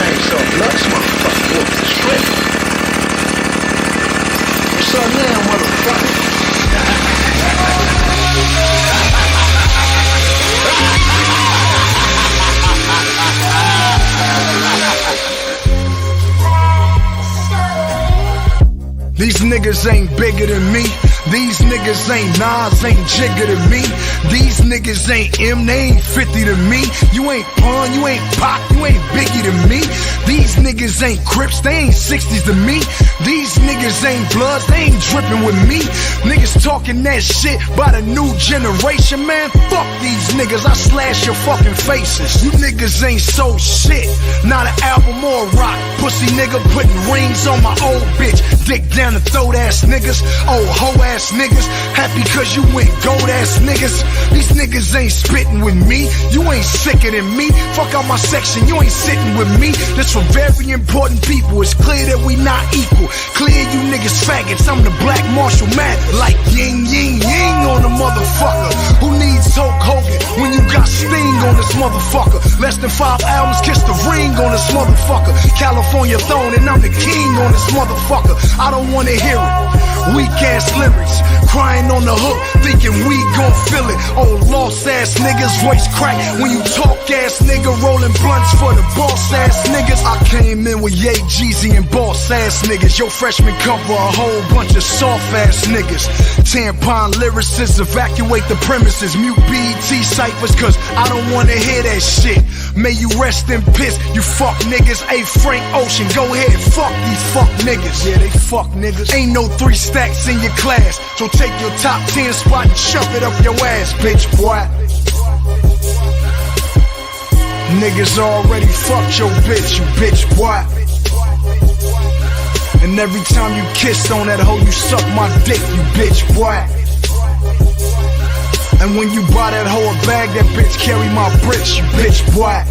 chainsaw nuts, motherfucker. What's the trick? What's up now, motherfucker? These niggas ain't bigger than me. These niggas ain't Nas, ain't Jigger than me. These niggas ain't M, they ain't 50 to me. You ain't Pun, you ain't Pop, you ain't Biggie to me. These niggas ain't Crips, they ain't 60s to me. These niggas ain't Bloods, they ain't dripping with me. Niggas talking that shit by the new generation, man. Fuck these niggas, I slash your fucking faces. You niggas ain't so shit, not an album or a rock. Pussy nigga putting rings on my old bitch. Dick down the throat ass niggas, old hoe ass niggas. Happy cause you went gold ass niggas. These niggas ain't spitting with me, you ain't sicker than me. Fuck out my section, you ain't sitting with me. This for very important people, it's clear that we not equal. Clear you niggas faggots, I'm the black Marshall Matt. Like yin yin yin on the motherfucker. Who needs Hulk Hogan when you got Sting on this motherfucker? Less than 5 albums, kiss the ring on this motherfucker. California throne and I'm the king on this motherfucker. I don't wanna hear it. Weak ass lyrics, crying on the hook, thinking we gon' feel it. Old lost ass niggas, voice crack when you talk ass nigga, rolling blunts for the boss ass niggas. I came in with Ye, Jeezy and boss ass niggas. Your freshman cover a whole bunch of soft ass niggas. Tampon lyricists evacuate the premises. Mute BET ciphers cause I don't wanna hear that shit. May you rest in piss, you fuck niggas. Hey Frank Ocean, go ahead, fuck these fuck niggas. Yeah, they fuck niggas. Ain't no 3 stacks in your class, so take your top 10 spot and shove it up your ass, bitch boy. Niggas already fucked your bitch, you bitch boy. And every time you kiss on that hoe, you suck my dick, you bitch boy. And when you buy that hoe a bag, that bitch carry my bricks, you bitch boy.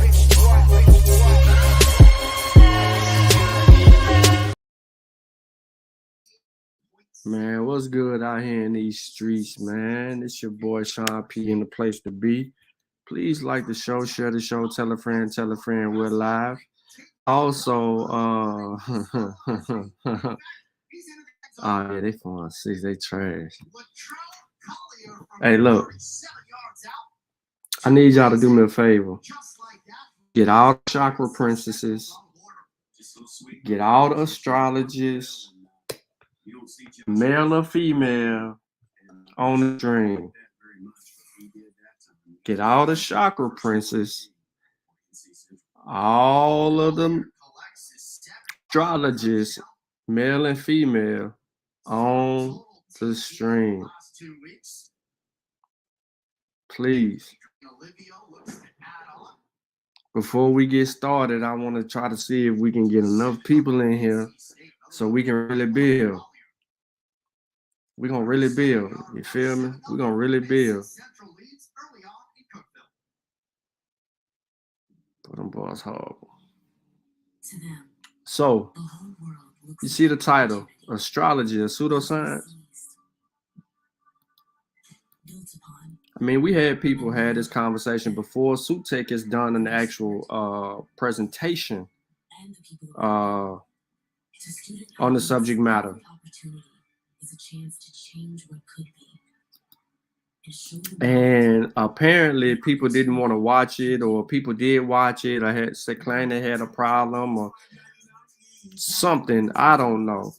Man, what's good out here in these streets, man? It's your boy Sean P in the place to be. Please like the show, share the show, tell a friend, we're live. Also, oh yeah, they 4-6, they trash. Hey, look, I need y'all to do me a favor. Get all the chakra princesses, get all the astrologists, male or female, on the stream. Get all the chakra princes, all of them astrologists, male and female, on the stream. Please. Before we get started, I want to try to see if we can get enough people in here so we can really build. We're going to really build. You feel me? We're going to really build. But them boys horrible. So, you see the title, Astrology A Pseudoscience? I mean, we had people had this conversation before. Sutek has done an actual presentation on the subject matter. And apparently people didn't want to watch it, or people did watch it, or had claimed they had a problem or something. I don't know.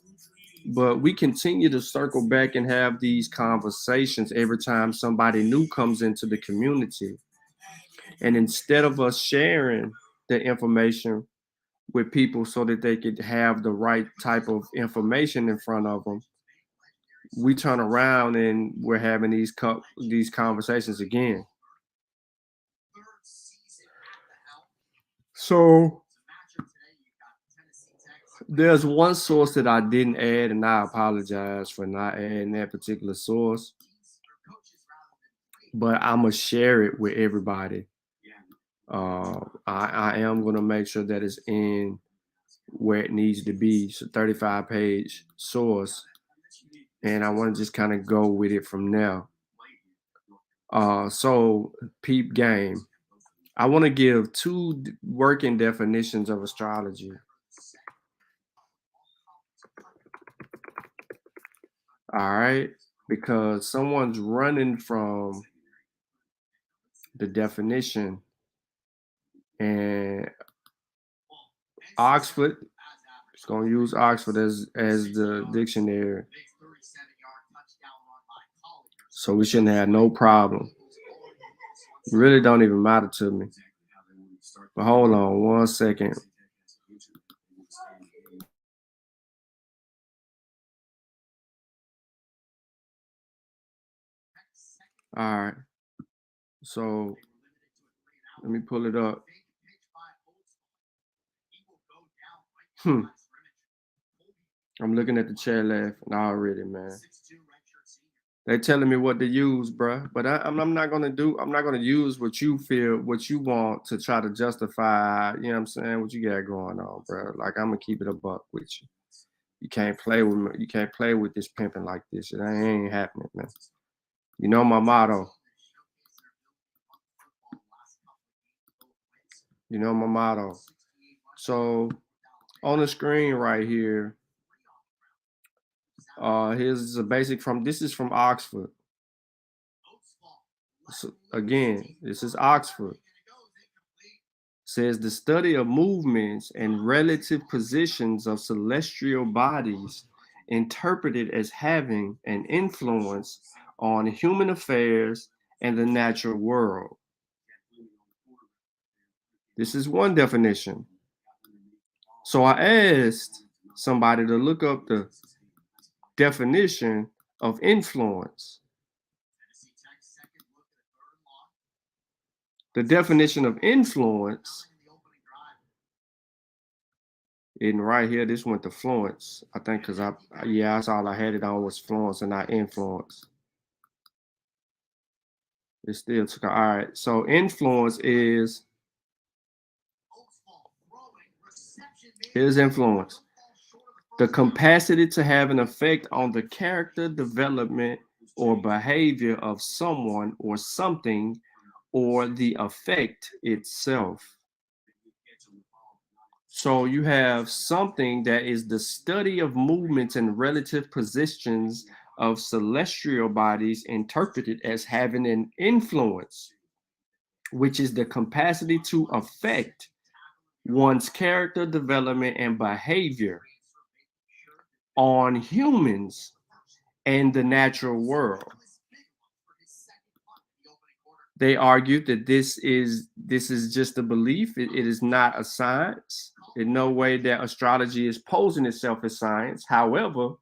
But we continue to circle back and have these conversations every time somebody new comes into the community. And instead of us sharing the information with people so that they could have the right type of information in front of them, we turn around and we're having these conversations again. So there's one source that I didn't add, and I apologize for not adding that particular source, but I'm gonna share it with everybody. I am gonna make sure that it's in where it needs to be. It's a 35-page source, and I want to just kind of go with it from there. So peep game. I want to give two working definitions of astrology. All right, because someone's running from the definition, and Oxford is going to use Oxford as the dictionary, so we shouldn't have no problem. It really don't even matter to me. But hold on 1 second. All right, so let me pull it up. I'm looking at the chat laughing already, man. They telling me what to use, bruh. But I'm not gonna use what you feel, what you want to try to justify, you know what I'm saying, what you got going on, bro. Like, I'm gonna keep it a buck with you. You can't play with me. You can't play with this pimping like this. It ain't happening, man. You know my motto. You know my motto. So on the screen right here, here's a basic from, this is from Oxford. So again, this is Oxford. Says the study of movements and relative positions of celestial bodies interpreted as having an influence on human affairs and the natural world. This is one definition. So I asked somebody to look up the definition of influence. The definition of influence, and right here, this went to fluence, I think, because that's all I had it on was fluence and not influence. It still took, all right. So influence is, here's influence: the capacity to have an effect on the character, development, or behavior of someone or something, or the effect itself. So you have something that is the study of movements and relative positions of celestial bodies interpreted as having an influence, which is the capacity to affect one's character, development, and behavior on humans and the natural world. They argued that this is just a belief. It is not a science. In no way that astrology is posing itself as science. However,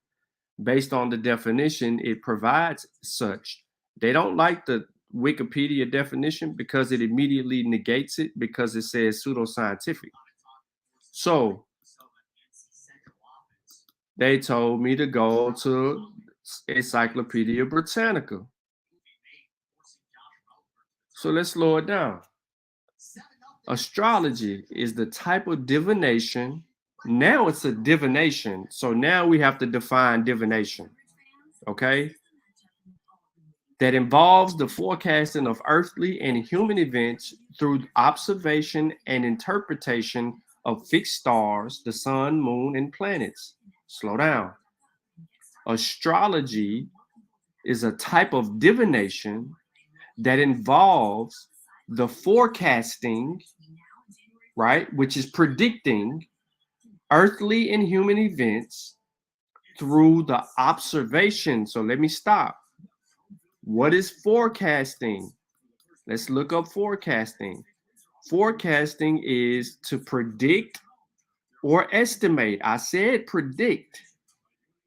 based on the definition, it provides such. They don't like the Wikipedia definition because it immediately negates it, because it says pseudoscientific. So they told me to go to Encyclopedia Britannica. So let's slow it down. Astrology is the type of divination. Now it's a divination. So now we have to define divination, okay? That involves the forecasting of earthly and human events through observation and interpretation of fixed stars, the sun, moon, and planets. Slow down. Astrology is a type of divination that involves the forecasting, right, which is predicting earthly and human events through the observation. So let me stop. What is forecasting? Let's look up forecasting. Forecasting is to predict or estimate. I said predict.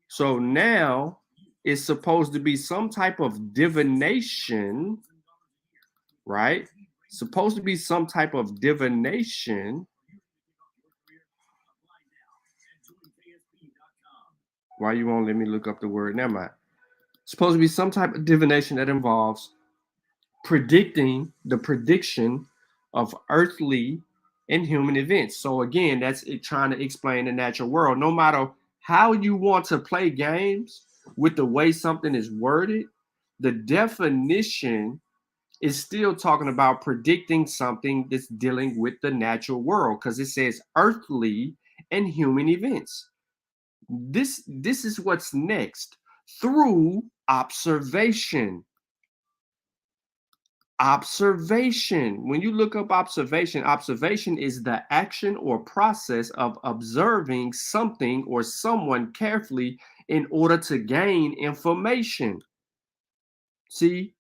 So now it's supposed to be some type of divination, right? Supposed to be some type of divination. Why you won't let me look up the word? Never mind. Supposed to be some type of divination that involves predicting the prediction of earthly and human events. So again, that's it, trying to explain the natural world. No matter how you want to play games with the way something is worded, the definition it's still talking about predicting something that's dealing with the natural world, because it says earthly and human events. This is what's next. Through observation. Observation. When you look up observation, observation is the action or process of observing something or someone carefully in order to gain information. See,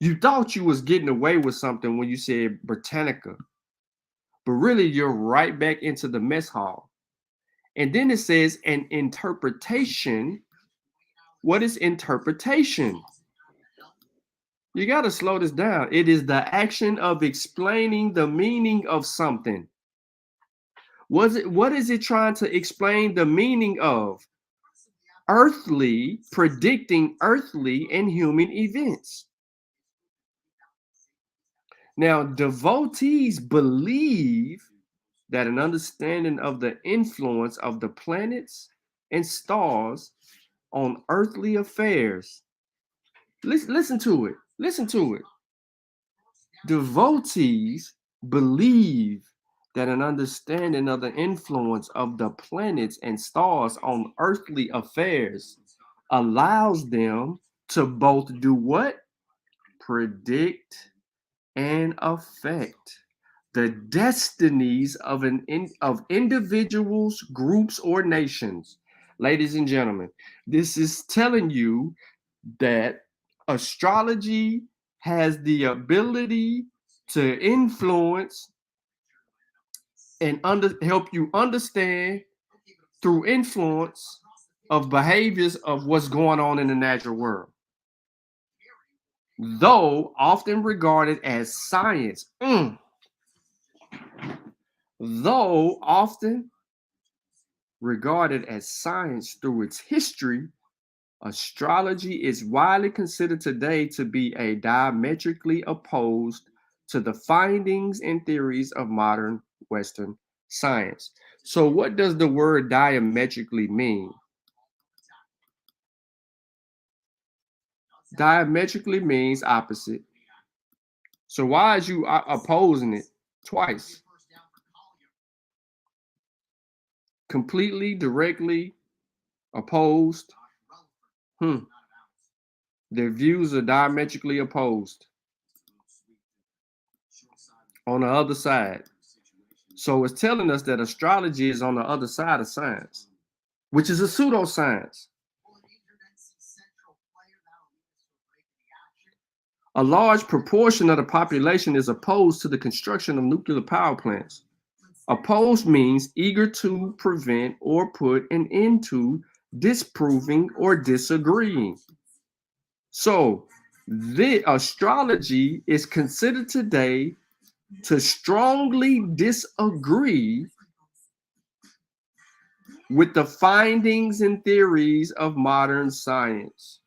you thought you was getting away with something when you said Britannica, but really you're right back into the mess hall. And then it says an interpretation. What is interpretation? You got to slow this down. It is the action of explaining the meaning of something. What is it trying to explain the meaning of? Earthly, predicting earthly and human events. Now, devotees believe that an understanding of the influence of the planets and stars on earthly affairs. Listen to it. Listen to it. Devotees believe that an understanding of the influence of the planets and stars on earthly affairs allows them to both do what? Predict and affect the destinies of individuals, groups, or nations. Ladies and gentlemen, this is telling you that astrology has the ability to influence and help you understand through influence of behaviors of what's going on in the natural world. Though often regarded as science, though often regarded as science through its history, astrology is widely considered today to be a diametrically opposed to the findings and theories of modern Western science. So what does the word diametrically mean? Diametrically means opposite. So why is you opposing it twice? Completely, directly opposed. Their views are diametrically opposed on the other side. So it's telling us that astrology is on the other side of science, which is a pseudoscience. A large proportion of the population is opposed to the construction of nuclear power plants. Opposed means eager to prevent or put an end to, disproving or disagreeing. So the astrology is considered today to strongly disagree with the findings and theories of modern science.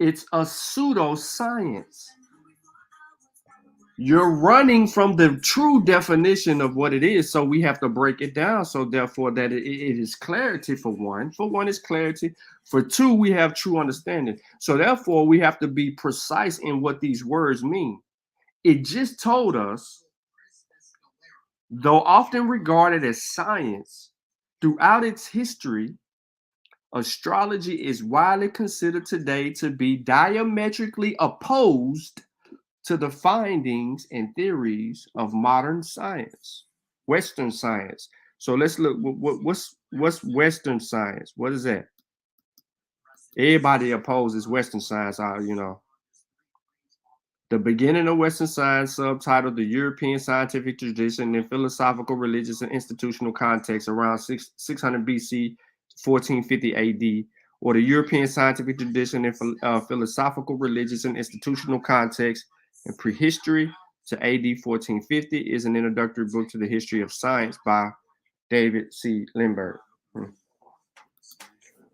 It's a pseudoscience. You're running from the true definition of what it is, so we have to break it down. So therefore, that it is clarity for one. For one, it's clarity. For two, we have true understanding. So therefore, we have to be precise in what these words mean. It just told us, though often regarded as science, throughout its history, astrology is widely considered today to be diametrically opposed to the findings and theories of modern science, Western science. So let's look. What's Western science? What is that? Everybody opposes Western science. The beginning of Western science, subtitled "The European Scientific Tradition in Philosophical, Religious, and Institutional Context Around 600 BC, 1450 AD," or "The European Scientific Tradition in Philosophical, Religious, and Institutional Context in Prehistory to AD 1450, is an introductory book to the history of science by David C. Lindbergh.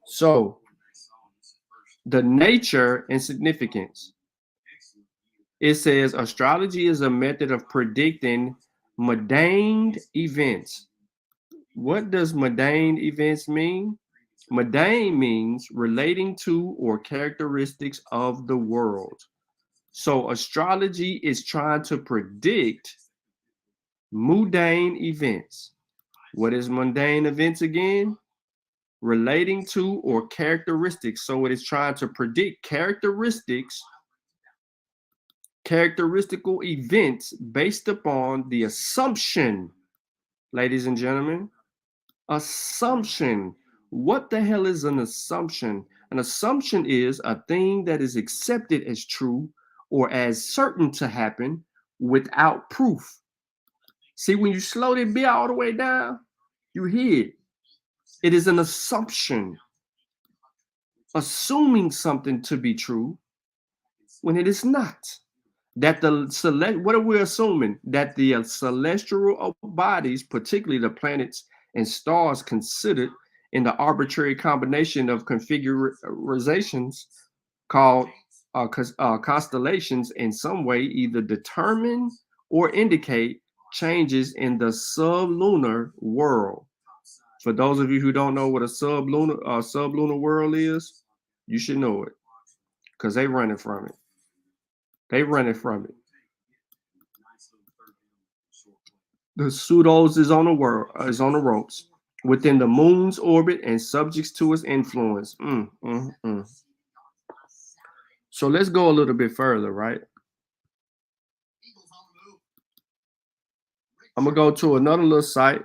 So, the nature and significance. It says astrology is a method of predicting mundane events. What does mundane events mean? Mundane means relating to or characteristics of the world. So astrology is trying to predict mundane events. What is mundane events again? Relating to or characteristics. So it is trying to predict characteristical events based upon the assumption, ladies and gentlemen, assumption. What the hell is an assumption? An assumption is a thing that is accepted as true or as certain to happen without proof. See, when you slow that beat all the way down, you hear it. It is an assumption, assuming something to be true when it is not. That what are we assuming? That the celestial bodies, particularly the planets and stars considered in the arbitrary combination of configurations called constellations, in some way either determine or indicate changes in the sublunar world. For those of you who don't know what a sublunar world is, you should know it, because they running from it. They running from it. The pseudos is on the ropes within the moon's orbit and subjects to its influence. So let's go a little bit further, right? I'm gonna go to another little site.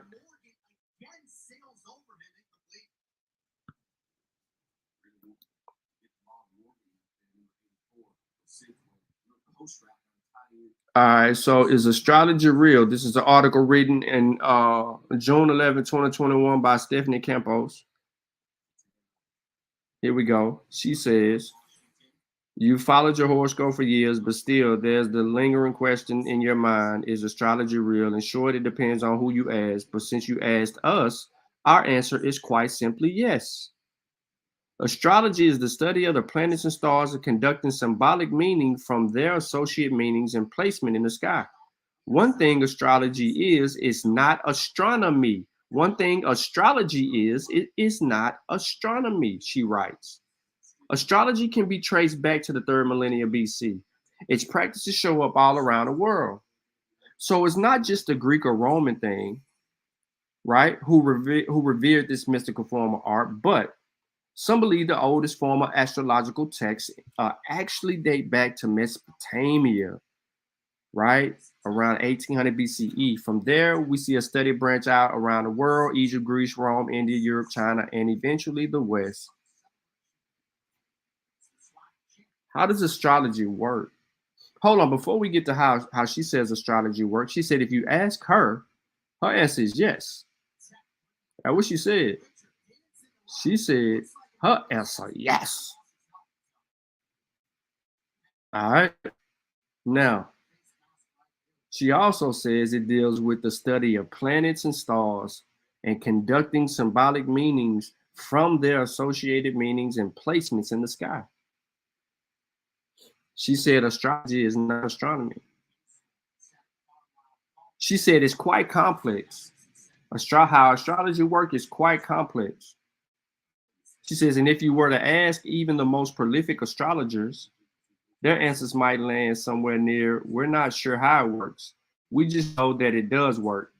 All right, so is astrology real? This is an article written in June 11, 2021 by Stephanie Campos. Here we go. She says, you followed your horoscope for years, but still there's the lingering question in your mind, is astrology real? And sure, it depends on who you ask, but since you asked us, our answer is quite simply yes. Astrology is the study of the planets and stars and conducting symbolic meaning from their associate meanings and placement in the sky. One thing astrology is, it's not astronomy. One thing astrology is, it is not astronomy, she writes. Astrology can be traced back to the 3rd millennium BC. Its practices show up all around the world. So it's not just a Greek or Roman thing, right, who revered this mystical form of art, but some believe the oldest form of astrological texts actually date back to Mesopotamia, right, around 1800 BCE. From there, we see a steady branch out around the world: Egypt, Greece, Rome, India, Europe, China, and eventually the West. How does astrology work? Hold on, before we get to how she says astrology works, she said if you ask her, her answer is yes. That's what she said. She said her answer, yes. All right. Now, she also says it deals with the study of planets and stars and conducting symbolic meanings from their associated meanings and placements in the sky. She said astrology is not astronomy. She said it's quite complex. How astrology works is quite complex. She says, and if you were to ask even the most prolific astrologers, their answers might land somewhere near, we're not sure how it works. We just know that it does work.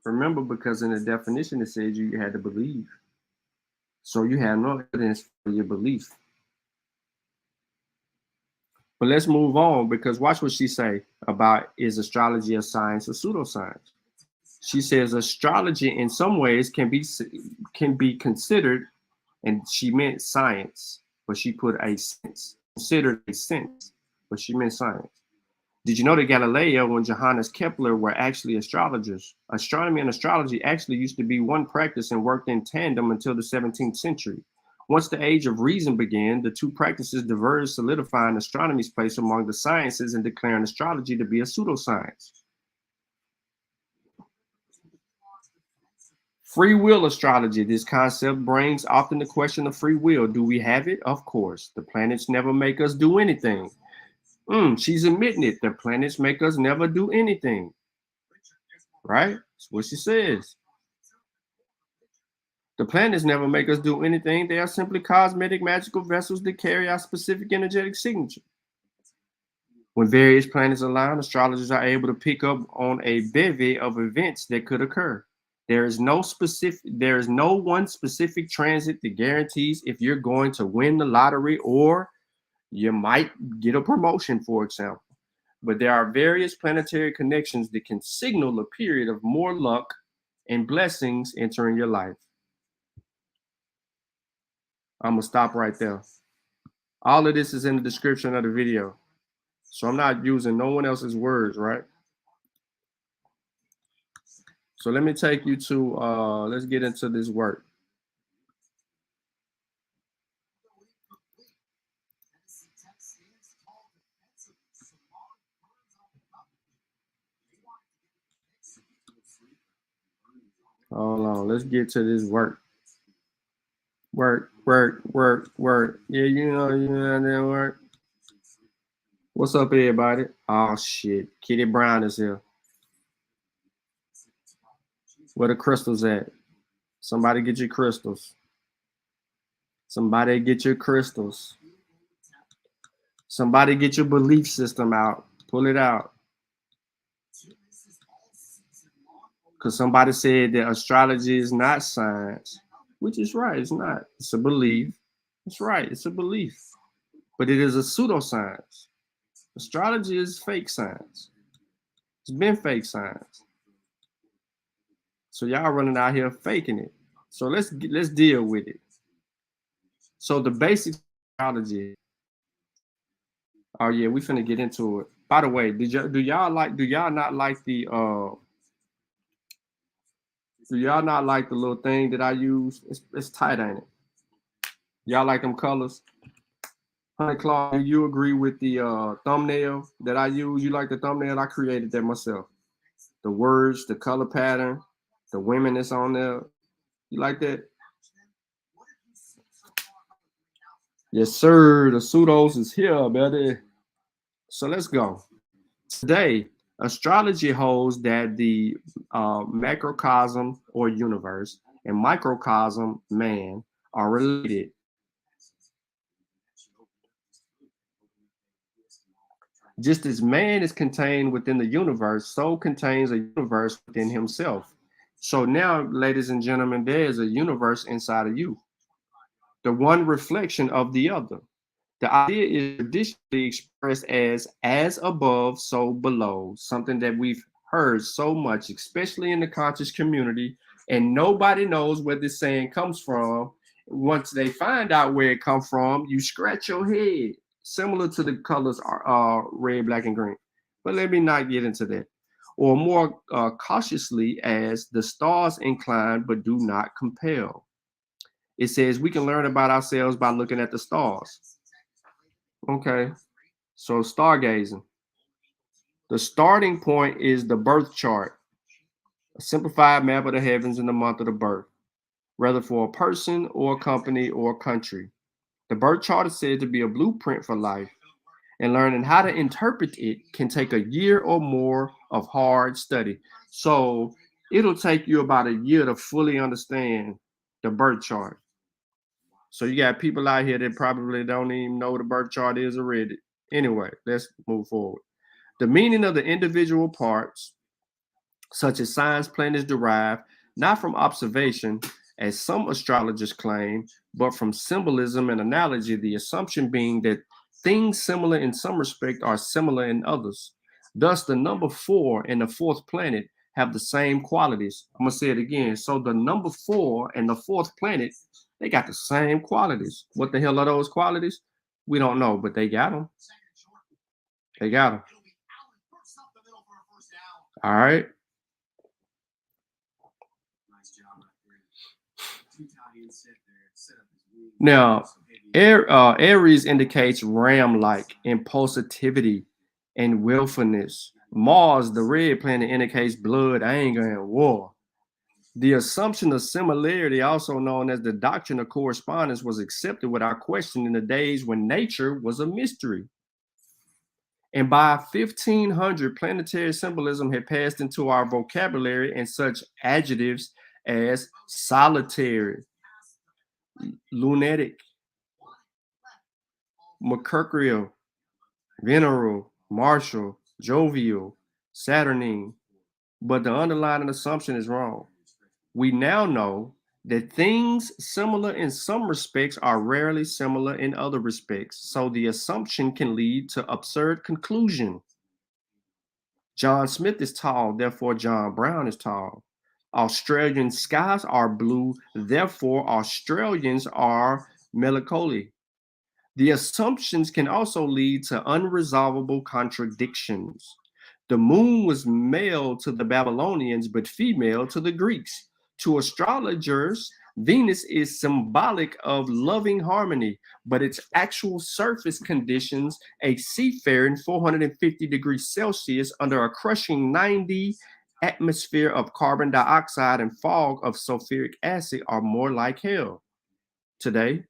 Remember, because in the definition it says you had to believe. So you have no evidence for your belief. But let's move on, because watch what she say about, is astrology a science or pseudoscience? She says astrology in some ways can be considered, and she meant science, but she put a sense, considered a sense, but she meant science. Did you know that Galileo and Johannes Kepler were actually astrologers? Astronomy and astrology actually used to be one practice and worked in tandem until the 17th century. Once the age of reason began, the two practices diverged, solidifying astronomy's place among the sciences and declaring astrology to be a pseudoscience. Free will astrology. This concept brings often the question of free will. Do we have it? Of course. The planets never make us do anything. She's admitting it. The planets make us never do anything. Right? That's what she says. The planets never make us do anything. They are simply cosmetic magical vessels that carry our specific energetic signature. When various planets align, astrologers are able to pick up on a bevy of events that could occur. There is no one specific transit that guarantees if you're going to win the lottery or you might get a promotion, for example. But there are various planetary connections that can signal a period of more luck and blessings entering your life. I'm gonna stop right there. All of this is in the description of the video. So I'm not using no one else's words, right? So let me take you to, let's get into this work. Hold on, let's get to this work. Work. Yeah, you know that work. What's up, everybody? Oh shit, Kitty Brown is here. Where the crystals at? Somebody get your crystals. Somebody get your crystals. Somebody get your belief system out. Pull it out. Because somebody said that astrology is not science, which is right. It's not. It's a belief. It's right. It's a belief. But it is a pseudoscience. Astrology is fake science. It's been fake science. So y'all running out here faking it. So let's deal with it. So the basic astrology. Oh yeah, we finna get into it. By the way, do y'all not like the do y'all not like the little thing that I use? It's tight, ain't it? Y'all like them colors? Honey Claw, do you agree with the thumbnail that I use? You like the thumbnail? I created that myself. The words, the color pattern, the women that's on there. You like that? Yes, sir. The pseudos is here, baby. So let's go. Today, astrology holds that the macrocosm or universe and microcosm man are related. Just as man is contained within the universe, so contains a universe within himself. So now, ladies and gentlemen, there is a universe inside of you, the one reflection of the other. The idea is traditionally expressed as above, so below, something that we've heard so much, especially in the conscious community, and nobody knows where this saying comes from. Once they find out where it comes from, you scratch your head, similar to the colors red, black, and green. But let me not get into that. Or more cautiously, as the stars incline but do not compel. It says we can learn about ourselves by looking at the stars. Okay, so stargazing. The starting point is the birth chart, a simplified map of the heavens in the month of the birth, whether for a person or a company or a country. The birth chart is said to be a blueprint for life, and learning how to interpret it can take a year or more of hard study. So it'll take you about a year to fully understand the birth chart. So you got people out here that probably don't even know what a birth chart is already. Anyway, let's move forward. The meaning of the individual parts, such as signs, planets, derived not from observation, as some astrologers claim, but from symbolism and analogy, the assumption being that things similar in some respect are similar in others. Thus, the number 4 and the 4th planet have the same qualities. I'm going to say it again. So the number 4 and the 4th planet, they got the same qualities. What the hell are those qualities? We don't know, but they got them. They got them. All right. Now, Aries indicates ram-like impulsivity and willfulness. Mars, the red planet, indicates blood, anger, and war. The assumption of similarity, also known as the doctrine of correspondence, was accepted without question in the days when nature was a mystery. And by 1500, planetary symbolism had passed into our vocabulary, and such adjectives as solitary, lunatic, mercurial, venereal, martial, jovial, saturnine. But the underlying assumption is wrong. We now know that things similar in some respects are rarely similar in other respects, so the assumption can lead to absurd conclusion. John Smith is tall, therefore John Brown is tall. Australian skies are blue, therefore Australians are melancholy. The assumptions can also lead to unresolvable contradictions. The moon was male to the Babylonians, but female to the Greeks. To astrologers, Venus is symbolic of loving harmony, but its actual surface conditions, a seafaring 450 degrees Celsius under a crushing 90 atmosphere of carbon dioxide and fog of sulfuric acid, are more like hell. Today,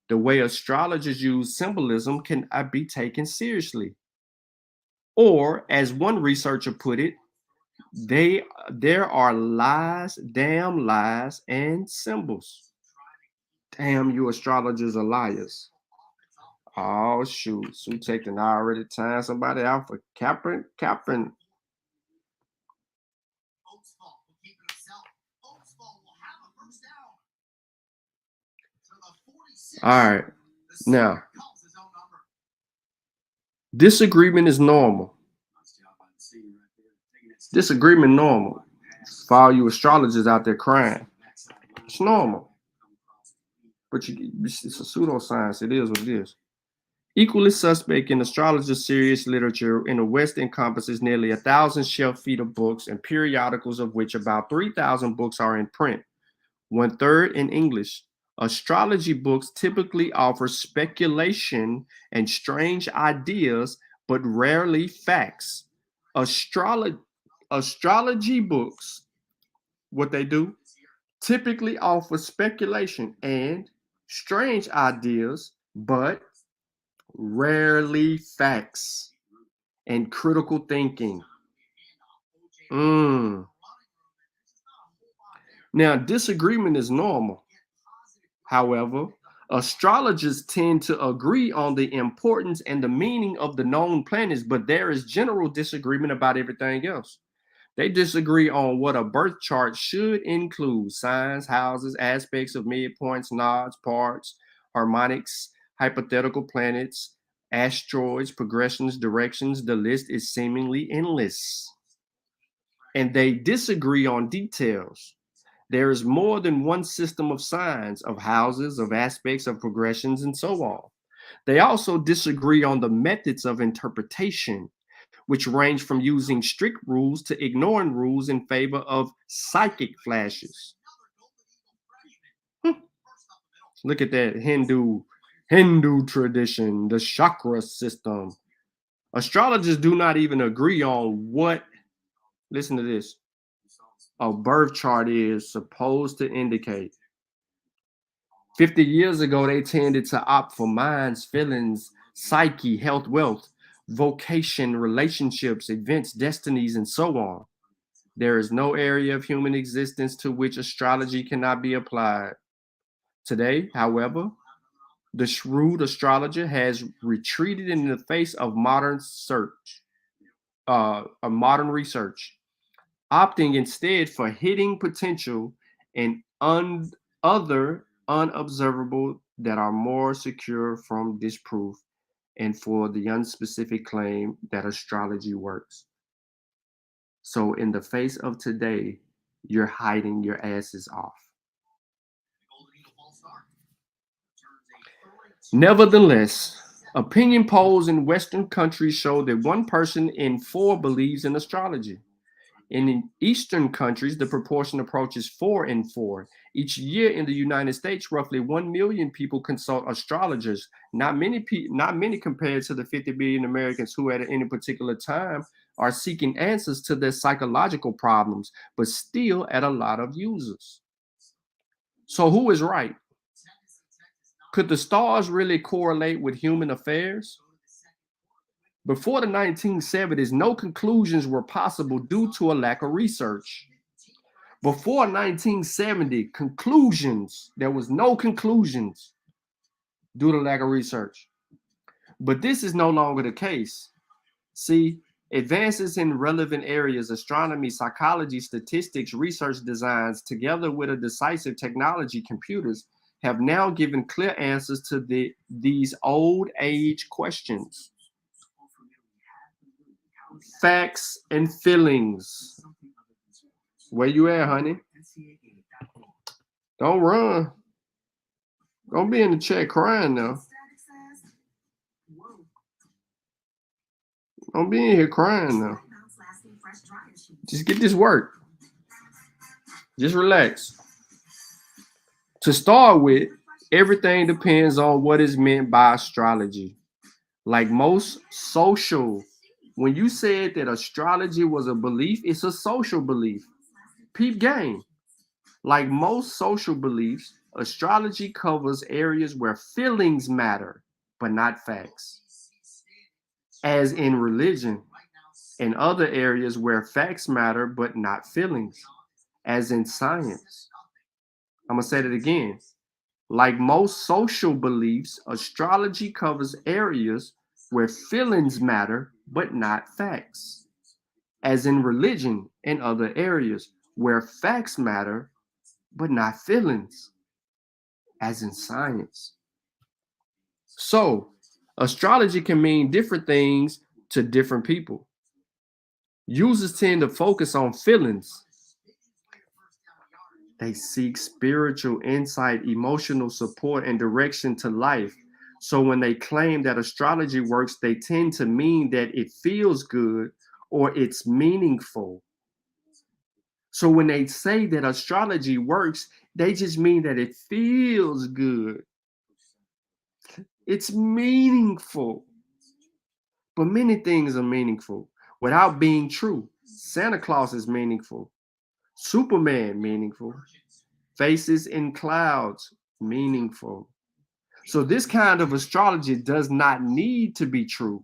the way astrologers use symbolism cannot be taken seriously. Or, as one researcher put it, there are lies, damn lies, and symbols. Damn, you astrologers are liars. Oh shoot, Sue taking already time somebody out for capping. All right, now disagreement is normal. Disagreement normal. For all you astrologers out there crying, it's normal. But it's a pseudoscience. It is what it is. Equally suspect in astrologer's serious literature in the West encompasses nearly 1,000 shelf feet of books and periodicals, of which about 3,000 books are in print, 1/3 in English. Astrology books typically offer speculation and strange ideas, but rarely facts. Astrology books, what they do, typically offer speculation and strange ideas, but rarely facts and critical thinking. Now, disagreement is normal. However, astrologers tend to agree on the importance and the meaning of the known planets, but there is general disagreement about everything else. They disagree on what a birth chart should include: signs, houses, aspects of midpoints, nods, parts, harmonics, hypothetical planets, asteroids, progressions, directions. The list is seemingly endless. And they disagree on details. There is more than one system of signs, of houses, of aspects, of progressions, and so on. They also disagree on the methods of interpretation, which range from using strict rules to ignoring rules in favor of psychic flashes. Look at that Hindu tradition, the chakra system. Astrologers do not even agree on what, listen to this, a birth chart is supposed to indicate. 50 years ago, they tended to opt for minds, feelings, psyche, health, wealth, vocation, relationships, events, destinies, and so on. There is no area of human existence to which astrology cannot be applied. Today, however, the shrewd astrologer has retreated in the face of modern research, opting instead for hidden potential and other unobservable that are more secure from disproof, and for the unspecific claim that astrology works. So in the face of today, you're hiding your asses off. Nevertheless, opinion polls in Western countries show that 1 person in 4 believes in astrology. In Eastern countries, the proportion approaches 4 in 4. Each year in the United States, roughly 1 million people consult astrologers. Not many compared to the 50 billion Americans who at any particular time are seeking answers to their psychological problems, but still at a lot of users. So who is right? Could the stars really correlate with human affairs? Before the 1970s, no conclusions were possible due to a lack of research. Before 1970, conclusions, there was no conclusions due to lack of research. But this is no longer the case. See, advances in relevant areas, astronomy, psychology, statistics, research designs, together with a decisive technology, computers, have now given clear answers to these old age questions. Facts and feelings. Where you at, honey? Don't run. Don't be in the chat crying now. Don't be in here crying now. Just get this work. Just relax. To start with, everything depends on what is meant by astrology. Like most social, when you said that astrology was a belief, it's a social belief. Peep game. Like most social beliefs, astrology covers areas where feelings matter, but not facts. As in religion, and other areas where facts matter, but not feelings. As in science. I'm going to say that again. Like most social beliefs, astrology covers areas where feelings matter, but not facts. As in religion and other areas where facts matter, but not feelings. As in science. So, astrology can mean different things to different people. Users tend to focus on feelings. They seek spiritual insight, emotional support, and direction to life. So when they claim that astrology works, they tend to mean that it feels good or it's meaningful. So when they say that astrology works, they just mean that it feels good. It's meaningful. But many things are meaningful without being true. Santa Claus is meaningful. Superman, meaningful. Faces in clouds, meaningful. So this kind of astrology does not need to be true.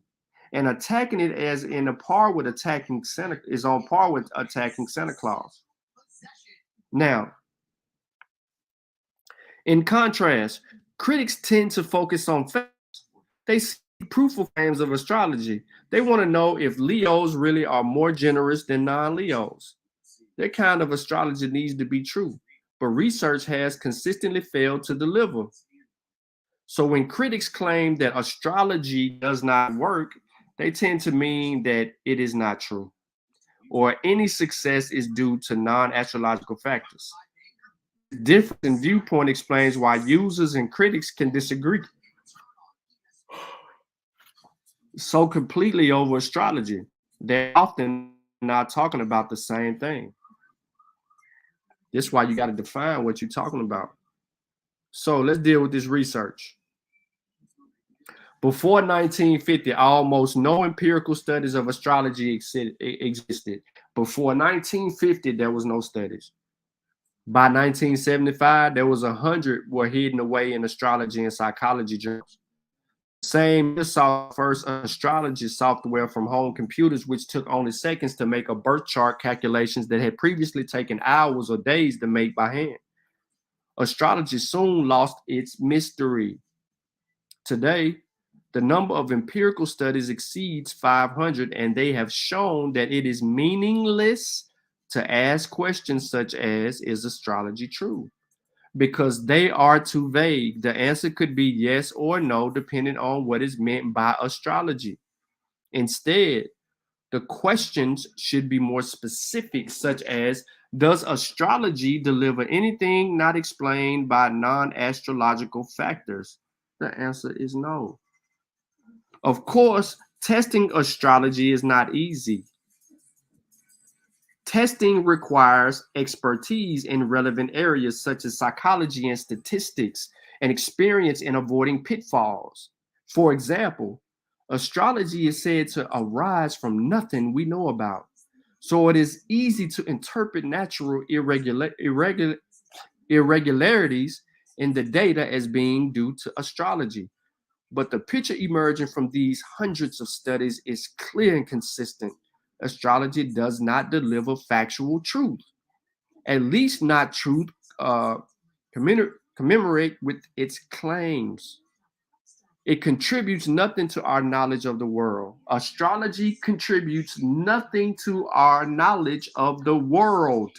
And attacking it as in a par with attacking Santa is on par with attacking Santa Claus. Now, in contrast, critics tend to focus on facts. They see proof of claims of astrology. They want to know if Leos really are more generous than non-Leos. That kind of astrology needs to be true, but research has consistently failed to deliver. So when critics claim that astrology does not work, they tend to mean that it is not true, or any success is due to non-astrological factors. Difference in viewpoint explains why users and critics can disagree so completely over astrology. They're often not talking about the same thing. That's why you got to define what you're talking about. So let's deal with this research. Before 1950, almost no empirical studies of astrology existed. Before 1950, there was no studies. By 1975, there was 100 were hidden away in astrology and psychology journals. Same year saw first astrology software from home computers, which took only seconds to make a birth chart calculations that had previously taken hours or days to make by hand. Astrology soon lost its mystery. Today, the number of empirical studies exceeds 500, and they have shown that it is meaningless to ask questions such as, is astrology true? Because they are too vague. The answer could be yes or no, depending on what is meant by astrology. Instead, the questions should be more specific, such as, does astrology deliver anything not explained by non-astrological factors? The answer is no. Of course, testing astrology is not easy. Testing requires expertise in relevant areas such as psychology and statistics and experience in avoiding pitfalls. For example, astrology is said to arise from nothing we know about. So it is easy to interpret natural irregularities in the data as being due to astrology. But the picture emerging from these hundreds of studies is clear and consistent. Astrology does not deliver factual truth. at least not truth, commemorate with its claims. It contributes nothing to our knowledge of the world. Astrology contributes nothing to our knowledge of the world.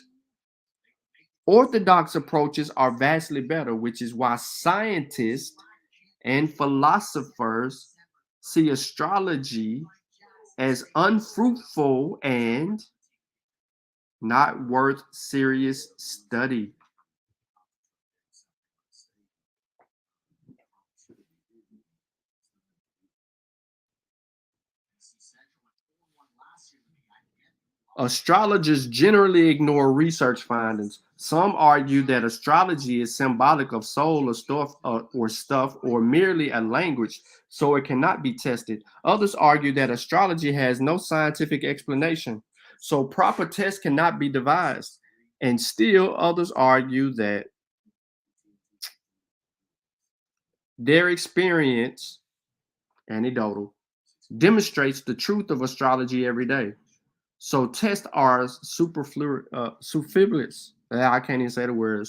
Orthodox approaches are vastly better, which is why scientists and philosophers see astrology as unfruitful and not worth serious study. Astrologers generally ignore research findings. Some argue that astrology is symbolic of soul or stuff or merely a language, so it cannot be tested. Others argue that astrology has no scientific explanation, so proper tests cannot be devised. And still others argue that their experience, anecdotal, demonstrates the truth of astrology every day. So tests are superfluous. I can't even say the word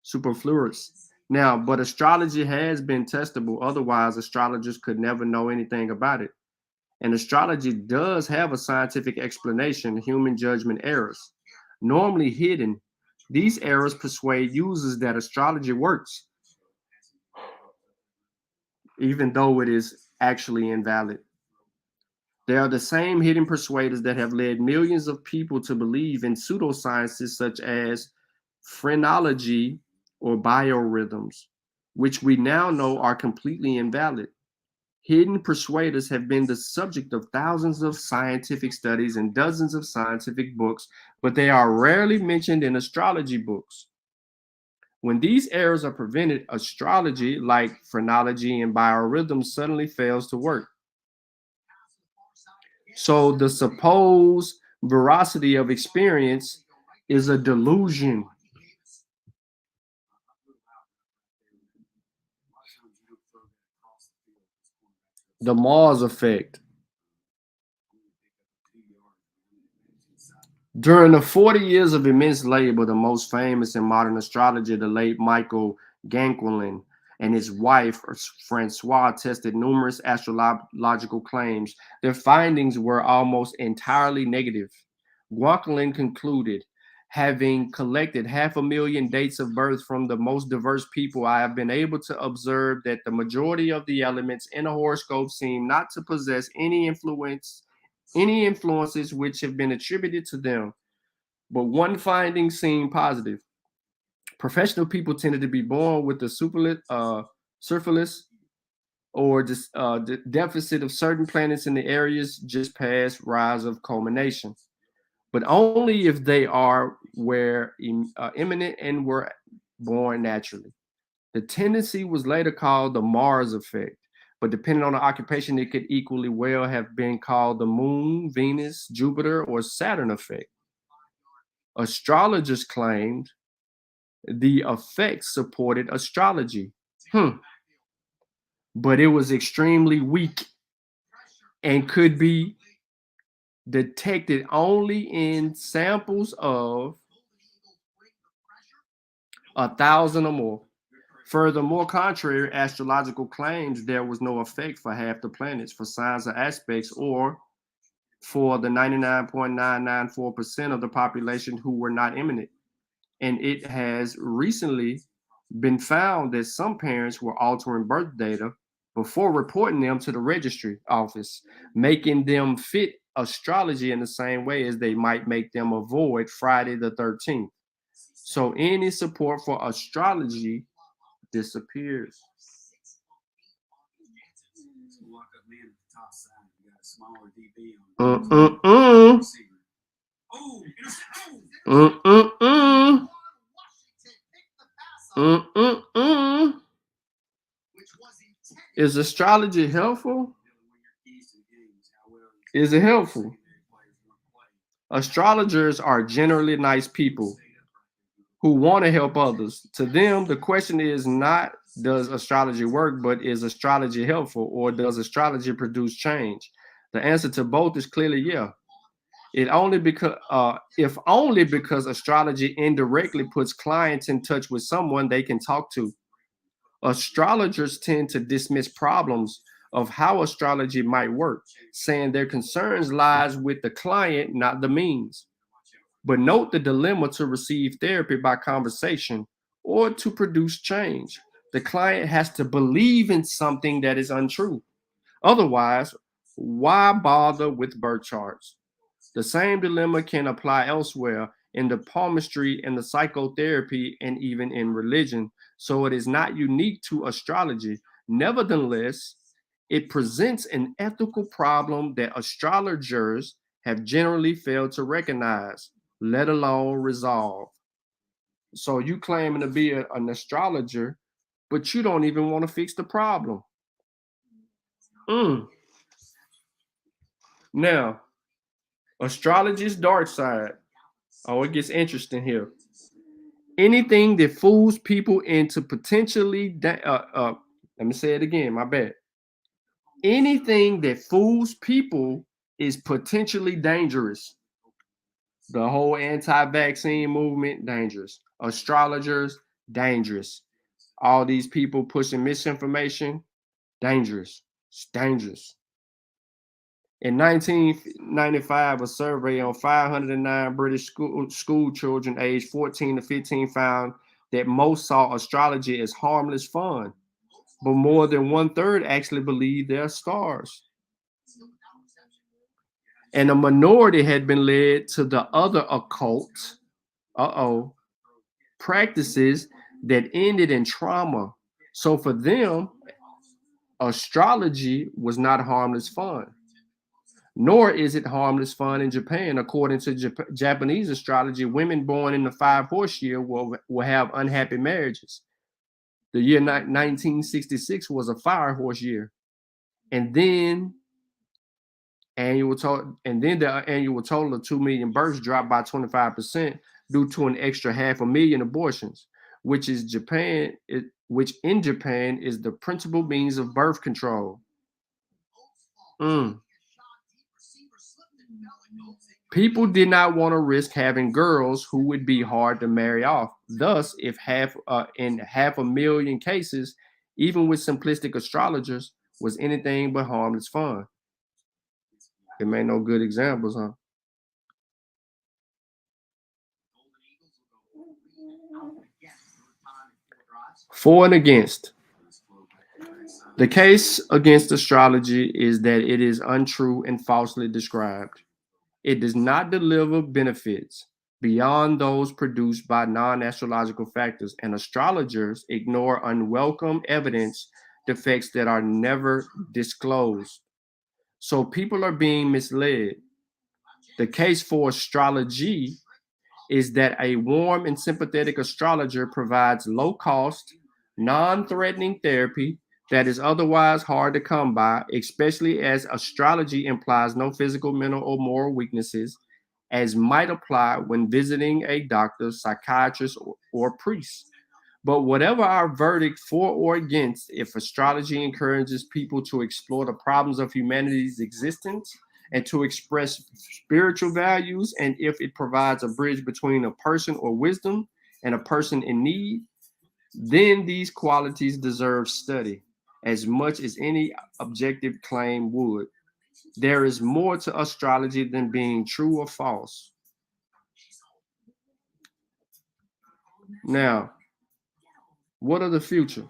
superfluous. Now, but astrology has been testable. Otherwise, astrologers could never know anything about it. And astrology does have a scientific explanation, human judgment errors. Normally hidden, these errors persuade users that astrology works, even though it is actually invalid. They are the same hidden persuaders that have led millions of people to believe in pseudosciences such as phrenology or biorhythms, which we now know are completely invalid. Hidden persuaders have been the subject of thousands of scientific studies and dozens of scientific books, but they are rarely mentioned in astrology books. When these errors are prevented, astrology, like phrenology and biorhythms, suddenly fails to work. So the supposed veracity of experience is a delusion. The Mars effect. During the 40 years of immense labor, the most famous in modern astrology, the late Michael Ganquilin, and his wife, Francois, tested numerous astrological claims. Their findings were almost entirely negative. Ganquilin concluded, having collected 500,000 dates of birth from the most diverse people, I have been able to observe that the majority of the elements in a horoscope seem not to possess any influences which have been attributed to them. But one finding seemed positive. Professional people tended to be born with the syphilis or the deficit of certain planets in the areas just past rise of culmination, but only if they were imminent and were born naturally. The tendency was later called the Mars effect, but depending on the occupation, it could equally well have been called the Moon, Venus, Jupiter, or Saturn effect. Astrologers claimed the effects supported astrology, but it was extremely weak and could be detected only in samples of 1,000 or more. Furthermore, contrary astrological claims, there was no effect for half the planets, for signs or aspects, or for the 99.994% of the population who were not imminent. And it has recently been found that some parents were altering birth data before reporting them to the registry office, making them fit astrology in the same way as they might make them avoid Friday the 13th. So any support for astrology disappears. Is astrology helpful? Is it helpful? Astrologers are generally nice people who want to help others. To them, the question is not does astrology work, but is astrology helpful, or does astrology produce change? The answer to both is clearly yeah. If only because astrology indirectly puts clients in touch with someone they can talk to. Astrologers tend to dismiss problems of how astrology might work, saying their concerns lies with the client, not the means. But note the dilemma to receive therapy by conversation or to produce change. The client has to believe in something that is untrue. Otherwise, why bother with birth charts? The same dilemma can apply elsewhere in the palmistry and the psychotherapy and even in religion, so it is not unique to astrology. Nevertheless, it presents an ethical problem that astrologers have generally failed to recognize, let alone resolve. So you claiming to be an astrologer, but you don't even want to fix the problem. Mm. Now, astrology's dark side. Oh, it gets interesting here. Anything that fools people into let me say it again, my bad. Anything that fools people is potentially dangerous. The whole anti-vaccine movement, dangerous. Astrologers, dangerous. All these people pushing misinformation, dangerous. It's dangerous. In 1995, a survey on 509 British school children aged 14 to 15 found that most saw astrology as harmless fun, but more than one third actually believed they're stars. And a minority had been led to the other occult, practices that ended in trauma. So for them, astrology was not harmless fun. Nor is it harmless fun in Japan. According to Japanese astrology, women born in the 5-horse year will have unhappy marriages. The year 1966 was a 5-horse year. And then the annual total of 2 million births dropped by 25% due to an extra 500,000 abortions, which in Japan is the principal means of birth control. People did not want to risk having girls who would be hard to marry off. Thus, if in 500,000 cases, even with simplistic astrologers, was anything but harmless fun. It made no good examples, huh? For and against. The case against astrology is that it is untrue and falsely described. It does not deliver benefits beyond those produced by non-astrological factors, and astrologers ignore unwelcome evidence defects that are never disclosed. So people are being misled. The case for astrology is that a warm and sympathetic astrologer provides low-cost, non-threatening therapy that is otherwise hard to come by, especially as astrology implies no physical, mental, or moral weaknesses, as might apply when visiting a doctor, psychiatrist, or priest. But whatever our verdict for or against, if astrology encourages people to explore the problems of humanity's existence and to express spiritual values, and if it provides a bridge between a person or wisdom and a person in need, then these qualities deserve study as much as any objective claim would. There is more to astrology than being true or false. Now, what of the future?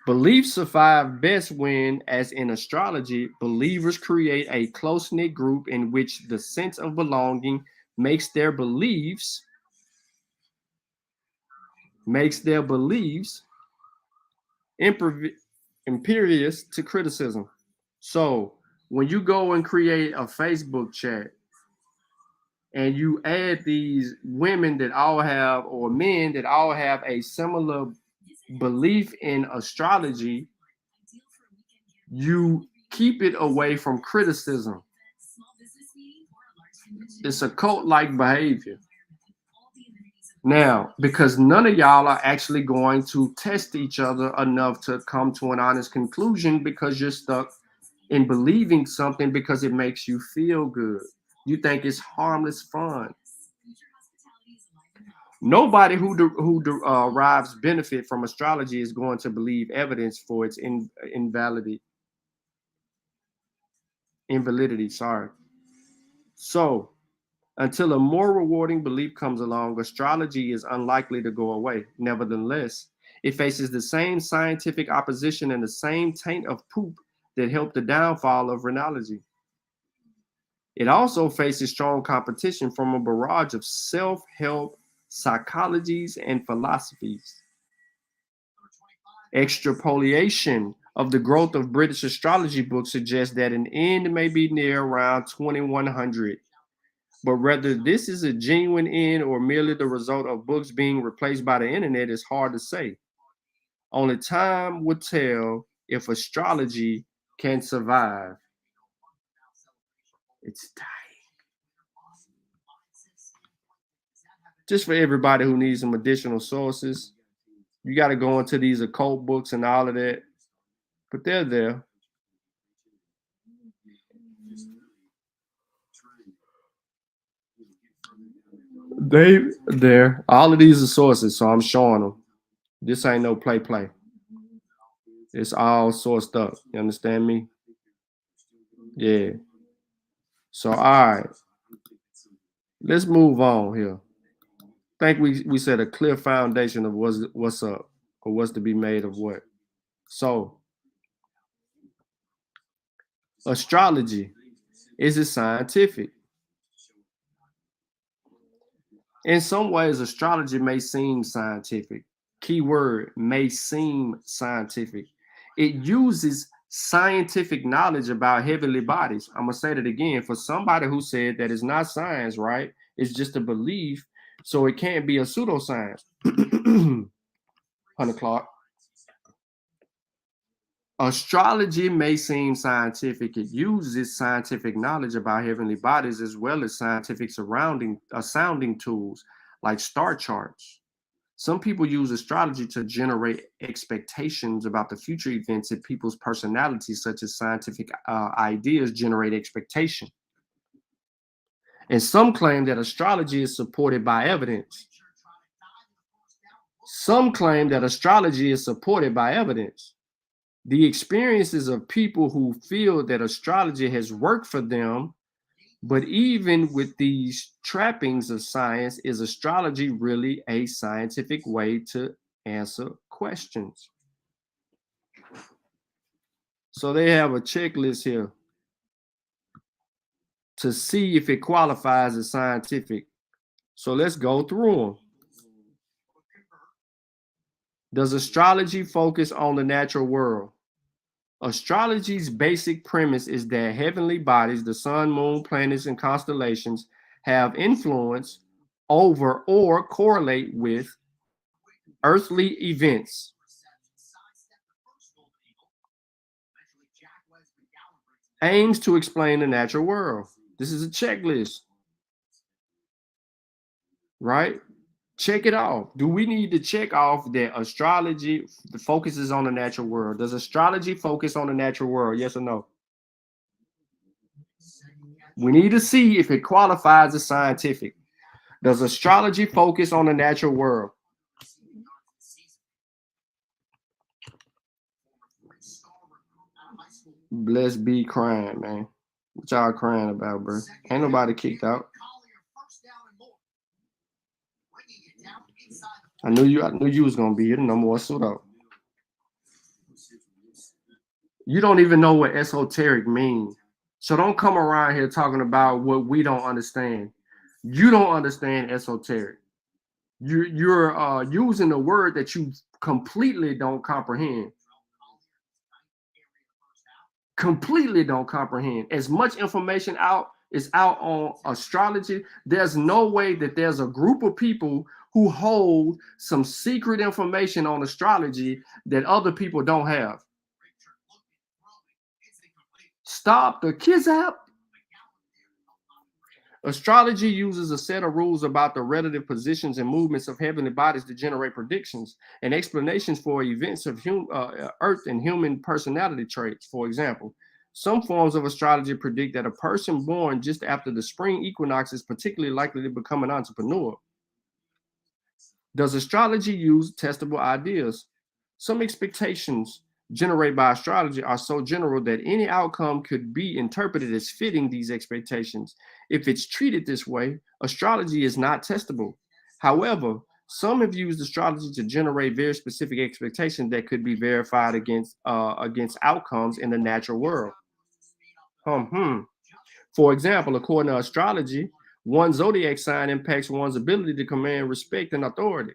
Beliefs survive best when, as in astrology, believers create a close-knit group in which the sense of belonging makes their beliefs impervious to criticism. So when you go and create a Facebook chat and you add these women that all have, or men that all have a similar belief in astrology, you keep it away from criticism. It's a cult-like behavior. Now, because none of y'all are actually going to test each other enough to come to an honest conclusion, because you're stuck in believing something because it makes you feel good. You think it's harmless fun. Nobody who derives benefit from astrology is going to believe evidence for its invalidity. Sorry. So, until a more rewarding belief comes along, astrology is unlikely to go away. Nevertheless, it faces the same scientific opposition and the same taint of poop that helped the downfall of phrenology. It also faces strong competition from a barrage of self-help psychologies and philosophies. Extrapolation of the growth of British astrology books suggests that an end may be near around 2100. But whether this is a genuine end or merely the result of books being replaced by the internet is hard to say. Only time will tell if astrology can survive. It's dying. Just for everybody who needs some additional sources, you got to go into these occult books and all of that, but they're there. There. All of these are sources, so I'm showing them. This ain't no play. It's all sourced up. You understand me? Yeah. So all right. Let's move on here. I think we set a clear foundation of what's up or what's to be made of what. So astrology, is it scientific? In some ways, astrology may seem scientific. Keyword, may seem scientific. It uses scientific knowledge about heavenly bodies. I'm going to say that again for somebody who said that it's not science, right? It's just a belief. So it can't be a pseudoscience. 100 o'clock. Astrology may seem scientific. It uses scientific knowledge about heavenly bodies as well as scientific sounding tools like star charts. Some people use astrology to generate expectations about the future events in people's personalities, such as scientific ideas generate expectation. And some claim that astrology is supported by evidence. Some claim that astrology is supported by evidence. The experiences of people who feel that astrology has worked for them, but even with these trappings of science, is astrology really a scientific way to answer questions? So they have a checklist here to see if it qualifies as scientific. So let's go through them. Does astrology focus on the natural world? Astrology's basic premise is that heavenly bodies, the sun, moon, planets, and constellations, have influence over or correlate with earthly events. Aims to explain the natural world. This is a checklist, right? Check it off. Do we need to check off that astrology focuses on the natural world? Does astrology focus on the natural world? Yes or no? We need to see if it qualifies as scientific. Does astrology focus on the natural world? Blessed be crying, man. What y'all crying about, bro? Ain't nobody kicked out. I knew you was gonna be here. No more suit out. You don't even know what esoteric means. So don't come around here talking about what we don't understand. You don't understand esoteric. You're using a word that you completely don't comprehend. Completely don't comprehend. As much information is out on astrology, there's no way that there's a group of people who hold some secret information on astrology that other people don't have. Stop the kids out. Astrology uses a set of rules about the relative positions and movements of heavenly bodies to generate predictions and explanations for events of Earth and human personality traits. For example, Some forms of astrology predict that a person born just after the spring equinox is particularly likely to become an entrepreneur. Does astrology use testable ideas? Some expectations generated by astrology are so general that any outcome could be interpreted as fitting these expectations. If it's treated this way, astrology is not testable. However, some have used astrology to generate very specific expectations that could be verified against outcomes in the natural world. For example, according to astrology, one's zodiac sign impacts one's ability to command respect and authority.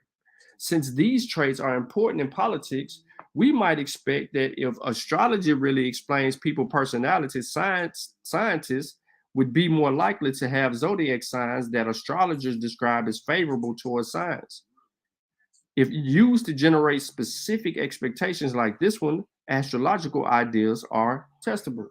Since these traits are important in politics, we might expect that if astrology really explains people's personalities, scientists would be more likely to have zodiac signs that astrologers describe as favorable towards science. If used to generate specific expectations like this one, astrological ideas are testable.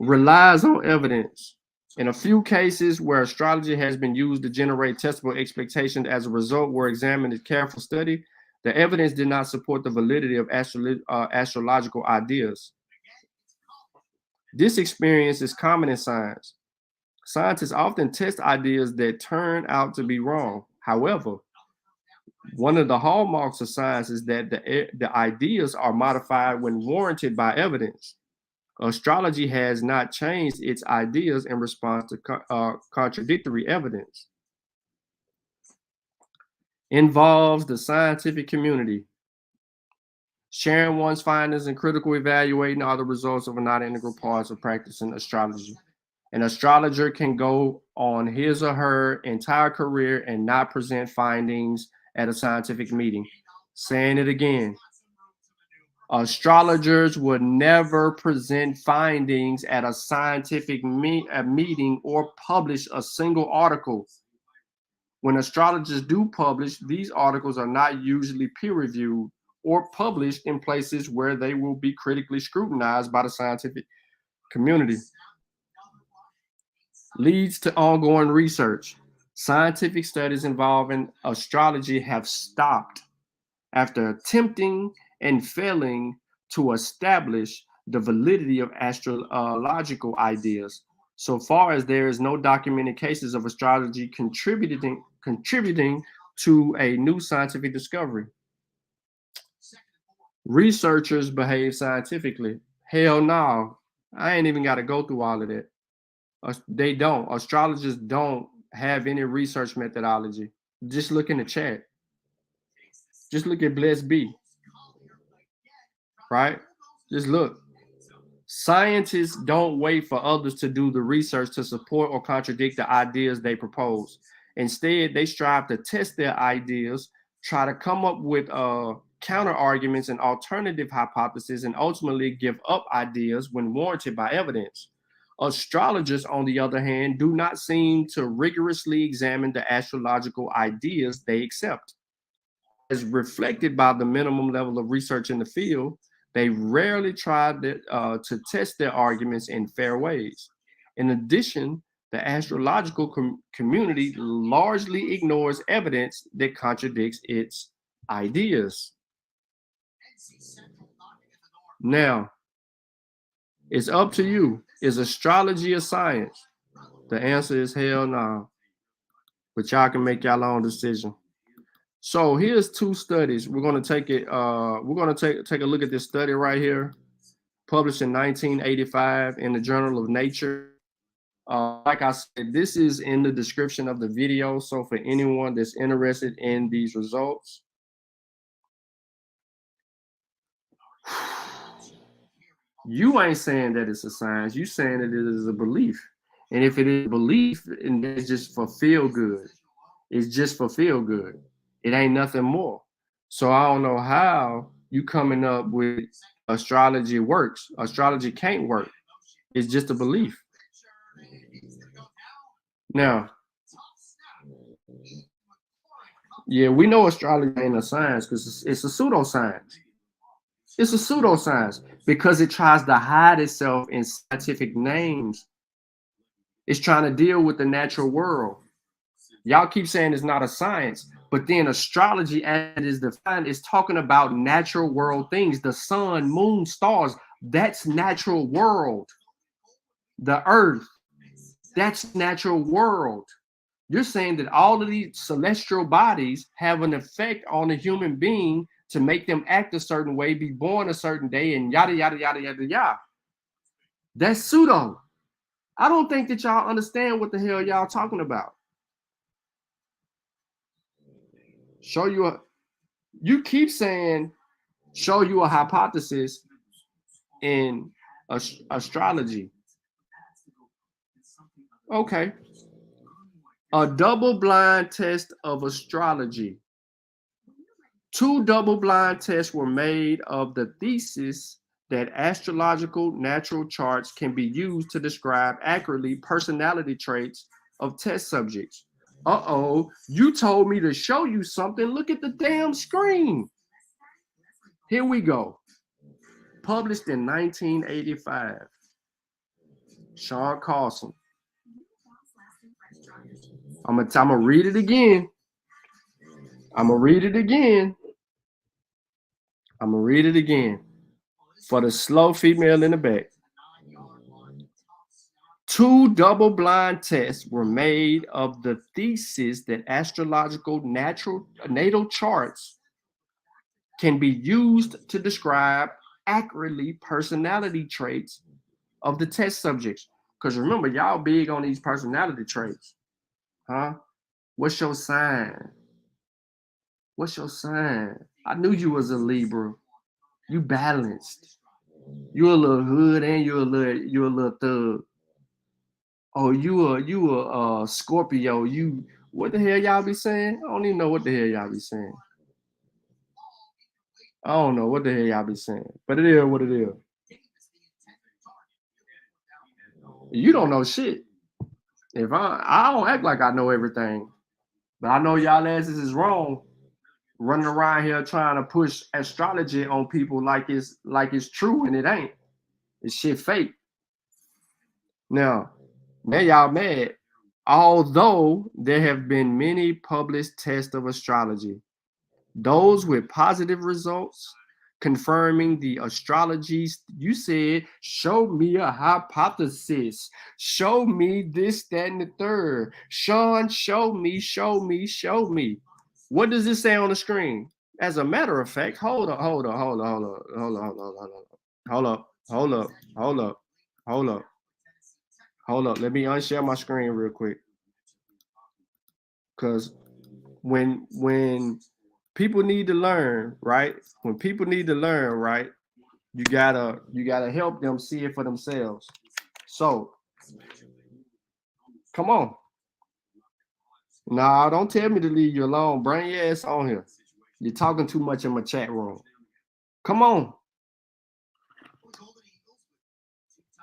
Relies on evidence. In a few cases where astrology has been used to generate testable expectations as a result were examined in careful study, the evidence did not support the validity of astrological ideas. This experience is common in science. Scientists often test ideas that turn out to be wrong. However, one of the hallmarks of science is that the ideas are modified when warranted by evidence. Astrology has not changed its ideas in response to contradictory evidence. Involves the scientific community. Sharing one's findings and critical evaluating are the results of not integral parts of practicing astrology. An astrologer can go on his or her entire career and not present findings at a scientific meeting. Saying it again. Astrologers would never present findings at a scientific meeting or publish a single article. When astrologers do publish, these articles are not usually peer-reviewed or published in places where they will be critically scrutinized by the scientific community. Leads to ongoing research. Scientific studies involving astrology have stopped after attempting and failing to establish the validity of astrological ideas. So far as there is no documented cases of astrology contributing to a new scientific discovery. Researchers behave scientifically. Hell no, I ain't even got to go through all of that. They don't. Astrologers don't have any research methodology. Just look in the chat. Just look at Bless B. Right? Just look. Scientists don't wait for others to do the research to support or contradict the ideas they propose. Instead, they strive to test their ideas, try to come up with counter arguments and alternative hypotheses, and ultimately give up ideas when warranted by evidence. Astrologers, on the other hand, do not seem to rigorously examine the astrological ideas they accept. As reflected by the minimum level of research in the field, they rarely try to test their arguments in fair ways. In addition, the astrological community largely ignores evidence that contradicts its ideas. Now, it's up to you. Is astrology a science? The answer is hell no. But y'all can make y'all own decision. So here's two studies. We're going to take it. We're going to take a look at this study right here, published in 1985 in the Journal of Nature. Like I said, this is in the description of the video. So for anyone that's interested in these results, you ain't saying that it's a science. You saying that it is a belief. And if it is a belief, and it's just for feel good. It's just for feel good. It ain't nothing more. So I don't know how you coming up with astrology works. Astrology can't work. It's just a belief. Now, yeah, we know astrology ain't a science because it's a pseudoscience. It's a pseudoscience because it tries to hide itself in scientific names. It's trying to deal with the natural world. Y'all keep saying it's not a science, but then astrology, as it is defined, is talking about natural world things, the sun, moon, stars, That's natural world. The earth, that's natural world. You're saying that all of these celestial bodies have an effect on a human being to make them act a certain way, be born a certain day, and yada, yada, yada, yada, yada. That's pseudo. I don't think that y'all understand what the hell y'all talking about. Show you a, you keep saying, show you a hypothesis in astrology. Okay. A double-blind test of astrology. 2 double-blind tests were made of the thesis that astrological natural charts can be used to describe accurately personality traits of test subjects. Uh-oh, you told me to show you something. Look at the damn screen. Here we go. Published in 1985. Sean Carlson. I'm gonna read it again. I'm gonna read it again for the slow female in the back. 2 double-blind tests were made of the thesis that astrological natal charts can be used to describe accurately personality traits of the test subjects. Because remember, y'all big on these personality traits. Huh? What's your sign? What's your sign? I knew you was a Libra. You balanced. You a little hood and you a little thug. Oh, you a Scorpio. You, what the hell y'all be saying? I don't even know what the hell y'all be saying. I don't know what the hell y'all be saying. But it is what it is. You don't know shit. If I don't act like I know everything, but I know y'all asses is wrong, running around here trying to push astrology on people like it's true, and it ain't. It's shit fake. Now y'all mad. Although there have been many published tests of astrology, those with positive results confirming the astrologies, you said, show me a hypothesis. Show me this, that, and the third. Sean, show me. What does this say on the screen? As a matter of fact, hold up. Let me unshare my screen real quick. Because when people need to learn, right? When people need to learn, right? You gotta help them see it for themselves. So, come on. Nah, don't tell me to leave you alone. Bring your ass on here. You're talking too much in my chat room. Come on.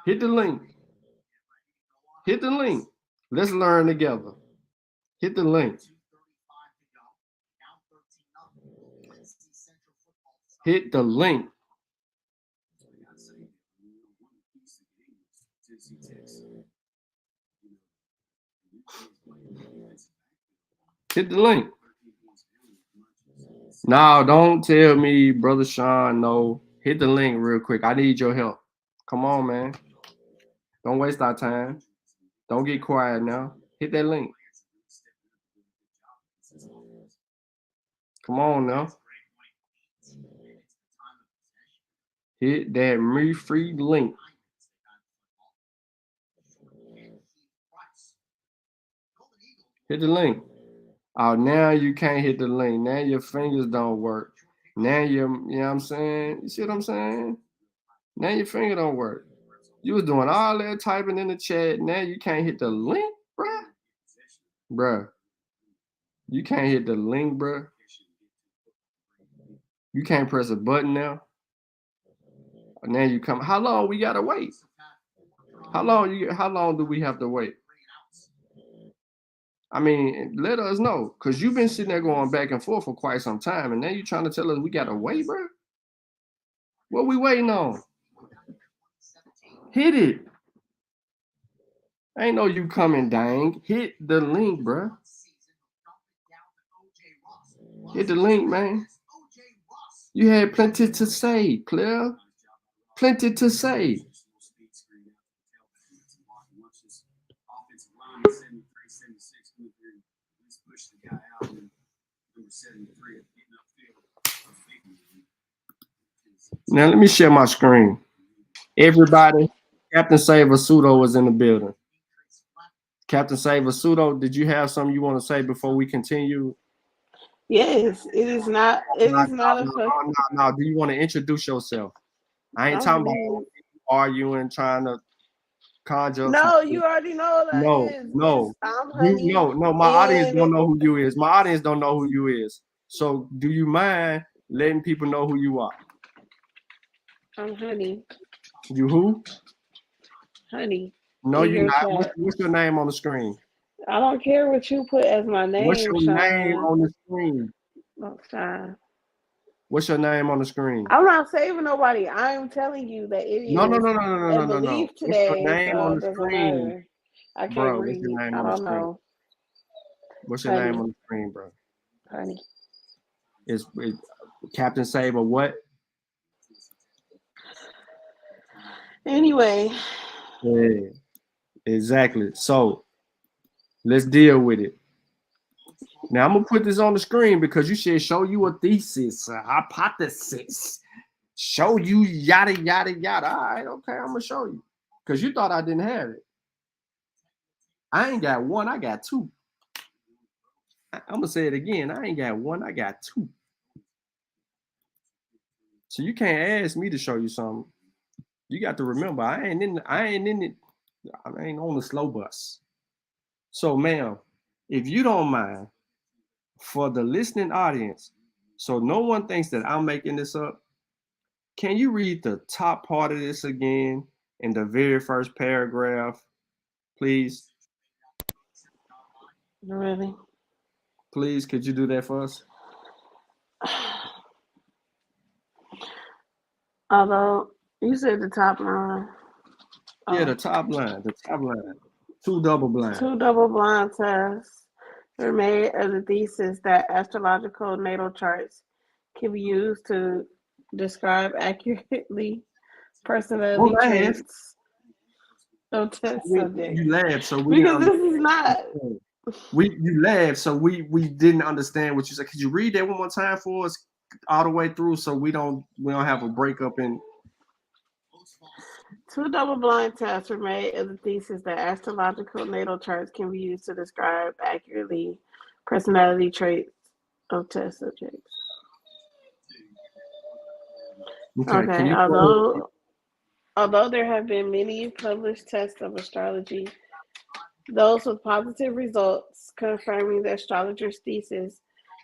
Hit the link. Let's learn together. Hit the link. Hit the link. Hit the link. No, don't tell me, Brother Sean, no. Hit the link real quick. I need your help. Come on, man. Don't waste our time. Don't get quiet now. Hit that link. Come on now. Hit that free link. Hit the link. Oh, now you can't hit the link. Now your fingers don't work. Now you know what I'm saying? You see what I'm saying? Now your finger don't work. You was doing all that typing in the chat. Now you can't hit the link, bruh. You can't hit the link, bruh. You can't press a button now. Now you come. How long we gotta wait? How long do we have to wait? I mean, let us know, because you've been sitting there going back and forth for quite some time, and now you're trying to tell us we gotta wait, bro. What we waiting on? Hit it. Ain't no you coming, dang. Hit the link, bro. Hit the link, man. You had plenty to say, player. Plenty to say. Now let me share my screen. Everybody, Captain Saver Pseudo was in the building. Captain Saver Pseudo, did you have something you want to say before we continue? Yes, it is not. It is not a fuck. No. Do you want to introduce yourself? I ain't talking about arguing, trying to conjure up some No, shit. you already know that No. I'm Honey. No. My audience don't know who you is. My audience don't know who you is. So, do you mind letting people know who you are? I'm Honey. You who? Honey. No, you're not. What's your name on the screen? I don't care what you put as my name. What's your name on the screen? Oh, Sean. What's your name on the screen? I'm not saving nobody. I'm telling you that it is No. belief today. What's your name on the screen? Matter. I can't Bro, read. what's your name I on the don't screen? know. What's your name on the screen, bro? Honey. Is Captain Saber what? Anyway. Yeah, exactly. So let's deal with it. Now I'm gonna put this on the screen because you should show you a thesis, a hypothesis, show you yada yada yada. All right, okay, I'm gonna show you because you thought I didn't have it. I ain't got one, I got two. I'm gonna say it again. I ain't got one, I got two. So you can't ask me to show you something. You got to remember, I ain't on the slow bus. So, ma'am, if you don't mind, for the listening audience, so no one thinks that I'm making this up, can you read the top part of this again in the very first paragraph, please? Really? Please, could you do that for us? Although you said the top line. Yeah, the top line. Two double blind tests were made of the thesis that astrological natal charts can be used to describe accurately personality traits of test subjects. You laughed, so we because this is not. You laughed, so we didn't understand what you said. Could you read that one more time for us, all the way through, so we don't have a breakup in. Two double-blind tests were made of the thesis that astrological natal charts can be used to describe accurately personality traits of test subjects. Okay. Although there have been many published tests of astrology, those with positive results confirming the astrologer's thesis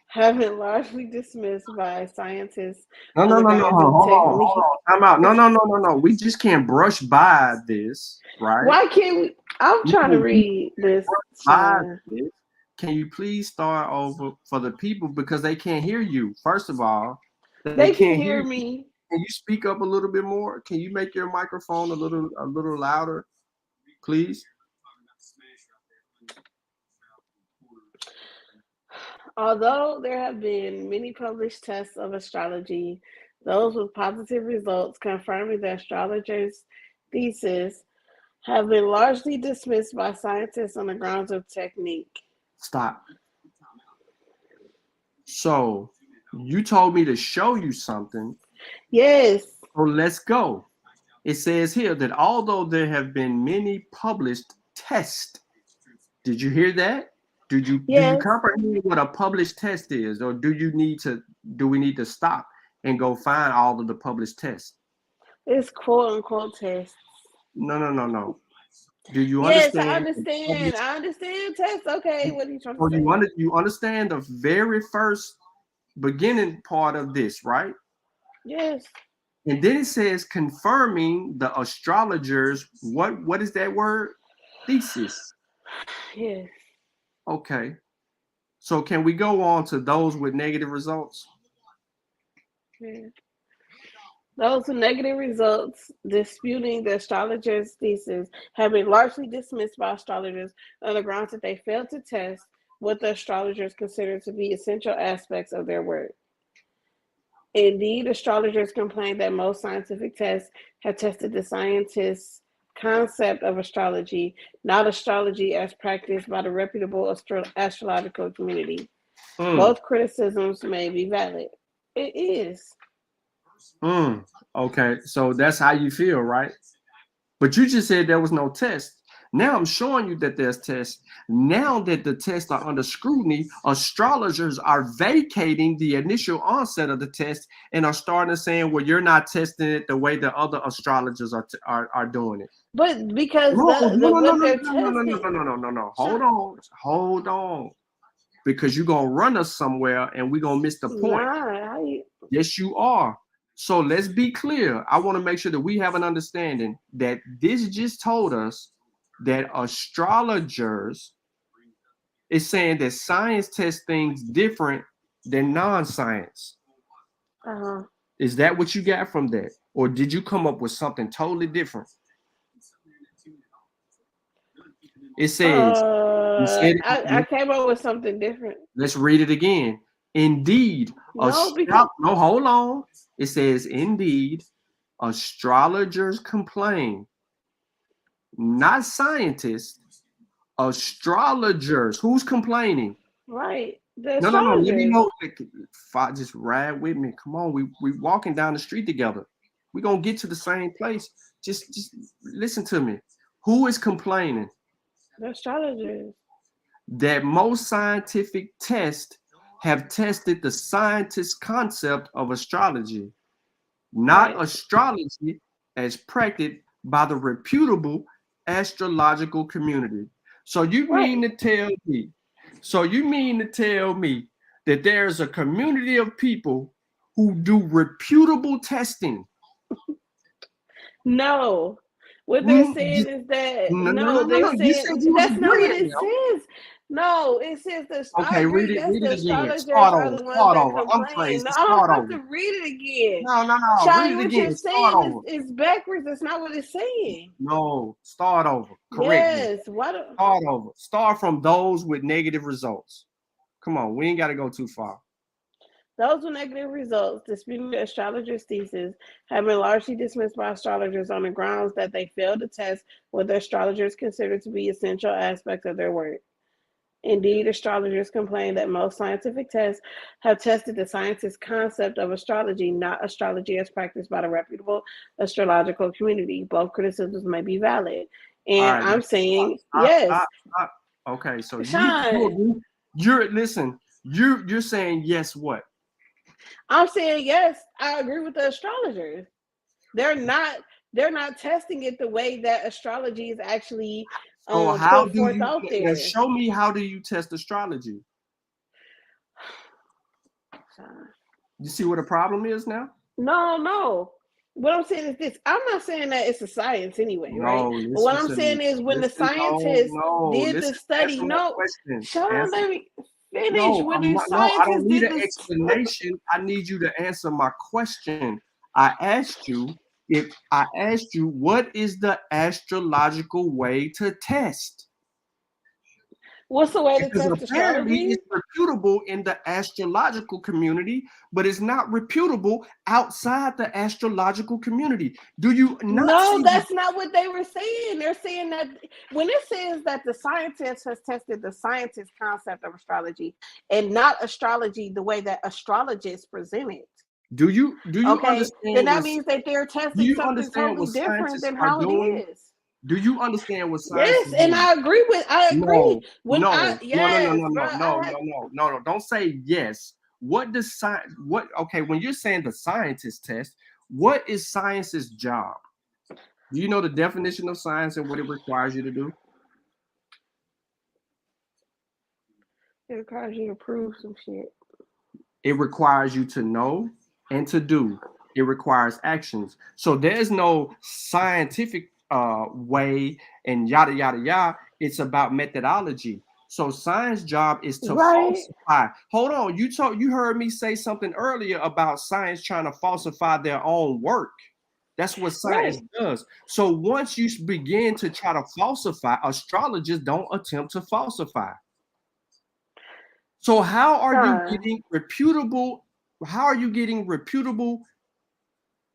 have been largely dismissed by scientists. No. Hold on. Time out. No. We just can't brush by this, right? Why can't we? I'm trying to read this. Can you please start over for the people because they can't hear you? First of all, they can't hear me. Can you speak up a little bit more? Can you make your microphone a little louder, please? Although there have been many published tests of astrology, those with positive results confirming the astrologer's thesis have been largely dismissed by scientists on the grounds of technique. Stop. So, you told me to show you something. Yes. So let's go. It says here that although there have been many published tests, did you hear that? Do you comprehend what a published test is, or do we need to stop and go find all of the published tests? It's quote unquote tests. No. Do you understand? Yes, I understand tests. Okay, what are you trying to say? You understand the very first beginning part of this, right? Yes. And then it says confirming the astrologer's what is that word? Thesis. Yes. Okay. So can we go on to those with negative results? Yeah. Those with negative results disputing the astrologer's thesis have been largely dismissed by astrologers on the grounds that they failed to test what the astrologers consider to be essential aspects of their work. Indeed, astrologers complain that most scientific tests have tested the scientists' concept of astrology, not astrology as practiced by the reputable astrological community. Both criticisms may be valid. It is. Okay, so that's how you feel, right? But you just said there was no test. Now I'm showing you that there's tests. Now that the tests are under scrutiny, astrologers are vacating the initial onset of the test and are starting to saying, well, you're not testing it the way the other astrologers are doing it. But because No. Hold on. Because you're going to run us somewhere and we're going to miss the point. Yes, you are. So let's be clear. I want to make sure that we have an understanding that this just told us that astrologers is saying that science tests things different than non-science. Is that what you got from that? Or did you come up with something totally different? It says, I came up with something different. Let's read it again. Indeed, hold on. It says, indeed, astrologers complain, not scientists, astrologers. Who's complaining? Right. No. Let me know. Just ride with me. Come on, we walking down the street together. We're gonna get to the same place. Just listen to me. Who is complaining? The astrologers. That most scientific tests have tested the scientist's concept of astrology, not astrology as practiced by the reputable astrological community. So you mean to tell me that there's a community of people who do reputable testing? No. What they're saying is that they're saying that's not what it says. No, it says the read it again. Start over. I'm crazy. No, I don't have to read it again. No. Shiny, what you're saying is backwards. That's not what it's saying. No, start over. Correct. Yes. Start over. Start from those with negative results. Come on, we ain't got to go too far. Those with negative results disputing the astrologer's thesis have been largely dismissed by astrologers on the grounds that they failed to test what the astrologers consider to be essential aspects of their work. Indeed, astrologers complain that most scientific tests have tested the scientist's concept of astrology, not astrology as practiced by the reputable astrological community. Both criticisms may be valid. And I'm saying yes. Okay, so you're saying yes what? I'm saying yes, I agree with the astrologers. They're not testing it the way that astrology is actually how do you out there. Show me, how do you test astrology? You see what the problem is now? No. What I'm saying is this. I'm not saying that it's a science anyway, right? But what I'm saying is when the scientists did the study, let me finish. I don't need an explanation. I need you to answer my question. I asked you, what is the astrological way to test? What's the way to test astrology? It's reputable in the astrological community, but it's not reputable outside the astrological community. Do you not? No, that's not what they were saying. They're saying that when it says that the scientist has tested the scientist's concept of astrology and not astrology the way that astrologists present it. Do you understand? Then that means that they're testing something totally different than how it is. Do you understand what science is? Yes, and I agree. No. Don't say yes. What does science? When you're saying the scientist test, what is science's job? Do you know the definition of science and what it requires you to do? It requires you to prove some shit. It requires you to know and to do. It requires actions. So there's no scientific way and yada yada yada. It's about methodology. So science job is to falsify. Hold on, you heard me say something earlier about science trying to falsify their own work. That's what science does. So once you begin to try to falsify, astrologers don't attempt to falsify. So how are you getting reputable How are you getting reputable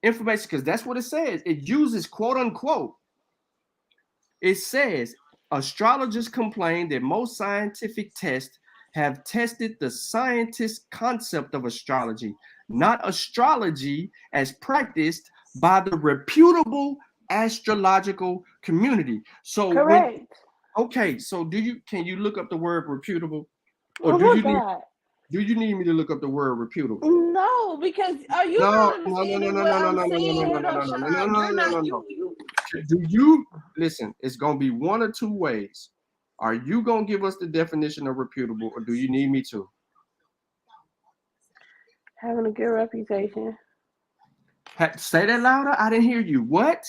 information? Because that's what it says. It uses quote unquote. It says astrologers complain that most scientific tests have tested the scientist concept of astrology, not astrology as practiced by the reputable astrological community. So correct. So can you look up the word reputable? Or Oh my God. do you need me to look up the word reputable? No, because are you not understanding what I'm saying? Hold on, Sean. You're not you. Do you listen? It's gonna be one or two ways. Are you gonna give us the definition of reputable, or do you need me to? Having a good reputation. Say that louder. I didn't hear you. What?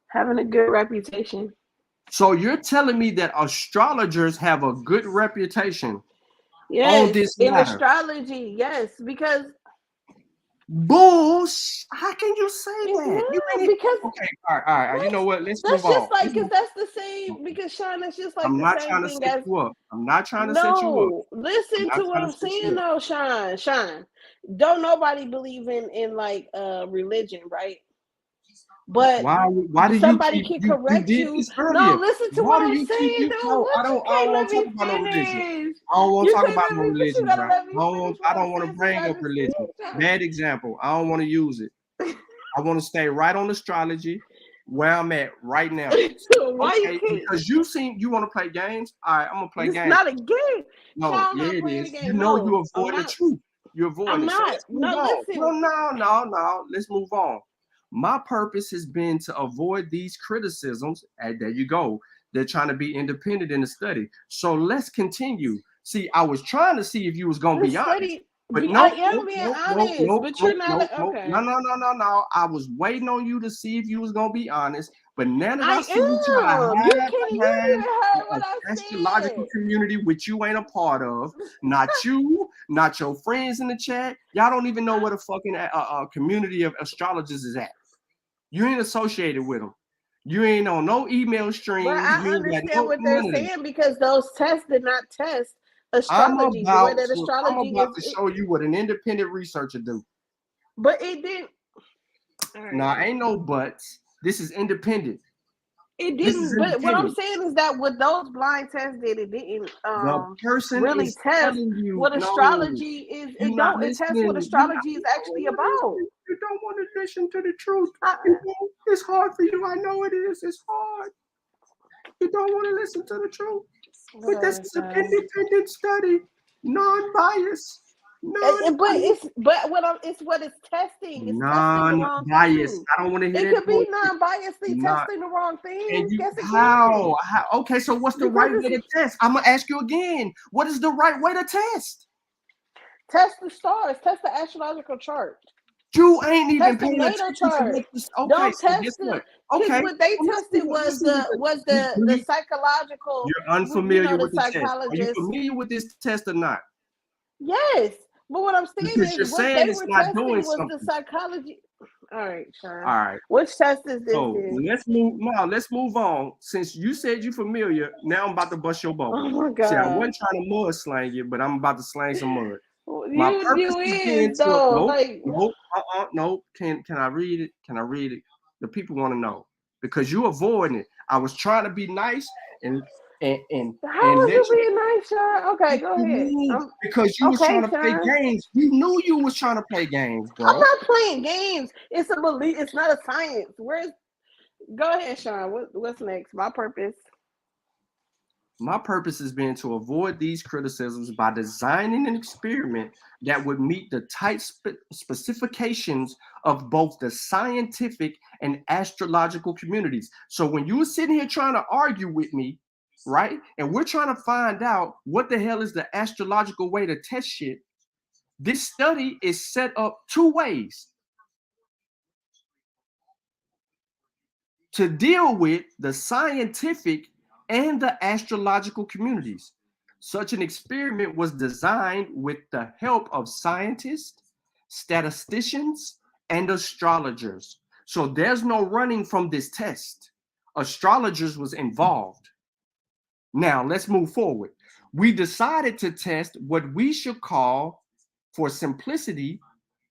Having a good reputation. So you're telling me that astrologers have a good reputation? Yes, on this in matter? astrology, yes, because Bullsh. How can you say that? You ain't because okay. All right. You know what? Let's move that's on. just like because that's the same. Because Sean, that's just like I'm the not same trying to thing set as. you up. I'm not trying to set you up. No, listen to what I'm saying though, Sean. Don't nobody believe in like religion, right? But why do somebody you can keep correct you did you. this earlier? No, listen to Why what do I'm you keep saying you though. no, What I you don't can't want let to talk me about no religion. finish. I don't want You to talk can't about let no me finish. You religion, gotta bro. let me finish I what I'm don't want to saying so you bring up religion. understand. Bad example. I don't want to use it. I want to stay right on astrology where I'm at right now. Why you can't? Because you want to play games. All right, I'm gonna play This is games. not a game. No, Sean, I'm yeah, not it playing is. a game. You know No, you're I'm avoiding the not. truth. You're avoiding I'm it. So not. let's move No, on. listen. No. Let's move on. My purpose has been to avoid these criticisms. And there you go. They're trying to be independent in the study. So let's continue. See, I was trying to see if you was gonna be honest. But I am being honest, but you're not. Okay. No. I was waiting on you to see if you was gonna be honest. But now that I I see you trying to am. hide You behind even heard what an I astrological said. community, which you ain't a part of, not you, not your friends in the chat. Y'all don't even know what a fucking community of astrologers is at. You ain't associated with them. You ain't on no email streams. But I understand what they're saying because those tests did not test astrology the way that I'm astrology about is. to show you what an independent researcher do. But it didn't. Right. Nah, ain't no buts. This is independent. It didn't. But what I'm saying is that what those blind tests did, it didn't really test what astrology is. It tests what astrology is actually about. You don't want to listen to the truth. It's hard for you. I know it is. It's hard. You don't want to listen to the truth. But this is an independent study, non-biased. It's what it's testing. It's testing the wrong thing. I don't want to hear it. It could be non-biasedly testing the wrong thing. How? Okay, so what's the right way to test? I'm gonna ask you again. What is the right way to test? Test the stars. Test the astrological chart. You ain't even test the natal chart. Okay, don't so test it. Okay. What they tested was the psychological. You're unfamiliar with the test. Are you familiar with this test or not? Yes, but what I'm saying is what they were testing was something. the psychology. All right, Sean. All right. Which test is this? So let's move on. Since you said you're familiar, now I'm about to bust your bubble. Oh my God. See, I wasn't trying to mud slang you, but I'm about to slang some mud. Nope. Can I read it? Can I read it? The people want to know because you avoiding it. I was trying to be nice and how was you being nice, Sean? Okay, go ahead. Because you was trying to play games. You knew you was trying to play games, bro. I'm not playing games. It's a belief. It's not a science. Go ahead, Sean. What's next? My purpose has been to avoid these criticisms by designing an experiment that would meet the tight specifications of both the scientific and astrological communities. So when you were sitting here trying to argue with me, right, and we're trying to find out what the hell is the astrological way to test shit, this study is set up two ways. To deal with the scientific and the astrological communities. Such an experiment was designed with the help of scientists, statisticians, and astrologers. So there's no running from this test. Astrologers was involved. Now let's move forward. We decided to test what we should call For simplicity,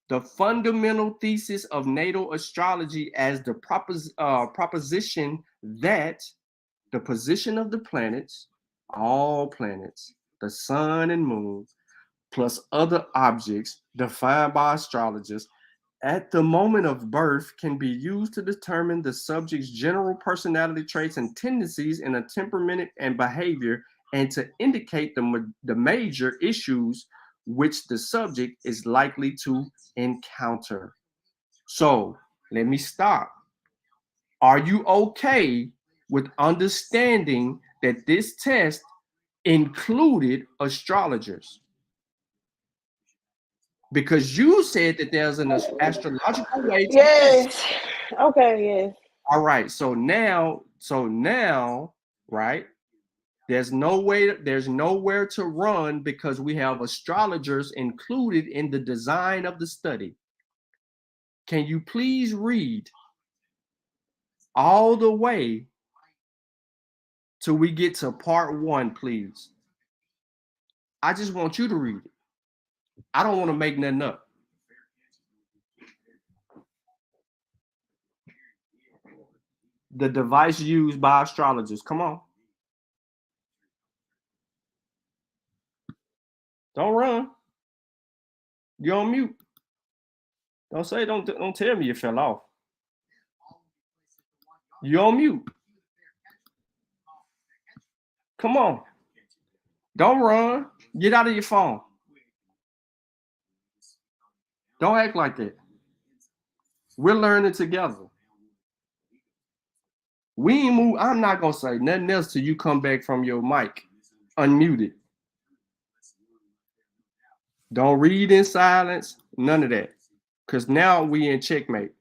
the fundamental thesis of natal astrology as the proposition that the position of the planets, all planets, the sun and moon, plus other objects defined by astrologers at the moment of birth can be used to determine the subject's general personality traits and tendencies in a temperament and behavior, and to indicate the major issues which the subject is likely to encounter. So let me stop. Are you okay with understanding that this test included astrologers? Because you said that there's an astrological way to yes. Okay, yes. All right. So now, right? There's nowhere to run because we have astrologers included in the design of the study. Can you please read all the way till we get to part 1, please? I just want you to read it. I don't want to make nothing up. The device used by astrologers. Come on. Don't run. You're on mute. Don't tell me you fell off. You're on mute. Come on. Don't run. Get out of your phone. Don't act like that. We're learning together. We ain't move. I'm not gonna say nothing else till you come back from your mic, unmuted. Don't read in silence. None of that. Cause now we in checkmate.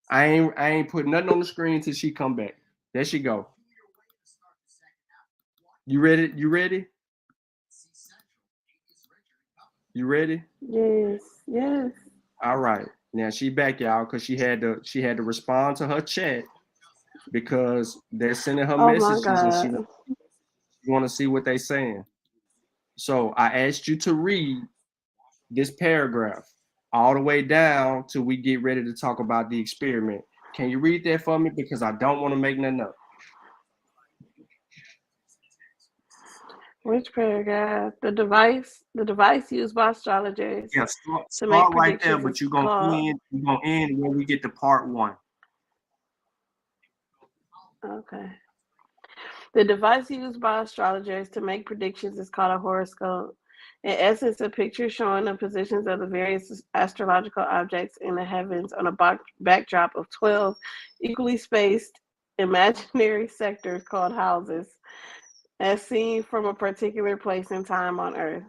I ain't putting nothing on the screen till she come back. There she go. You ready? You ready? You ready? Yes. Yes. All right. Now she back, y'all, because she had to respond to her chat because they're sending her messages and she want to see what they're saying. So I asked you to read this paragraph all the way down till we get ready to talk about the experiment. Can you read that for me? Because I don't want to make nothing up. Which paragraph? The device used by astrologers. Yeah, start right there, but you're gonna end when we get to part 1. Okay. The device used by astrologers to make predictions is called a horoscope. In essence, a picture showing the positions of the various astrological objects in the heavens on a backdrop of 12 equally spaced imaginary sectors called houses, as seen from a particular place and time on Earth.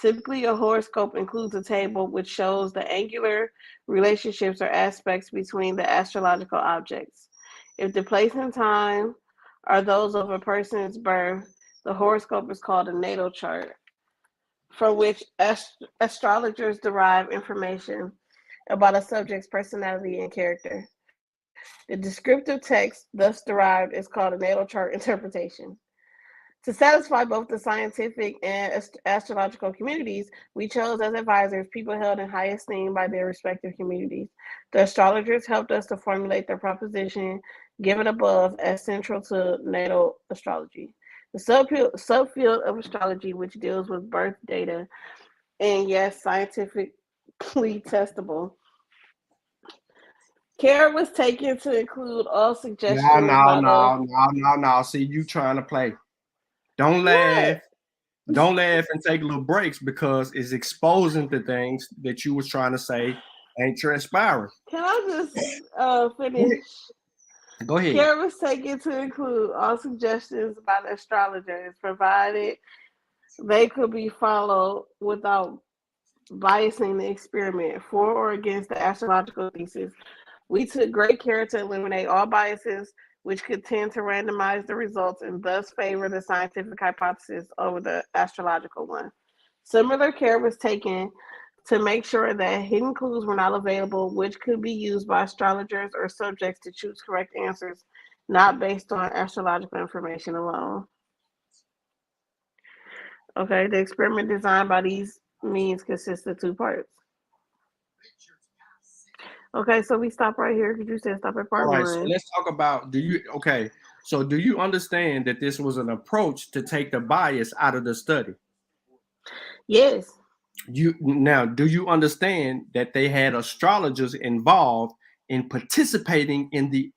Typically, a horoscope includes a table which shows the angular relationships or aspects between the astrological objects. If the place and time are those of a person's birth, the horoscope is called a natal chart, from which astrologers derive information about a subject's personality and character. The descriptive text thus derived is called a natal chart interpretation. To satisfy both the scientific and astrological communities, we chose as advisors people held in high esteem by their respective communities. The astrologers helped us to formulate the proposition given above as central to natal astrology. The subfield of astrology, which deals with birth data and, yes, scientifically testable. Care was taken to include all suggestions. No. See, you trying to play. Don't laugh. What? Don't laugh and take little breaks because it's exposing the things that you was trying to say ain't transpiring. Can I just finish? Go ahead. Care was taken to include all suggestions by the astrologers, provided they could be followed without biasing the experiment for or against the astrological thesis. We took great care to eliminate all biases which could tend to randomize the results and thus favor the scientific hypothesis over the astrological one. Similar care was taken to make sure that hidden clues were not available, which could be used by astrologers or subjects to choose correct answers, not based on astrological information alone. Okay, the experiment designed by these means consists of two parts. Okay, so we stop right here because you said stop at part All right, one. so let's talk about, do you understand that this was an approach to take the bias out of the study? Yes. Do you understand that they had astrologers involved in participating in the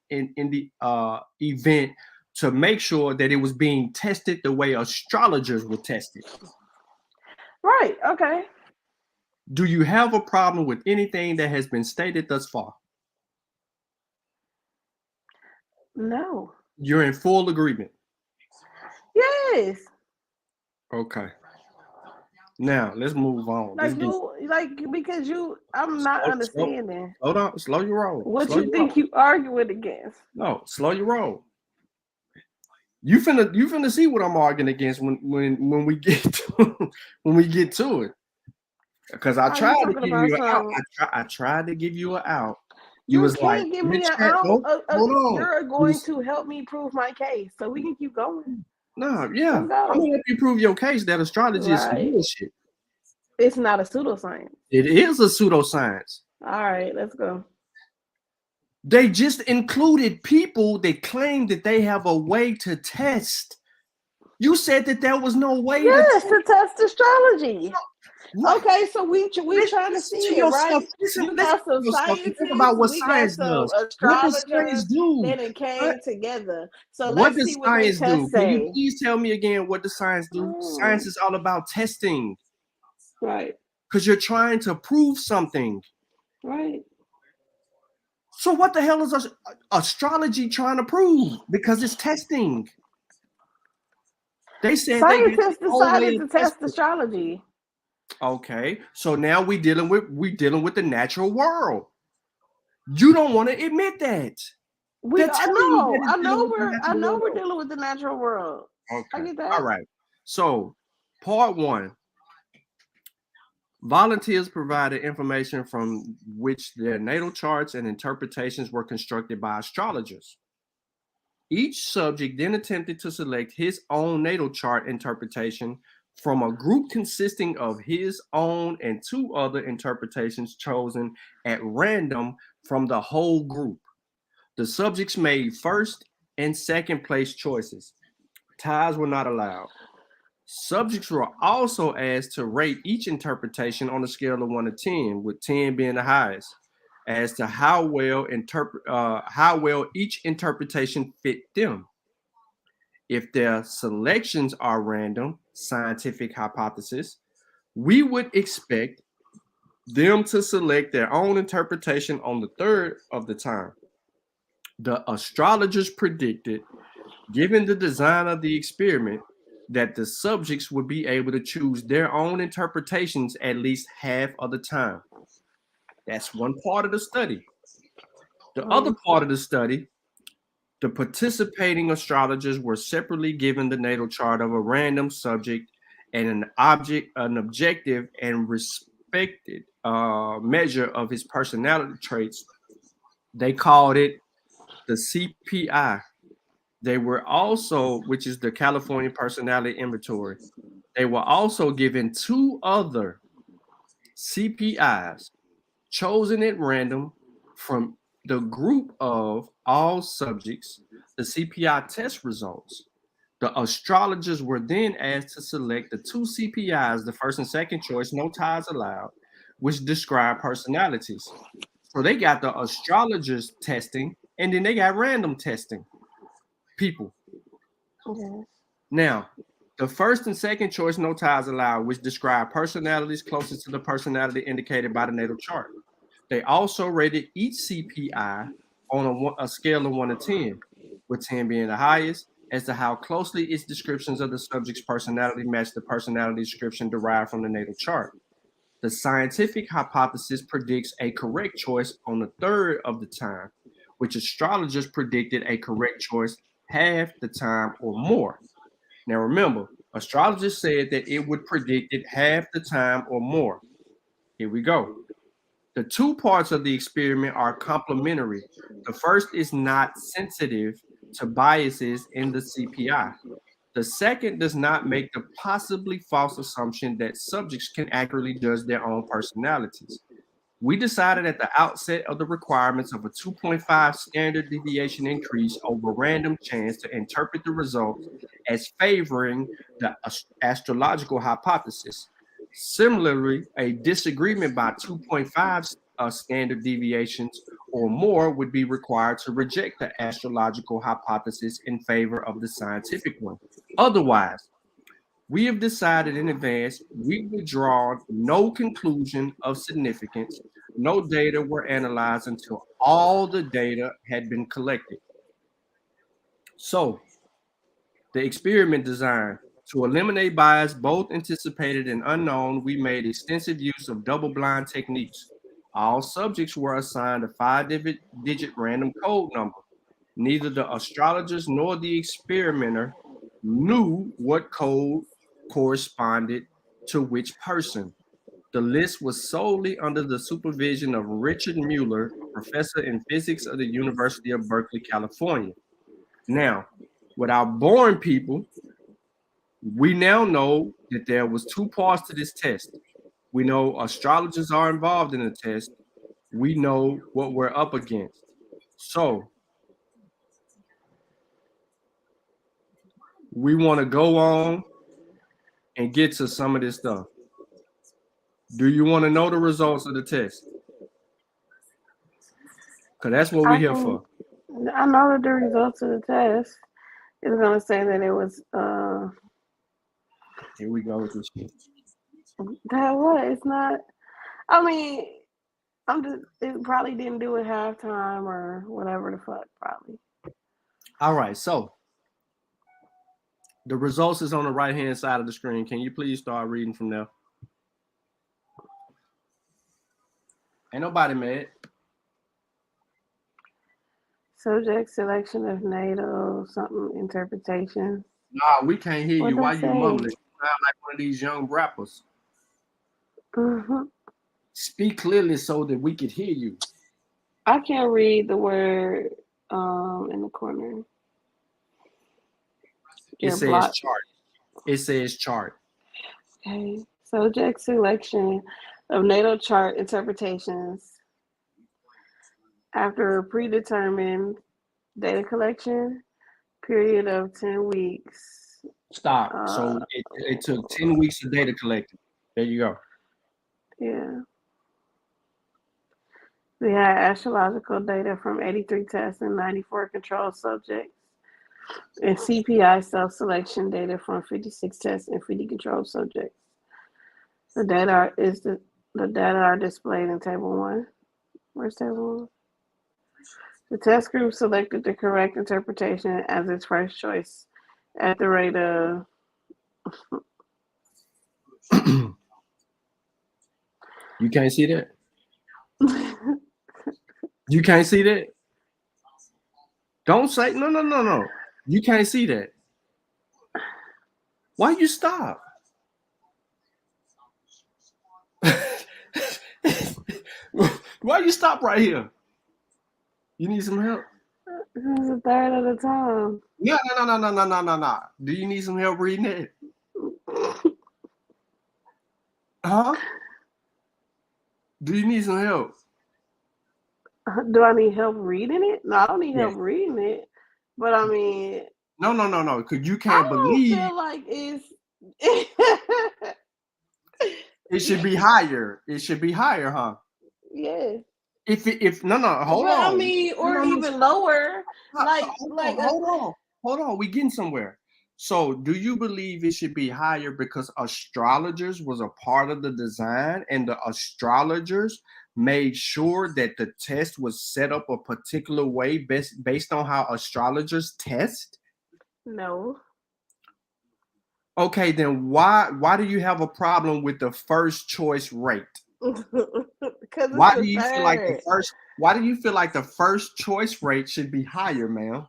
event to make sure that it was being tested the way astrologers were tested? Right, okay. Do you have a problem with anything that has been stated thus far? No. You're in full agreement. Yes. Okay. Now let's move on. I'm not understanding. Hold on, slow your roll. What Slow you think roll. you arguing against? No, slow your roll. You finna see what I'm arguing against when we get to it. Because I tried to give you an out. I tried to give you an out. You was can't like, give me an out. Hold on. You're going to help me prove my case, so we can keep going. No, yeah. I'm gonna help you prove your case that astrology is bullshit. It's not a pseudoscience. It is a pseudoscience. All right, let's go. They just included people that claim that they have a way to test. You said that there was no way to test astrology. What? Okay, so we trying to see it, right? You got some scientists. Think about what science does. What does science do? Then it came together. So let's see what the test say. Can you please tell me again what does science do? Science is all about testing. Right. Because you're trying to prove something. Right. So what the hell is astrology trying to prove? Because it's testing. They said scientists decided to test astrology. Okay, so now we dealing with the natural world. You don't want to admit that. I know we're dealing with the natural world. Okay. I get that. All right. So, part one. Volunteers provided information from which their natal charts and interpretations were constructed by astrologers. Each subject then attempted to select his own natal chart interpretation from a group consisting of his own and two other interpretations chosen at random from the whole group. The subjects made first and second place choices. Ties were not allowed. Subjects were also asked to rate each interpretation on a scale of 1 to 10, with 10 being the highest, as to how well each interpretation fit them. If their selections are random, scientific hypothesis, we would expect them to select their own interpretation on the third of the time. The astrologers predicted, given the design of the experiment, that the subjects would be able to choose their own interpretations at least half of the time. That's one part of the study. The other part of the study, the participating astrologers were separately given the natal chart of a random subject and an objective and respected measure of his personality traits. They called it the CPI. They were also, which is the California Personality Inventory. They were also given two other CPIs chosen at random from the group of all subjects, the CPI test results. The astrologers were then asked to select the two CPIs, the first and second choice, no ties allowed, which describe personalities. So they got the astrologers testing, and then they got random testing people. Okay. Now, the first and second choice, no ties allowed, which describe personalities closest to the personality indicated by the natal chart. They also rated each CPI on a scale of 1 to 10, with 10 being the highest, as to how closely its descriptions of the subject's personality match the personality description derived from the natal chart. The scientific hypothesis predicts a correct choice on the third of the time, which astrologers predicted a correct choice half the time or more. Now remember, astrologers said that it would predict it half the time or more. Here we go. The two parts of the experiment are complementary. The first is not sensitive to biases in the CPI. The second does not make the possibly false assumption that subjects can accurately judge their own personalities. We decided at the outset of the requirements of a 2.5 standard deviation increase over random chance to interpret the results as favoring the astrological hypothesis. Similarly, a disagreement by 2.5 standard deviations or more would be required to reject the astrological hypothesis in favor of the scientific one. Otherwise, we have decided in advance we would draw no conclusion of significance. No data were analyzed until all the data had been collected. So, the experiment design. To eliminate bias, both anticipated and unknown, we made extensive use of double-blind techniques. All subjects were assigned a 5-digit random code number. Neither the astrologers nor the experimenter knew what code corresponded to which person. The list was solely under the supervision of Richard Mueller, a professor in physics at the University of Berkeley, California. Now, with our born people, we now know that there was 2 parts to this test. We know astrologers are involved in the test. We know what we're up against. So, we want to go on and get to some of this stuff. Do you want to know the results of the test? Because that's what we're here for. I know that the results of the test is going to say that it was... Here we go with this shit. That what? It's not... I mean, it probably didn't do it halftime or whatever the fuck, probably. All right, so the results is on the right-hand side of the screen. Can you please start reading from there? Ain't nobody mad. Subject selection of natal something interpretation. Nah, we can't hear you. Why you mumbling? You sound like one of these young rappers. Mm-hmm. Speak clearly so that we could hear you. I can't read the word in the corner. It says chart. It says chart. Okay. Subject selection of natal chart interpretations after a predetermined data collection period of 10 weeks. Stop. So it took 10 weeks of data collecting. There you go. Yeah. We had astrological data from 83 tests and 94 control subjects, and CPI self-selection data from 56 tests and 50 control subjects. The data are displayed in Table 1. Where's Table 1? The test group selected the correct interpretation as its first choice at the rate of You can't see that? You can't see that? Don't say no. You can't see that. Why you stop? Why you stop right here? You need some help? This is a third of the time. No. Do you need some help reading it? Huh? Do you need some help? Do I need help reading it? No, I don't need help reading it. But I mean... No. Because you can't believe... I feel like it's... It should be higher. It should be higher, huh? Yeah. Hold on. I mean, or even lower. Hold on. We getting somewhere. So, do you believe it should be higher because astrologers was a part of the design and the astrologers made sure that the test was set up a particular way based on how astrologers test? No. Okay, then why do you have a problem with the first choice rate? Why do you feel like the first choice rate should be higher, ma'am?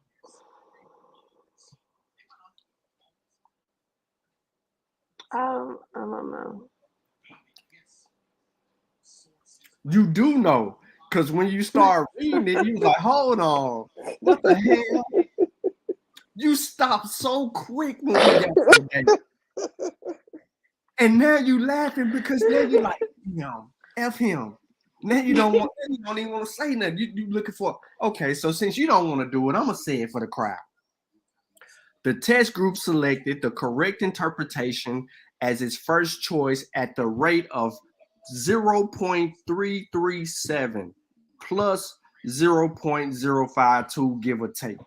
I don't know. You do know, because when you start reading it, you was like, hold on, what the hell? You stopped so quick when we got to the data. And now you laughing because now you like, F him. Now you don't even want to say nothing. You looking for, okay, so since you don't want to do it, I'm going to say it for the crowd. The test group selected the correct interpretation as its first choice at the rate of 0.337 plus 0.052, give or take.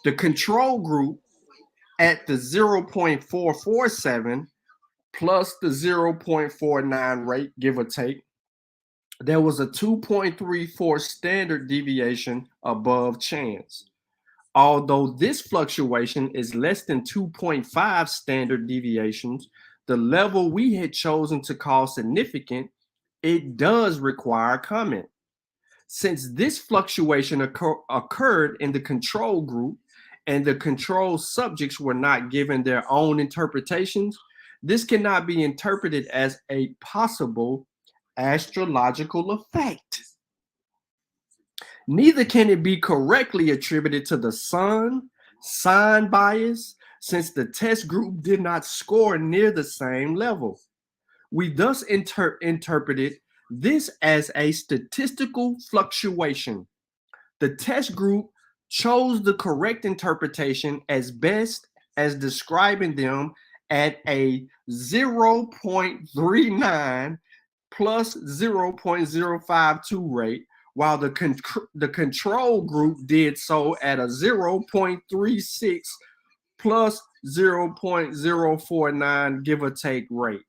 The control group at the 0.447 plus the 0.49 rate, give or take. There was a 2.34 standard deviation above chance. Although this fluctuation is less than 2.5 standard deviations, the level we had chosen to call significant, it does require comment. Since this fluctuation occurred in the control group and the control subjects were not given their own interpretations, this cannot be interpreted as a possible astrological effect. Neither can it be correctly attributed to the sun, sign bias, since the test group did not score near the same level. We thus interpreted this as a statistical fluctuation. The test group chose the correct interpretation as best as describing them at a 0.39 plus 0.052 rate, while the control group did so at a 0.36 plus 0.049 give or take rate.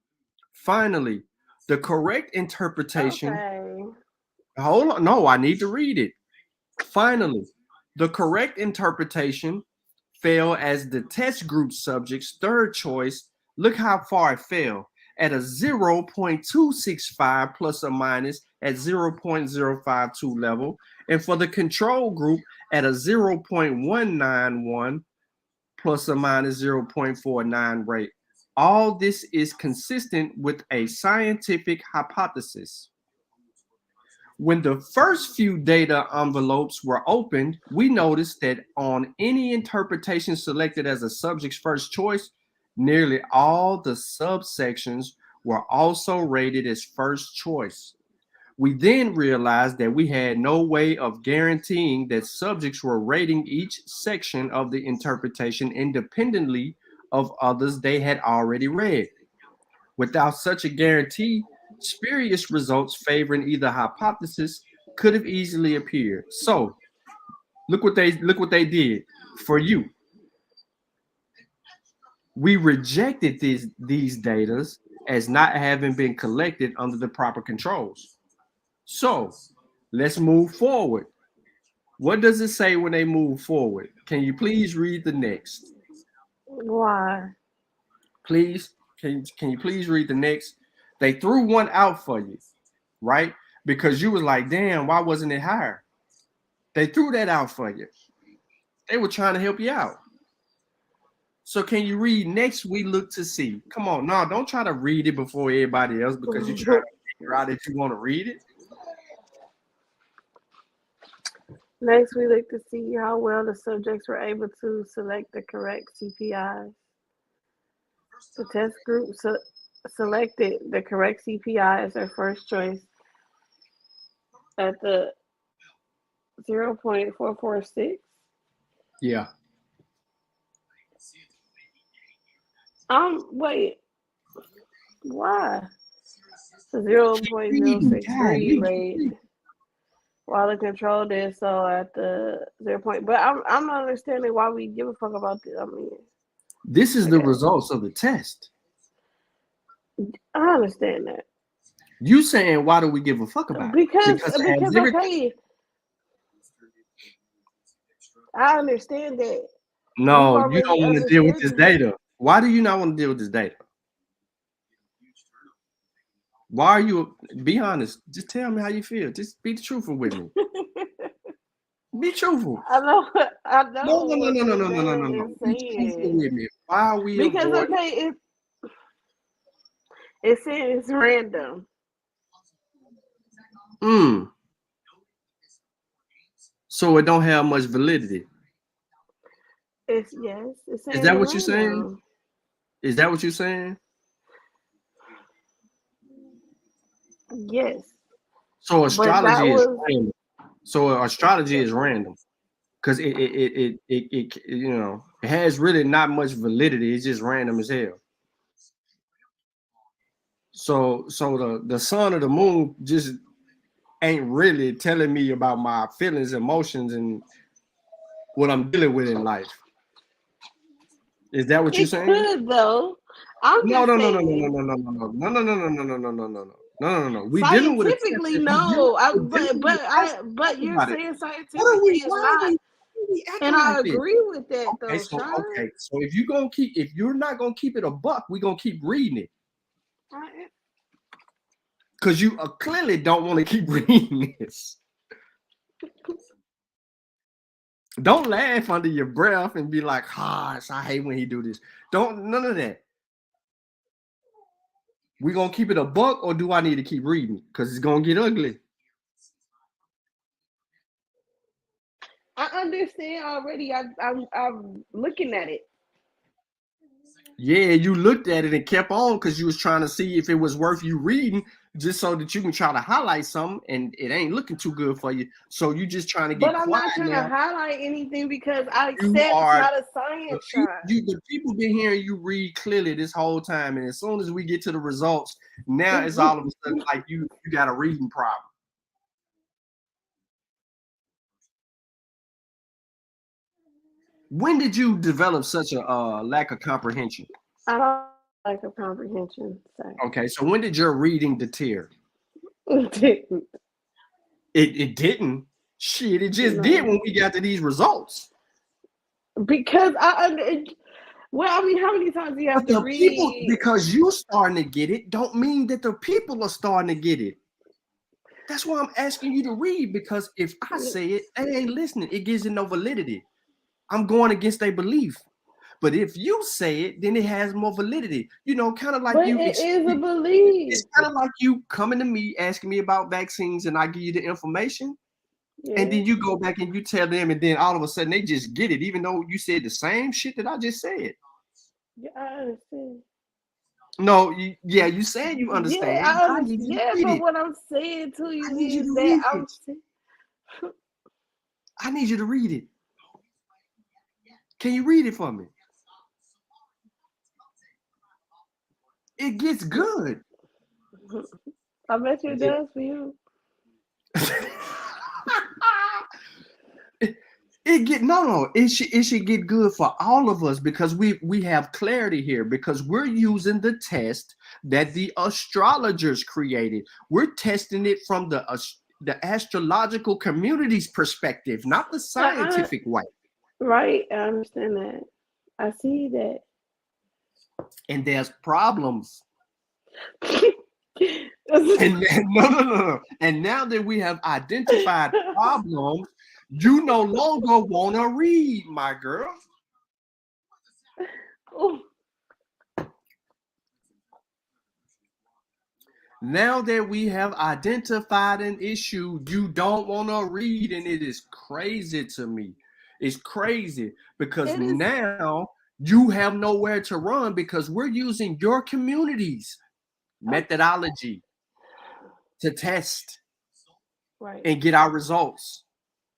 Finally, the correct interpretation. Okay. Hold on. No, I need to read it. Finally, the correct interpretation fell as the test group subject's third choice. Look how far it fell, at a 0.265 plus or minus at 0.052 level, and for the control group at a 0.191 plus or minus 0.49 rate. All this is consistent with a scientific hypothesis. When the first few data envelopes were opened, we noticed that on any interpretation selected as a subject's first choice, nearly all the subsections were also rated as first choice. We then realized that we had no way of guaranteeing that subjects were rating each section of the interpretation independently of others they had already read. Without such a guarantee, spurious results favoring either hypothesis could have easily appeared. So, look what they did for you. We rejected these data as not having been collected under the proper controls. So, let's move forward. What does it say when they move forward? Can you please read the next? Why? Please, can you please read the next? They threw one out for you, right? Because you was like, damn, why wasn't it higher? They threw that out for you. They were trying to help you out. So can you read next? We look to see. Come on, no, don't try to read it before everybody else because you're trying to figure out if you want to read it. Next, we look to see how well the subjects were able to select the correct CPIs. The test group selected the correct CPI as their first choice at the 0.446. Yeah. Wait. Why? The 0.063 rate. While the control did so at the 0. But I'm not understanding why we give a fuck about this. I mean, this is the results of the test. I understand that. You saying why do we give a fuck about it? Because okay. I understand that. No, you don't want to deal with this data. Why do you not want to deal with this data? Why are you? Be honest. Just tell me how you feel. Just be truthful with me. Be truthful. I know. No. Be truthful with me. Why are we? Because okay, it says it's random. So it don't have much validity. It's yes. It's Is saying that it what you're right saying? now. Is that what you're saying? Yes, So but that astrology is was random. So astrology is random because it you know it has really not much validity. It's just random as hell. So the sun or the moon just ain't really telling me about my feelings, emotions, and what I'm dealing with in life. Is that what you're it saying? could though. I'm No, just no, no, no, no, saying. no, no, no, no, no, no, no, no, no, no, no, no, no, no, no, no. We dealing with a test. Scientifically, We dealing, no. we're dealing with a test. But Think you're about it. saying What are scientifically we? it's Why are not, we and acting I like this? agree with that Okay, though, so Sean. okay, so if you're gonna keep, if you're not gonna keep it a buck, we're gonna keep reading it because you clearly don't want to keep reading this. Don't laugh under your breath and be like, "Ah, I hate when he do this." Don't none of that. We gonna keep it a buck, or do I need to keep reading? Because it's gonna get ugly. I understand already. I'm looking at it. Yeah, you looked at it and kept on because you was trying to see if it was worth you reading, just so that you can try to highlight something, and it ain't looking too good for you. So you just trying to get But I'm quiet not trying to now. highlight anything because I You accept it's are not a science shot. the people been hearing you read clearly this whole time, and as soon as we get to the results, now it's all of a sudden like you got a reading problem. When did you develop such a lack of comprehension? I don't like a comprehension. Okay, so when did your reading deter? Sorry. It didn't. Shit, it just did No. when we got to these results. Because well, I mean, how many times do you have But to the people, read? because you starting to get it, don't mean that the people are starting to get it. That's why I'm asking you to read, because if I say it, they ain't listening. It gives it no validity. I'm going against their belief. But if you say it, then it has more validity. You know, kind of like But you. it is a belief. It's kind of like you coming to me asking me about vaccines, and I give you the information, and then you go back and you tell them, and then all of a sudden they just get it, even though you said the same shit that I just said. Yeah, I understand. No, you said you Yeah, understand. I I need understand. you to Yeah, read but it. what I'm saying to I you need you is to that read I'm it. I need you to read it. Can you read it for me? It gets good. I bet you it does for you. It get no. It should get good for all of us, because we have clarity here, because we're using the test that the astrologers created. We're testing it from the astrological community's perspective, not the scientific way. Right, I understand that. I see that. And there's problems. And No. And now that we have identified problems, you no longer want to read, my girl. Now that we have identified an issue, you don't want to read, and it is crazy to me. It's crazy because now you have nowhere to run, because we're using your community's methodology to test and get our results.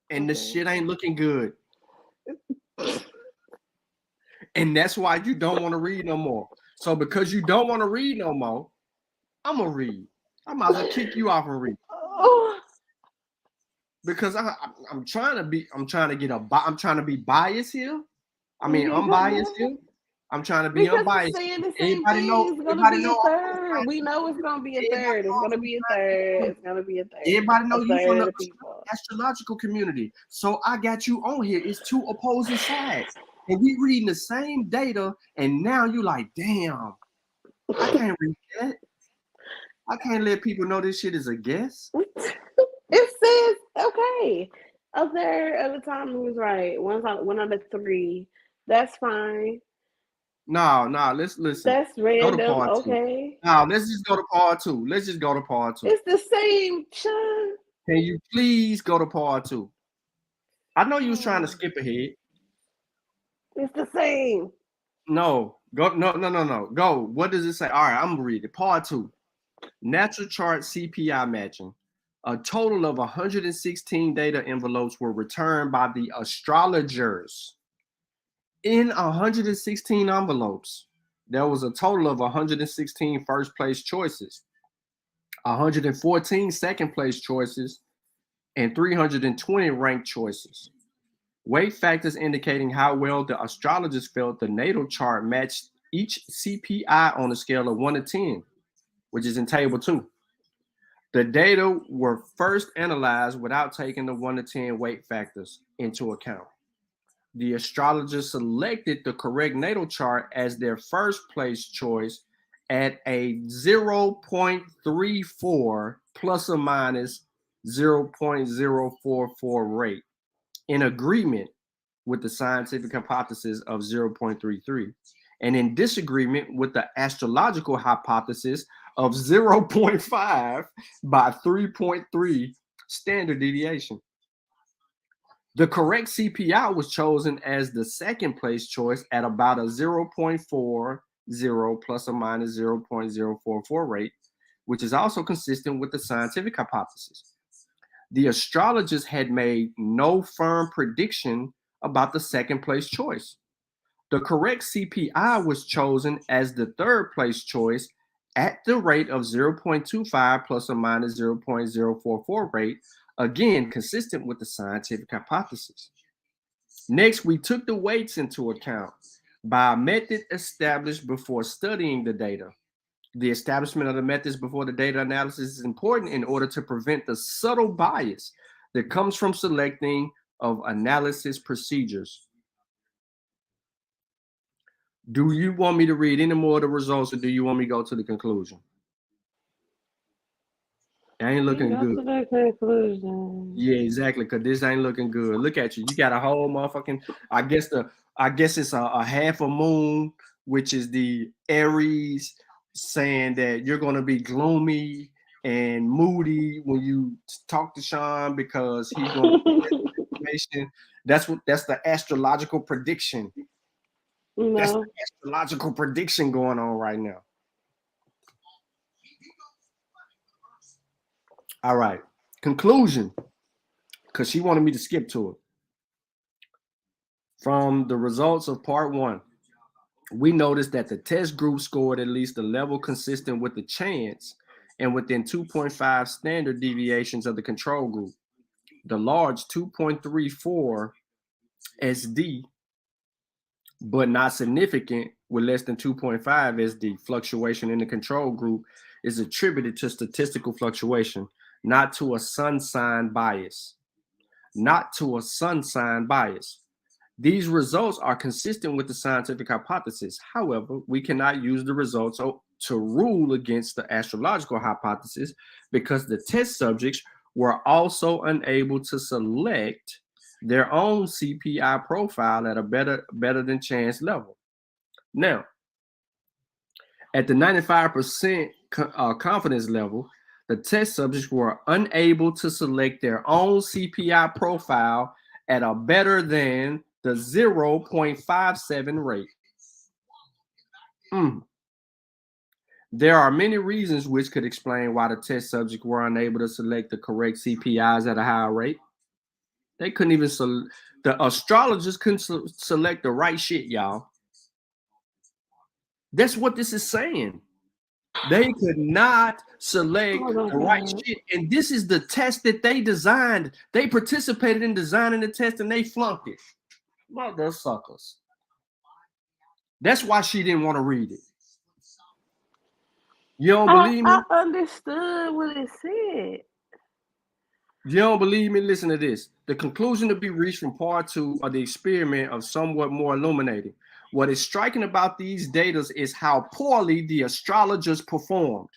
And the shit ain't looking good. And that's why you don't want to read no more. So because you don't want to read no more, I'm gonna read. I might as well kick you off and read. Because I'm trying to be biased here. I mean, unbiased here. I'm trying to be because unbiased. saying the same Everybody thing know. is gonna Everybody be a know. third. We know it's gonna be a third. It's gonna be a third. It's gonna be a third. Everybody know you from the people. astrological community. So I got you on here. It's two opposing sides, and we reading the same data. And now you like, damn, I can't read that. I can't let people know this shit is a guess. It says okay. A third of the time he was right. One out of three. That's fine. No, let's listen. That's random. Go to part okay. Two. No, let's just go to part two. Let's just go to part two. It's the same, Sean. Can you please go to part two? I know you was trying to skip ahead. It's the same. No. Go. No. Go. What does it say? All right, I'm gonna read it. Part 2. Natural chart CPI matching. A total of 116 data envelopes were returned by the astrologers. In 116 envelopes, there was a total of 116 first place choices, 114 second place choices, and 320 ranked choices. Weight factors indicating how well the astrologers felt the natal chart matched each CPI on a scale of 1 to 10, which is in table 2. The data were first analyzed without taking the 1 to 10 weight factors into account. The astrologers selected the correct natal chart as their first place choice at a 0.34 plus or minus 0.044 rate, in agreement with the scientific hypothesis of 0.33, and in disagreement with the astrological hypothesis of 0.5 by 3.3 standard deviation. The correct CPI was chosen as the second place choice at about a 0.40 plus or minus 0.044 rate, which is also consistent with the scientific hypothesis. The astrologers had made no firm prediction about the second place choice. The correct CPI was chosen as the third place choice at the rate of 0.25 plus or minus 0.044 rate, again consistent with the scientific hypothesis. Next, we took the weights into account by a method established before studying the data. The establishment of the methods before the data analysis is important in order to prevent the subtle bias that comes from selecting of analysis procedures. Do you want me to read any more of the results, or do you want me to go to the conclusion? It ain't looking good. To the conclusion. Yeah, exactly, because this ain't looking good. Look at you. You got a whole motherfucking, I guess it's a half a moon, which is the Aries, saying that you're going to be gloomy and moody when you talk to Sean because he's going to get information. That's the astrological prediction. No. That's the astrological prediction going on right now. All right. Conclusion, because she wanted me to skip to it. From the results of part 1, we noticed that the test group scored at least a level consistent with the chance and within 2.5 standard deviations of the control group. The large 2.34 SD, but not significant with less than 2.5 SD fluctuation in the control group, is attributed to statistical fluctuation, not to a sun sign bias. These results are consistent with the scientific hypothesis. However, we cannot use the results to rule against the astrological hypothesis because the test subjects were also unable to select their own CPI profile at a better than chance level. Now, at the 95% confidence level, the test subjects were unable to select their own CPI profile at a better than the 0.57 rate. There are many reasons which could explain why the test subjects were unable to select the correct CPIs at a higher rate. They couldn't even the astrologers couldn't select the right shit, y'all. That's what this is saying. They could not select the right shit. And this is the test that they designed. They participated in designing the test and they flunked it. Mother suckers. That's why she didn't want to read it. You don't believe me? I understood what it said. You don't believe me? Listen to this. The conclusion to be reached from part 2 of the experiment of somewhat more illuminating. What is striking about these data is how poorly the astrologers performed.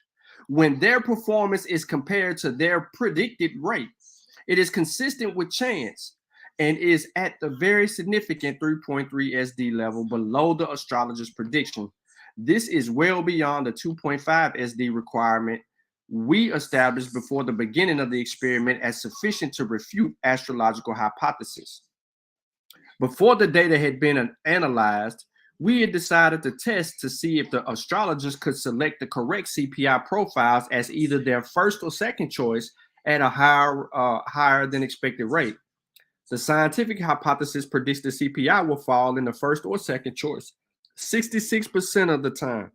When their performance is compared to their predicted rate, it is consistent with chance and is at the very significant 3.3 SD level below the astrologer's prediction. This is well beyond the 2.5 SD requirement we established before the beginning of the experiment as sufficient to refute astrological hypothesis. Before the data had been analyzed, we had decided to test to see if the astrologers could select the correct CPI profiles as either their first or second choice at a higher than expected rate. The scientific hypothesis predicts the CPI will fall in the first or second choice 66% of the time.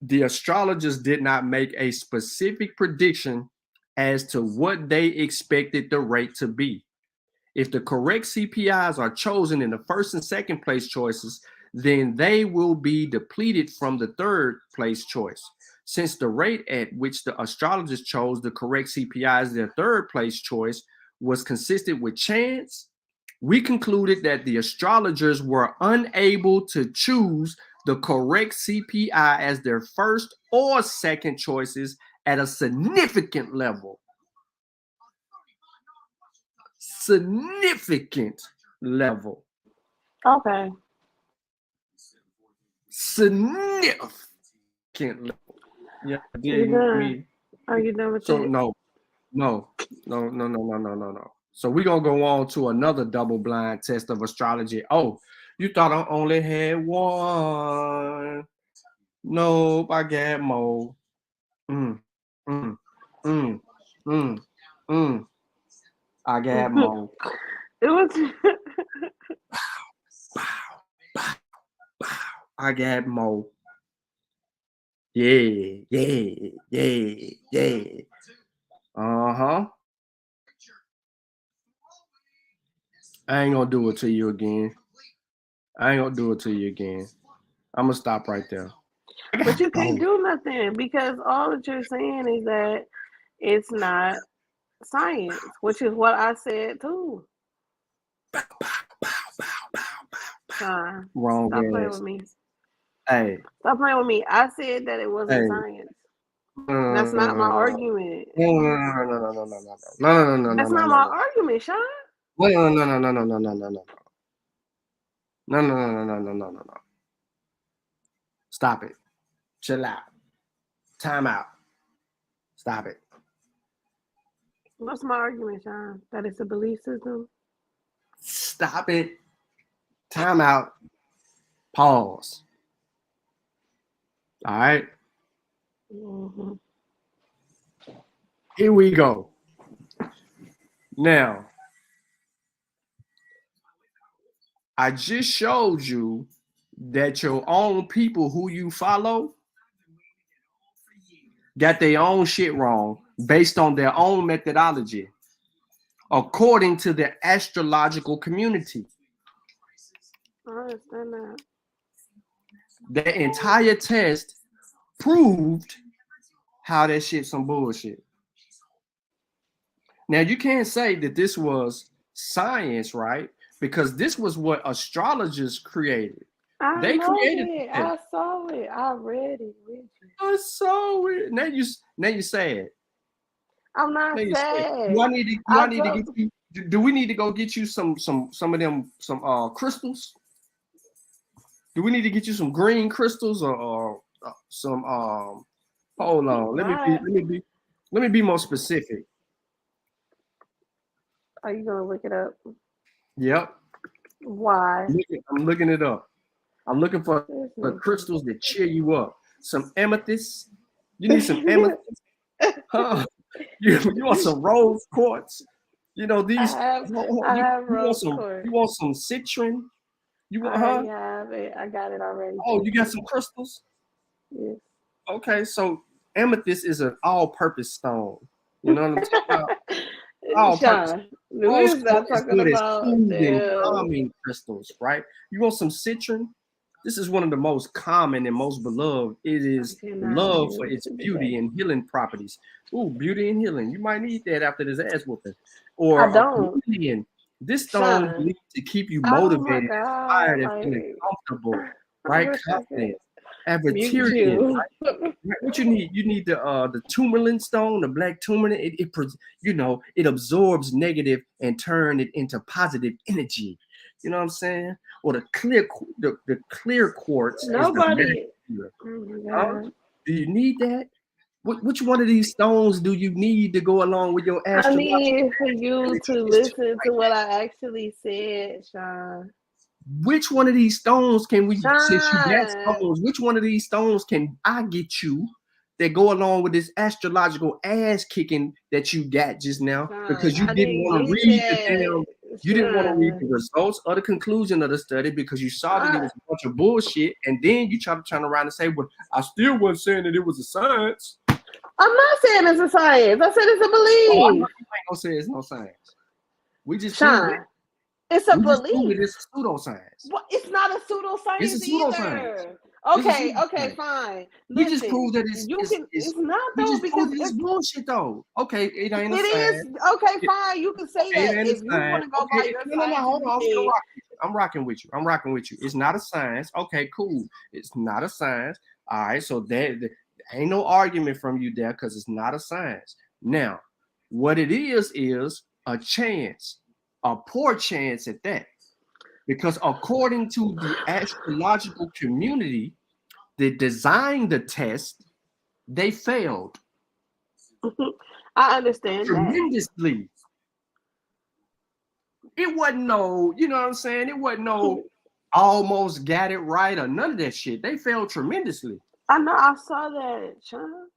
The astrologers did not make a specific prediction as to what they expected the rate to be. If the correct CPIs are chosen in the first and second place choices, then they will be depleted from the third place choice. Since the rate at which the astrologers chose the correct CPI as their third place choice was consistent with chance, we concluded that the astrologers were unable to choose the correct CPI as their first or second choices at a significant level. Significant level. Okay. Significant level. Yeah, Are you done with so it? No. So we're gonna go on to another double-blind test of astrology. Oh, you thought I only had one? Nope, I got more. I got more. It was. I got more. Yeah. Uh-huh. I ain't gonna do it to you again. I'm gonna stop right there. But you can't do nothing because all that you're saying is that it's not science, which is what I said too. Wrong. Stop playing with me. Hey. Stop playing with me. I said that it wasn't science. That's not my argument. No. That's not my argument, Sean. No. Stop it. Chill out. Time out. Stop it. What's my argument, Sean? That it's a belief system? Stop it. Time out. Pause. All right. Mm-hmm. Here we go. Now, I just showed you that your own people who you follow got their own shit wrong based on their own methodology, according to the astrological community. I understand that. The entire test proved how that shit's some bullshit. Now, you can't say that this was science, right? Because this was what astrologers created. They created it. I saw it. I read it with you. I saw it. Now you sad. I'm not sad. Do I need to get you? Do we need to go get you some of them crystals? Do we need to get you some green crystals or some hold on. Let me be more specific. Are you gonna look it up? Yep. Why? I'm looking it up. I'm looking for the crystals that cheer you up. Some amethyst. You need some amethyst. Huh? You want some rose quartz? You know these. I have rose quartz. You want some citron? You want? I have it. I got it already. Oh, you got some crystals? Yes. Okay, so amethyst is an all-purpose stone. You know what I'm talking about? Sean, we're not talking about calming crystals, right? You want some citron? This is one of the most common and most beloved. It is loved for its beauty and healing properties. Ooh, beauty and healing. You might need that after this ass whooping. Or I don't. This stone needs to keep you motivated, inspired, and feeling comfortable, right? Confident. Avertirian, right? What you need? You need the tourmaline stone, the black tourmaline. It absorbs negative and turn it into positive energy. You know what I'm saying? Or the clear quartz. Nobody. Do you need that? Which one of these stones do you need to go along with your astrology? I need for you to listen to what I actually said, Sean. Which one of these stones can we, Sean. since you got stones, which one of these stones can I get you that go along with this astrological ass kicking that you got just now? Sean, Because you didn't want to read you didn't want to read the results or the conclusion of the study because you saw that it was a bunch of bullshit, and then you try to turn around and say, well, I still wasn't saying that it was a science. I'm not saying it's a science. I said it's a belief. Oh, I know you ain't gonna say it's no science. We just Sean, it's a belief. It's a pseudoscience. Well, it's not a pseudoscience It's a pseudoscience. either. Okay, fine. We just proved that it's not though because it's bullshit though. Okay, it ain't a science. Okay, fine. You can say that if you want to go by your no, hold on. I'm rocking with you. It's not a science. Okay, cool. It's not a science. All right, so there ain't no argument from you there because it's not a science. Now, what it is a chance, a poor chance at that. Because according to the astrological community that designed the test, they failed. I understand tremendously. It wasn't no, you know what I'm saying? It wasn't no almost got it right or none of that shit. They failed tremendously. I know, I saw that, Sean.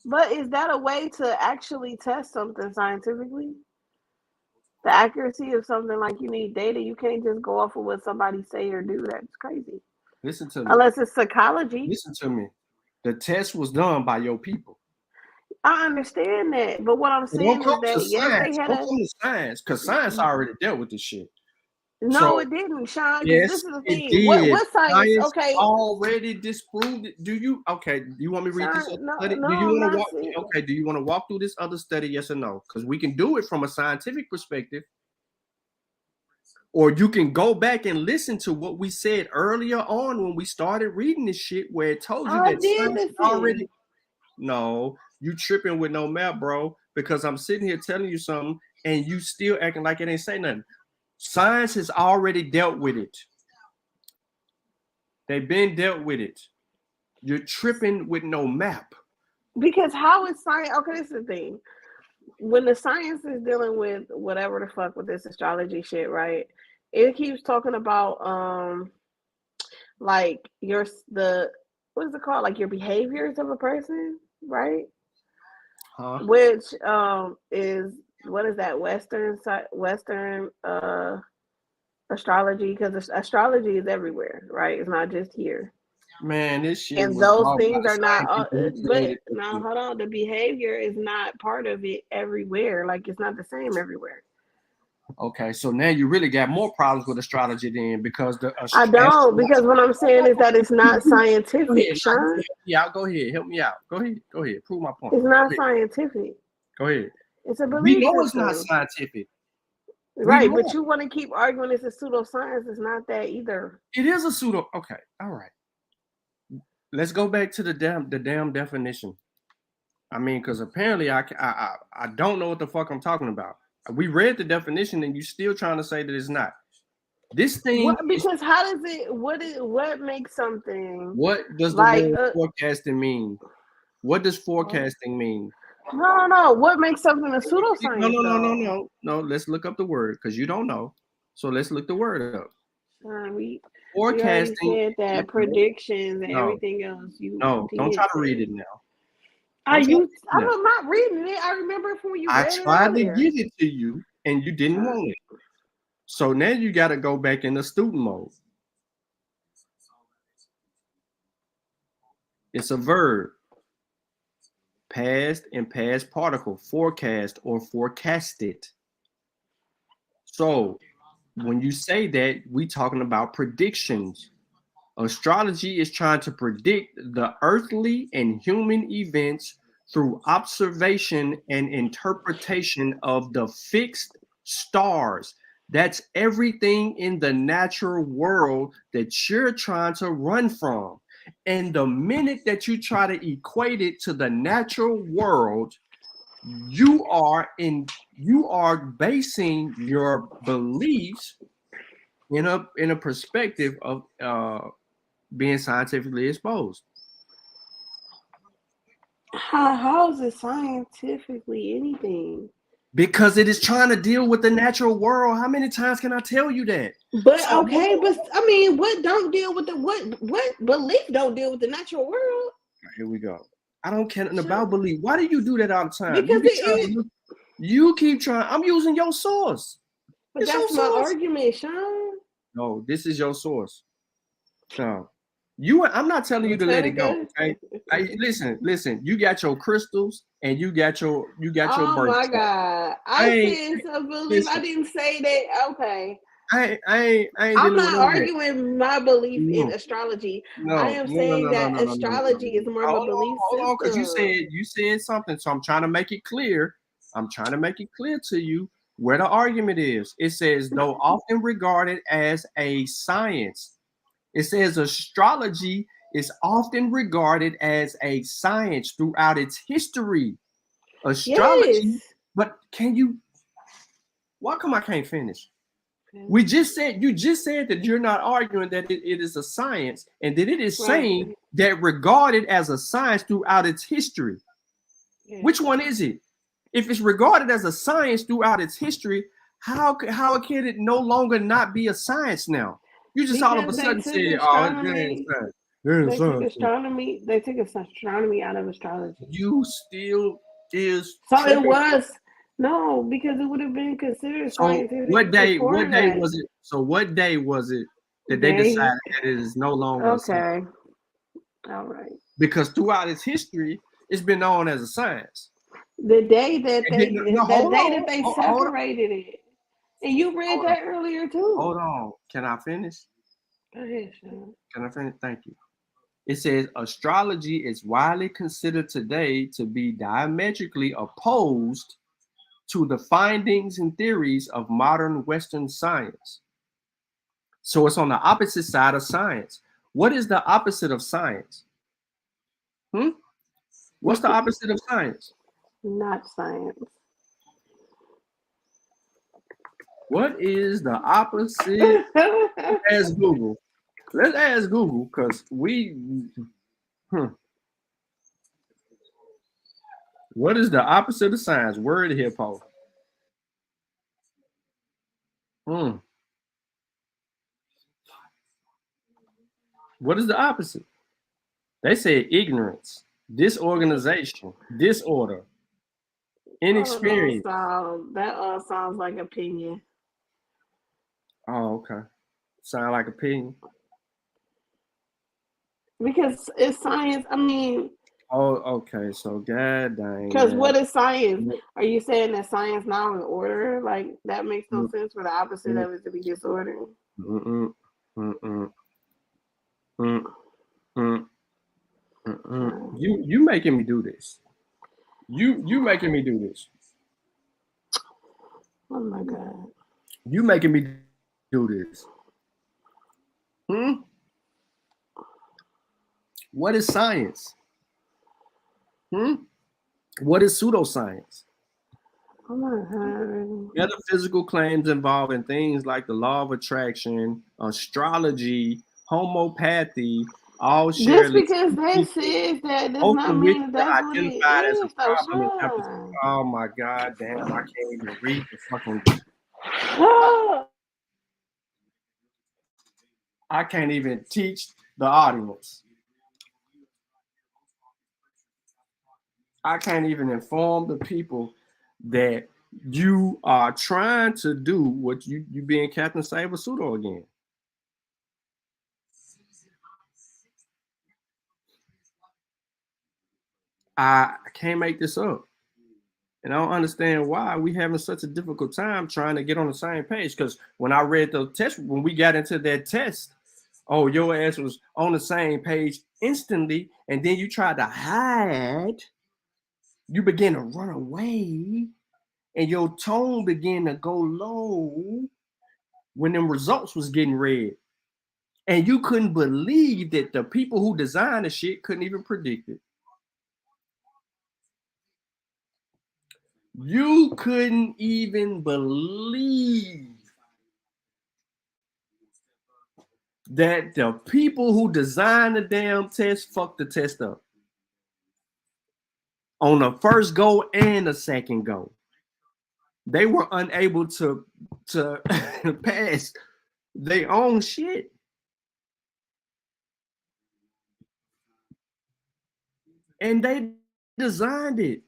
But is that a way to actually test something scientifically? The accuracy of something, like you need data. You can't just go off of what somebody say or do. That's crazy. Listen to me. Unless it's psychology. Listen to me. The test was done by your people. I understand that, but what I'm saying is that yes, they had science, because science already dealt with this shit. No, so, it didn't, Sean. Yes, this is the thing. It did. What science? Okay, already disproved it. Do you? Okay. Do you want me to read this study? No, do you want to walk? Okay. Do you want to walk through this other study? Yes or no? Because we can do it from a scientific perspective, or you can go back and listen to what we said earlier on when we started reading this shit, where it told you that science already. No, you tripping with no map, bro. Because I'm sitting here telling you something, and you still acting like it ain't say nothing. Science has already dealt with it. They've been dealt with it. You're tripping with no map. Because how is science? Okay, this is the thing. When the science is dealing with whatever the fuck with this astrology shit, right? It keeps talking about like what is it called? Like your behaviors of a person, right? Which is what is that Western astrology? Because astrology is everywhere, right? It's not just here. Man, this shit. And those things are not. But now, hold on. The behavior is not part of it everywhere. Like it's not the same everywhere. Okay, so now you really got more problems with astrology then, because I don't, because what I'm saying is that it's not scientific, Sean. Yeah, go ahead. Help me out. Go ahead. Prove my point. It's not scientific. Go ahead. It's a belief. We know it's not scientific. Right, but you want to keep arguing it's a pseudoscience. It's not that either. It is a pseudo. Okay, all right. Let's go back to the damn definition. I mean, because apparently I don't know what the fuck I'm talking about. We read the definition, and you're still trying to say that it's not. This thing. Because how does it? What makes something? What does the word forecasting mean? What does forecasting mean? No. What makes something a pseudoscience? No. Let's look up the word because you don't know. So let's look the word up. Forecasting. We said that predictions and everything else. Don't try to read it now. I'm not reading it. I remember from when you read it. I tried to give it to you, and you didn't want it. So now you got to go back in the student mode. It's a verb. Past and past particle. Forecast or forecasted. So when you say that, we talking about predictions. Astrology is trying to predict the earthly and human events through observation and interpretation of the fixed stars. That's everything in the natural world that you're trying to run from. And the minute that you try to equate it to the natural world, you are basing your beliefs in a perspective of being scientifically exposed. How is it scientifically anything? Because it is trying to deal with the natural world. How many times can I tell you that? But okay, but I mean, what don't deal with the what belief don't deal with the natural world? Here we go. I don't care nothing about belief. Why do you do that all the time? Because you keep trying. I'm using your source. But it's that's my argument, Sean. No, this is your source. So I'm not telling you to let it go. Okay. Listen. You got your crystals and you got your birth. Oh my God! I said some belief. I didn't say that. Okay. I'm not arguing my belief in astrology. I am saying that astrology is more of a belief system. Hold on, because you said something, so I'm trying to make it clear. I'm trying to make it clear to you where the argument is. It says, though often regarded as a science, it says astrology is often regarded as a science throughout its history. Astrology, but why come I can't finish? You just said that you're not arguing that it is a science, and that it is saying that regarded as a science throughout its history. Which one is it? If it's regarded as a science throughout its history, how can it no longer not be a science now? You just all of a sudden said, "Oh, they took astronomy. They took astronomy out of astrology." You still is. So it was. No, because it would have been considered scientific. What day was it? So what day was it that they decided that it is no longer okay? All right. Because throughout its history, it's been known as a science. The day that they separated it, and you read that earlier too. Hold on, can I finish? Go ahead, Sean. Can I finish? Thank you. It says astrology is widely considered today to be diametrically opposed to the findings and theories of modern Western science. So it's on the opposite side of science. What is the opposite of science? What's the opposite of science? Not science. What is the opposite? Ask Google. Let's ask Google because What is the opposite of science? Word here, Paul. What is the opposite? They say ignorance, disorganization, disorder, inexperience. That all sounds like opinion. Oh, okay. Sound like opinion. Because it's science. I mean. Oh, okay. So, god dang. Because what is science? Are you saying that science now is order? Like that makes no sense for the opposite of it to be disorder. You making me do this. You making me do this. Oh my God. You making me do this. What is science? What is pseudoscience? Oh my God. Metaphysical claims involving things like the law of attraction, astrology, homeopathy, all share. Just because they said that does not mean that's what it is. Oh my God, damn! I can't even read the fucking. I can't even teach the audience. I can't even inform the people that you are trying to do what you being Captain Saber Pseudo again. I can't make this up. And I don't understand why we having such a difficult time trying to get on the same page. Because when I read the test, when we got into that test, oh, your ass was on the same page instantly. And then you tried to hide. You began to run away. And your tone began to go low when them results was getting read. And you couldn't believe that the people who designed the shit couldn't even predict it. You couldn't even believe that the people who designed the damn test fucked the test up on the first go and the second go. They were unable to pass their own shit. And they designed it.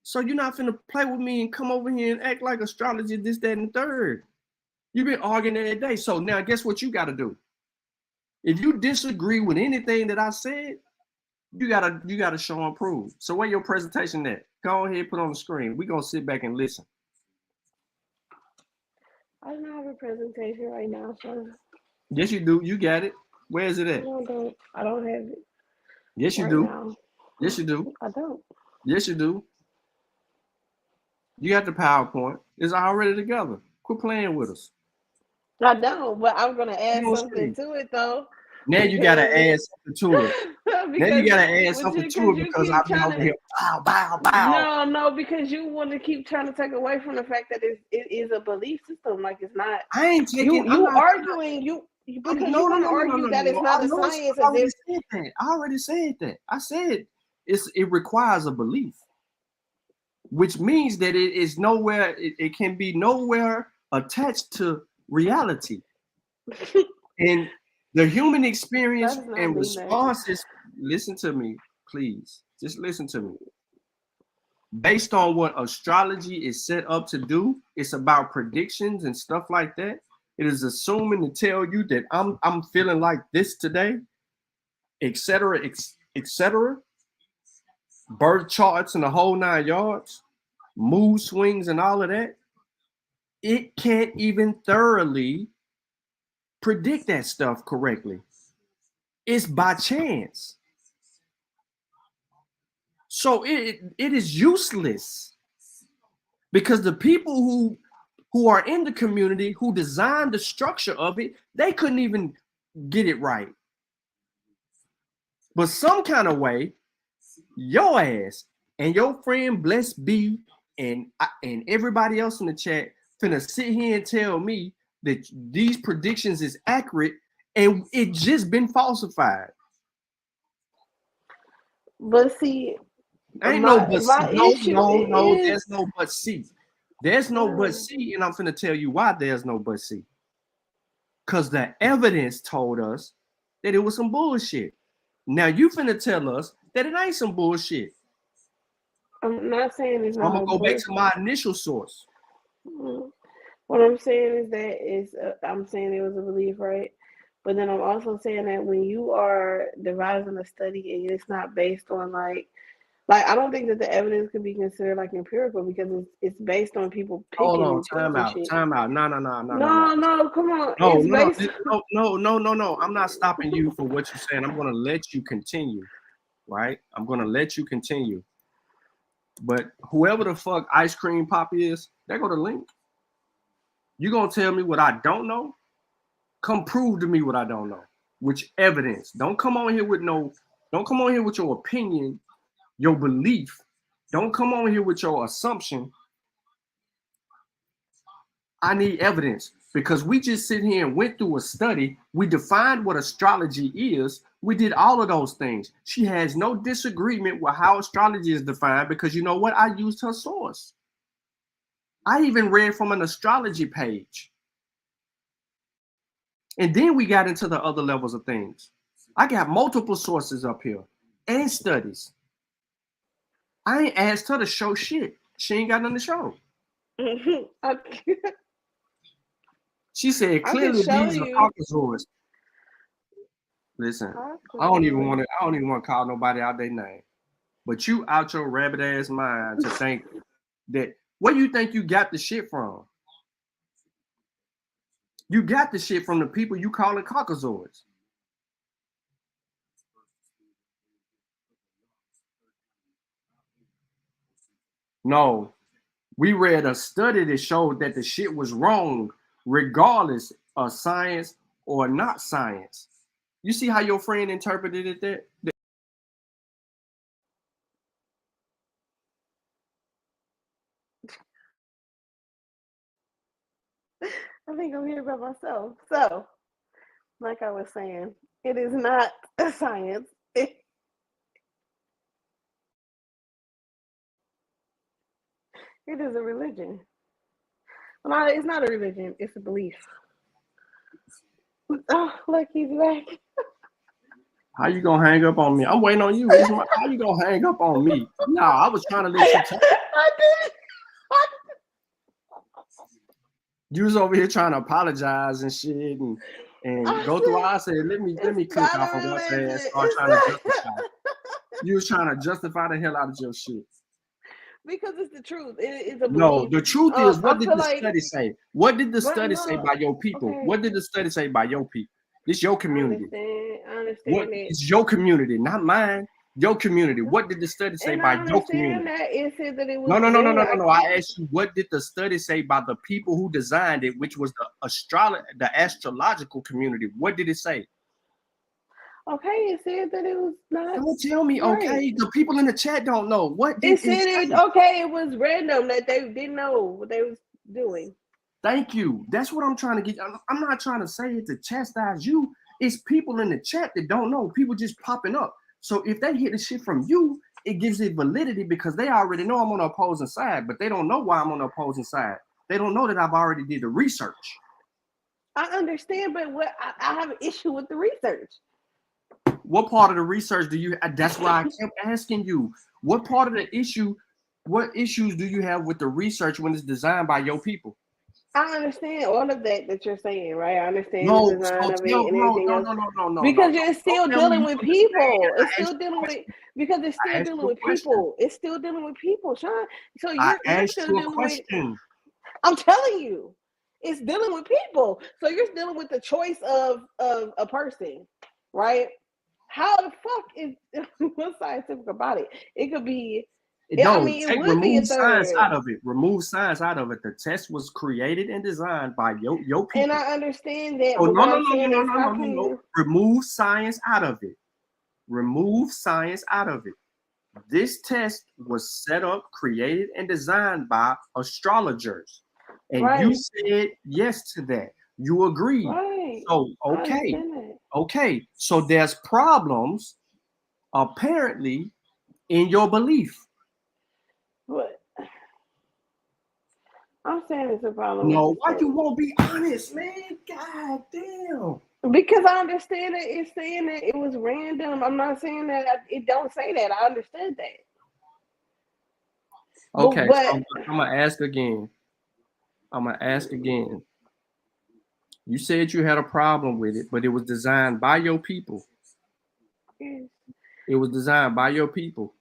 So you're not finna play with me and come over here and act like astrology, this, that, and the third. You've been arguing that day. So now guess what you gotta do? If you disagree with anything that I said, you gotta show and prove. So where your presentation at? Go ahead, put on the screen. We're gonna sit back and listen. I don't have a presentation right now, so. Yes, you do. You got it. Where is it at? No, I don't have it. Yes, you right do. Now. Yes, you do. I don't. Yes, you do. You got the PowerPoint. It's already together. Quit playing with us. I don't, but I'm gonna add something to it though. Now you gotta add something to it. Now you gotta add something to it because I've been over here. Bow, bow, bow. No, because you want to keep trying to take away from the fact that it is a belief system. Like it's not. I ain't taking. You arguing because you want to argue that it's not a science. I already said that. I said it requires a belief, which means that it is nowhere. It can be nowhere attached to reality. And the human experience and responses, listen to me, please. Just listen to me. Based on what astrology is set up to do, it's about predictions and stuff like that. It is assuming to tell you that I'm feeling like this today, etc., etc. Birth charts and the whole 9 yards, mood swings and all of that. It can't even thoroughly predict that stuff correctly. It's by chance. So it is useless because the people who are in the community who designed the structure of it, they couldn't even get it right. But some kind of way, your ass and your friend Blessed B and everybody else in the chat finna sit here and tell me that these predictions is accurate and it just been falsified. But see, ain't no but C. No, there's no but C. There's no but C, and I'm finna tell you why there's no but C. Because the evidence told us that it was some bullshit. Now you finna tell us that it ain't some bullshit. I'm not saying it's not. I'm gonna go back to my initial source. What I'm saying is that I'm saying it was a belief, right? But then I'm also saying that when you are devising a study and it's not based on like I don't think that the evidence could be considered like empirical because it's based on people picking. Hold on, time out. No, come on. No. I'm not stopping you for what you're saying. I'm gonna let you continue, right? I'm gonna let you continue. But whoever the fuck Ice Cream Pop is, there go the link. You gonna tell me what I don't know? Come prove to me what I don't know. Which evidence? Don't come on here with your opinion, your belief. Don't come on here with your assumption. I need evidence because we just sit here and went through a study. We defined what astrology is. We did all of those things. She has no disagreement with how astrology is defined because you know what? I used her source. I even read from an astrology page. And then we got into the other levels of things. I got multiple sources up here and studies. I ain't asked her to show shit. She ain't got nothing to show. She said clearly these are Caucasoids. Listen, I don't even want to call nobody out their name. But you out your rabbit ass mind to think that where you think you got the shit from? You got the shit from the people you calling Caucasoids. No, we read a study that showed that the shit was wrong, regardless of science or not science. You see how your friend interpreted it that? I think I'm here by myself. So, like I was saying, it is not a science. It is a religion. Well, it's not a religion. It's a belief. Oh, look, he's back. How you gonna hang up on me? I'm waiting on you. How you gonna hang up on me? No, I was trying to let you talk. I did. You was over here trying to apologize and shit and go through. I said, let me click off of what's and start trying to justify. You was trying to justify the hell out of your shit. Because it's the truth. It's a belief. No, the truth is, what did the study say? What did the study say by your people? Okay. What did the study say by your people? It's your community. I understand it. It's your community, not mine. Your community. What did the study say by your community? That. It said that it was No. I asked you, what did the study say by the people who designed it, which was the astrological community? What did it say? Okay, it said that it was not. Don't tell me, right. Okay. The people in the chat don't know. What did it said? It was random that they didn't know what they was doing. Thank you. That's what I'm trying to get. I'm not trying to say it to chastise you. It's people in the chat that don't know. People just popping up. So if they hear the shit from you, it gives it validity because they already know I'm on the opposing side, but they don't know why I'm on the opposing side. They don't know that I've already did the research. I understand, but I have an issue with the research. What part of the research do you? That's why I kept asking you. What part of the issue? What issues do you have with the research when it's designed by your people? I understand all of that you're saying, right? I understand the design of it and everything else. No. Because you're still dealing with people. It's still dealing with because it's still dealing with people. It's still dealing with people, Sean. So you're still dealing with. I'm telling you, it's dealing with people. So you're dealing with the choice of a person, right? How the fuck is what's scientific about it? It could be. Remove science out of it. Remove science out of it. The test was created and designed by your people. And I understand that. So no. Remove science out of it. Remove science out of it. This test was set up, created, and designed by astrologers. And you said yes to that. You agreed. Right. So, okay. So there's problems, apparently, in your belief. What? I'm saying it's a problem. No, why you won't be honest, man? God damn. Because I understand that it's saying that it was random. I'm not saying that it don't say that. I understood that. Okay, but so I'm gonna ask again. You said you had a problem with it, but it was designed by your people. Yes. It was designed by your people.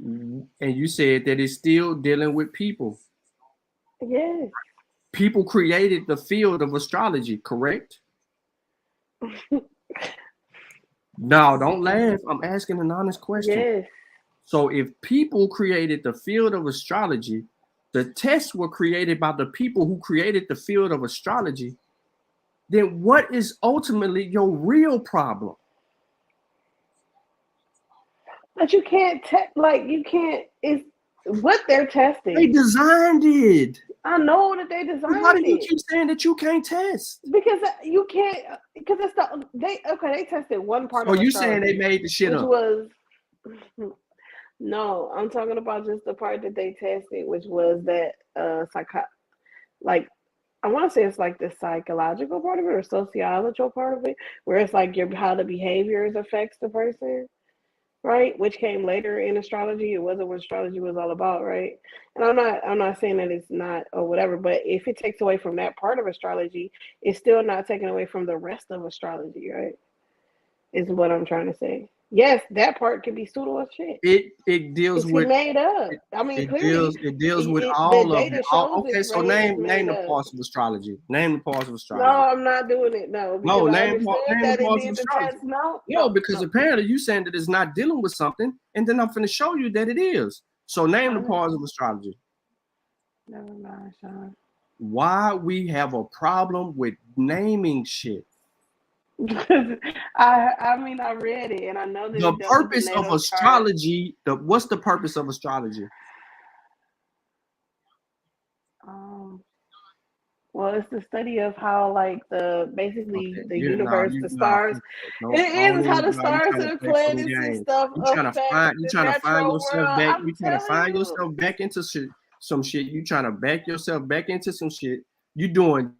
And you said that it's still dealing with people. Yes. People created the field of astrology, correct? No, don't laugh. I'm asking an honest question. Yes. So if people created the field of astrology, the tests were created by the people who created the field of astrology, then what is ultimately your real problem? But you can't it's what they're testing. They designed it. I know that they designed it. Why do you keep saying that you can't test? Because you can't. Because it's they tested one part. So you saying they made the shit up? No, I'm talking about just the part that they tested, which was that I want to say it's like the psychological part of it or sociological part of it, where it's like how the behaviors affects the person. Right, which came later in astrology. It wasn't what astrology was all about, right? And I'm not saying that it's not or whatever, but if it takes away from that part of astrology, it's still not taking away from the rest of astrology, right? Is what I'm trying to say. Yes, that part can be pseudo as shit. It deals with made up. I mean, clearly it deals with all of it. Okay, so name the parts of astrology. Name the parts of astrology. No, I'm not doing it. No, name the parts of astrology. No, because apparently you saying that it's not dealing with something, and then I'm going to show you that it is. So name the parts of astrology. Never mind, Sean. Why we have a problem with naming shit? I mean, I read it and I know that the purpose of astrology. What's the purpose of astrology? Well, Well, it's the study of how, like, basically Okay. the You universe, the stars. no, It is how the you stars trying to and the play some planets and games. stuff affect You the trying to find natural yourself world. back. I'm You trying to telling find you. yourself back into some shit. You trying to back yourself back into some shit. You doing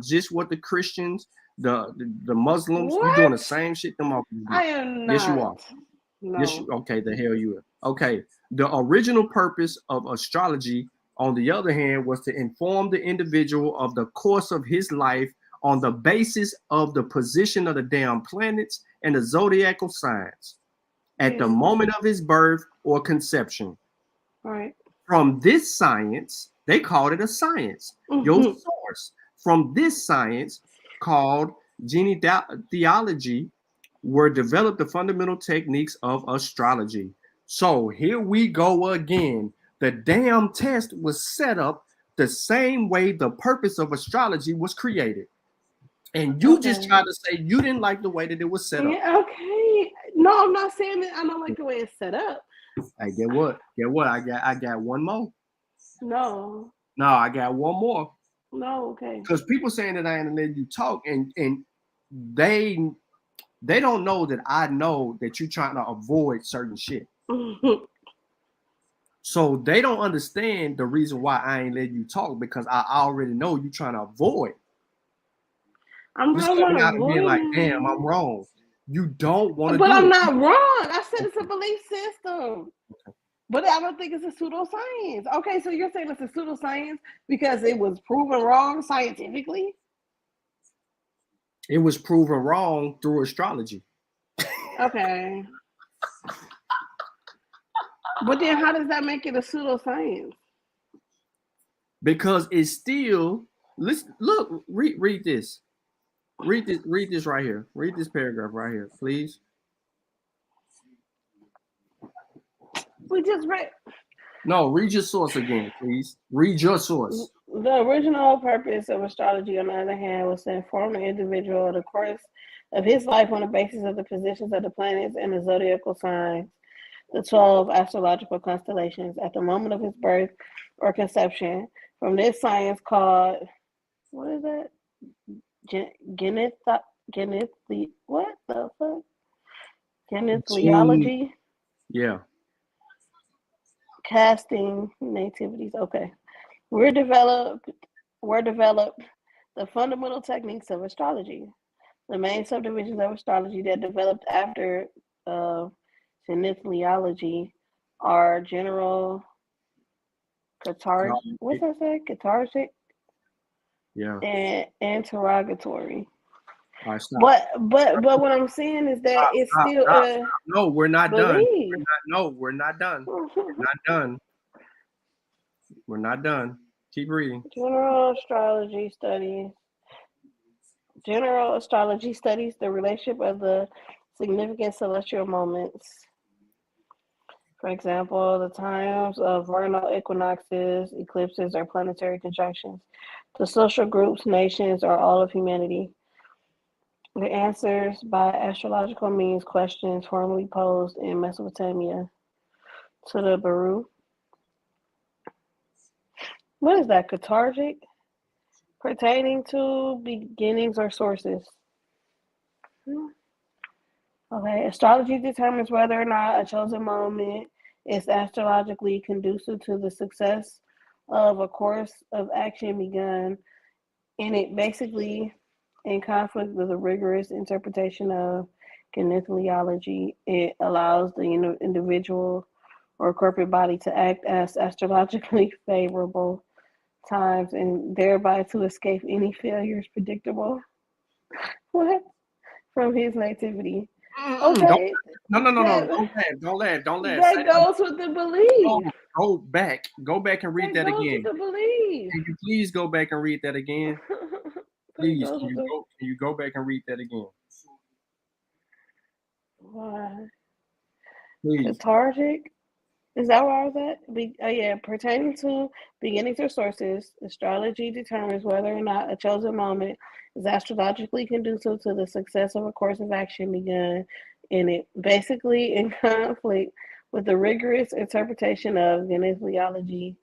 just what the Christians, the Muslims, you doing the What? same shit them all do. I am not. Yes, you are. No. Yes, okay, the hell you are. Okay. The original purpose of astrology, on the other hand, was to inform the individual of the course of his life on the basis of the position of the damn planets and the zodiacal signs at the moment of his birth or conception. Right. From this science, they called it a science. Your source from this science, called genealogy, were developed the fundamental techniques of astrology. So here we go again. The damn test was set up the same way the purpose of astrology was created. And you just tried to say you didn't like the way that it was set up. Okay. No, I'm not saying that I don't like the way it's set up. Hey, get what? Get what? I got one more. No. No, I got one more. No, okay. Because people saying that I ain't letting you talk, and they don't know that I know that you're trying to avoid certain shit. So they don't understand the reason why I ain't letting you talk, because I already know you're trying to avoid. I'm You're coming out and being like, damn, I'm wrong. You don't want to do it. But I'm not wrong. I said it's a belief system. Okay. But I don't think it's a pseudoscience. Okay, so you're saying it's a pseudoscience because it was proven wrong scientifically? It was proven wrong through astrology. Okay. But then how does that make it a pseudoscience? Because it's still, look, read this. Read this right here. Read this paragraph right here, please. We just read. No, read your source again, please. Read your source. The original purpose of astrology, on the other hand, was to inform the individual of the course of his life on the basis of the positions of the planets and the zodiacal signs, the 12 astrological constellations at the moment of his birth or conception. From this science called, what is that? What the fuck? Genethliology? Yeah. Casting nativities. Okay. Were developed the fundamental techniques of astrology. The main subdivisions of astrology that developed after genethliology are general cathartic. What's that say? Cathartic. Yeah. And interrogatory. All right, stop. But what I'm saying is that it's still no, we're not done. We're not done. We're not done. Keep reading. General astrology studies the relationship of the significant celestial moments. For example, the times of vernal equinoxes, eclipses, or planetary conjunctions. The social groups, nations, or all of humanity. The answers by astrological means questions formerly posed in Mesopotamia to the Baru. What is that? Cathartic? Pertaining to beginnings or sources. Okay, astrology determines whether or not a chosen moment is astrologically conducive to the success of a course of action begun, and it basically in conflict with a rigorous interpretation of genethliology. It allows the individual or corporate body to act as astrologically favorable times and thereby to escape any failures predictable from his nativity. Okay. No. Don't laugh. That goes with the belief. Go back and read that again. The belief. Can you please go back and read that again? Please, can you go back and read that again? Why? Please. Cathartic. Is that where I was at? Yeah, pertaining to beginnings or sources, astrology determines whether or not a chosen moment is astrologically conducive to the success of a course of action begun, and it basically in conflict with the rigorous interpretation of genethliology.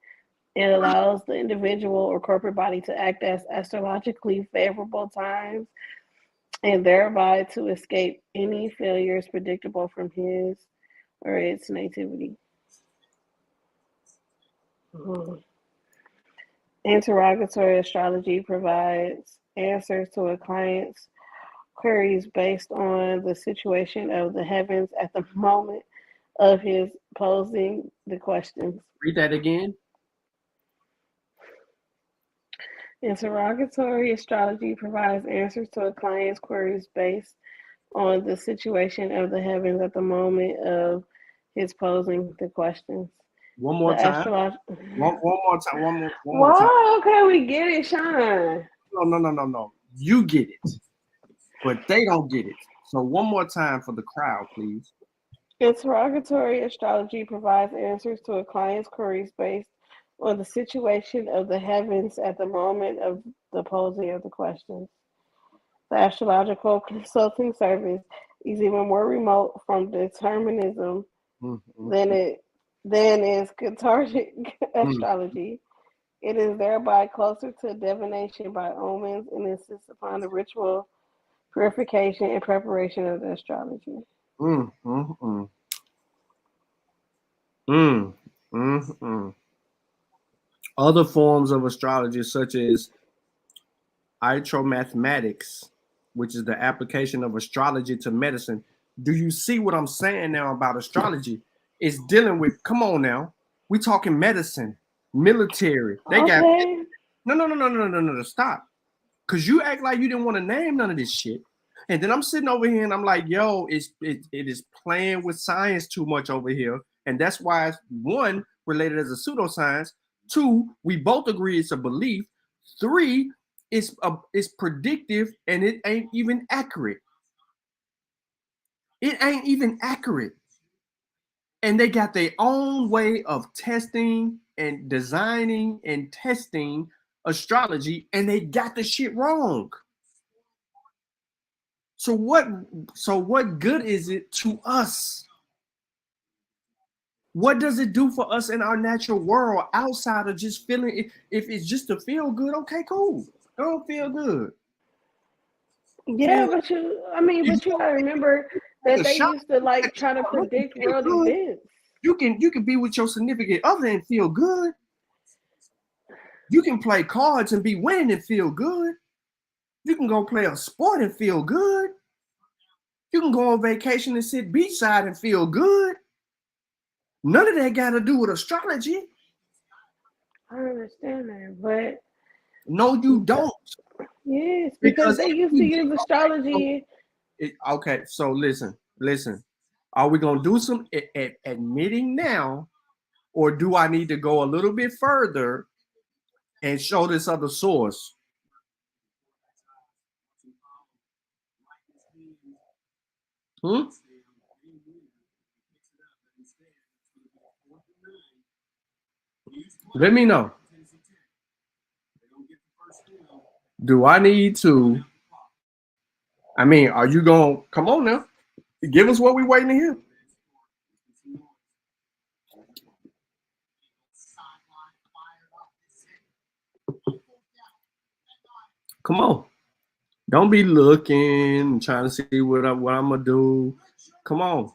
It allows the individual or corporate body to act as astrologically favorable times and thereby to escape any failures predictable from his or its nativity. Interrogatory astrology provides answers to a client's queries based on the situation of the heavens at the moment of his posing the questions. Read that again. Interrogatory astrology provides answers to a client's queries based on the situation of the heavens at the moment of his posing the questions. One more time. One more time. One more time. Okay, we get it, Sean. No. You get it, but they don't get it. So one more time for the crowd, please. Interrogatory astrology provides answers to a client's queries based on the situation of the heavens at the moment of the posing of the questions. The astrological consulting service is even more remote from determinism than is cathartic astrology. It is thereby closer to divination by omens and insists upon the ritual purification and preparation of the astrology. Other forms of astrology, such as astramathematics, which is the application of astrology to medicine. Do you see what I'm saying now about astrology? It's dealing with, come on now, we talking medicine, military. They got no, stop. Cause you act like you didn't want to name none of this shit. And then I'm sitting over here and I'm like, yo, it is playing with science too much over here. And that's why it's, one, related as a pseudoscience. Two, we both agree it's a belief. Three, it's predictive and it ain't even accurate. It ain't even accurate. And they got their own way of testing and designing and testing astrology, and they got the shit wrong. So what good is it to us? What does it do for us in our natural world outside of just feeling it? If it's just to feel good, okay, cool. Don't feel good. Yeah, but you gotta remember that they used to like try to predict world events. You can be with your significant other and feel good. You can play cards and be winning and feel good. You can go play a sport and feel good. You can go on vacation and sit beachside and feel good. None of that got to do with astrology. I understand that, but no, you don't. Yes, because they used to use astrology. Okay, so listen. Are we gonna do some admitting now, or do I need to go a little bit further and show this other source? Let me know. Do I need to? I mean, are you going to come on now? Give us what we're waiting to hear. Come on. Don't be looking, trying to see what I'm going to do. Come on.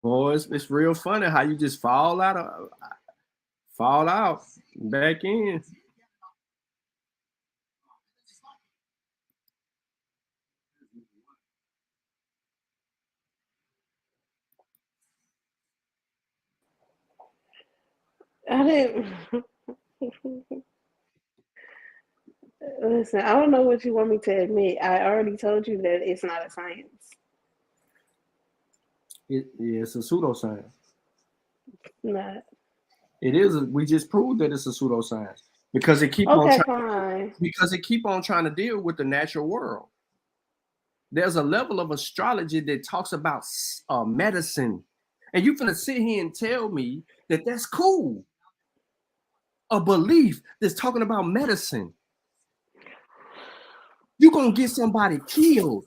Boys, it's real funny how you just fall out back in. I didn't listen. I don't know what you want me to admit. I already told you that it's not a science. It's a pseudoscience. Not. It is. We just proved that it's a pseudoscience because it keep on trying to deal with the natural world. There's a level of astrology that talks about medicine, and you're gonna sit here and tell me that that's cool. A belief that's talking about medicine. you're gonna get somebody killed.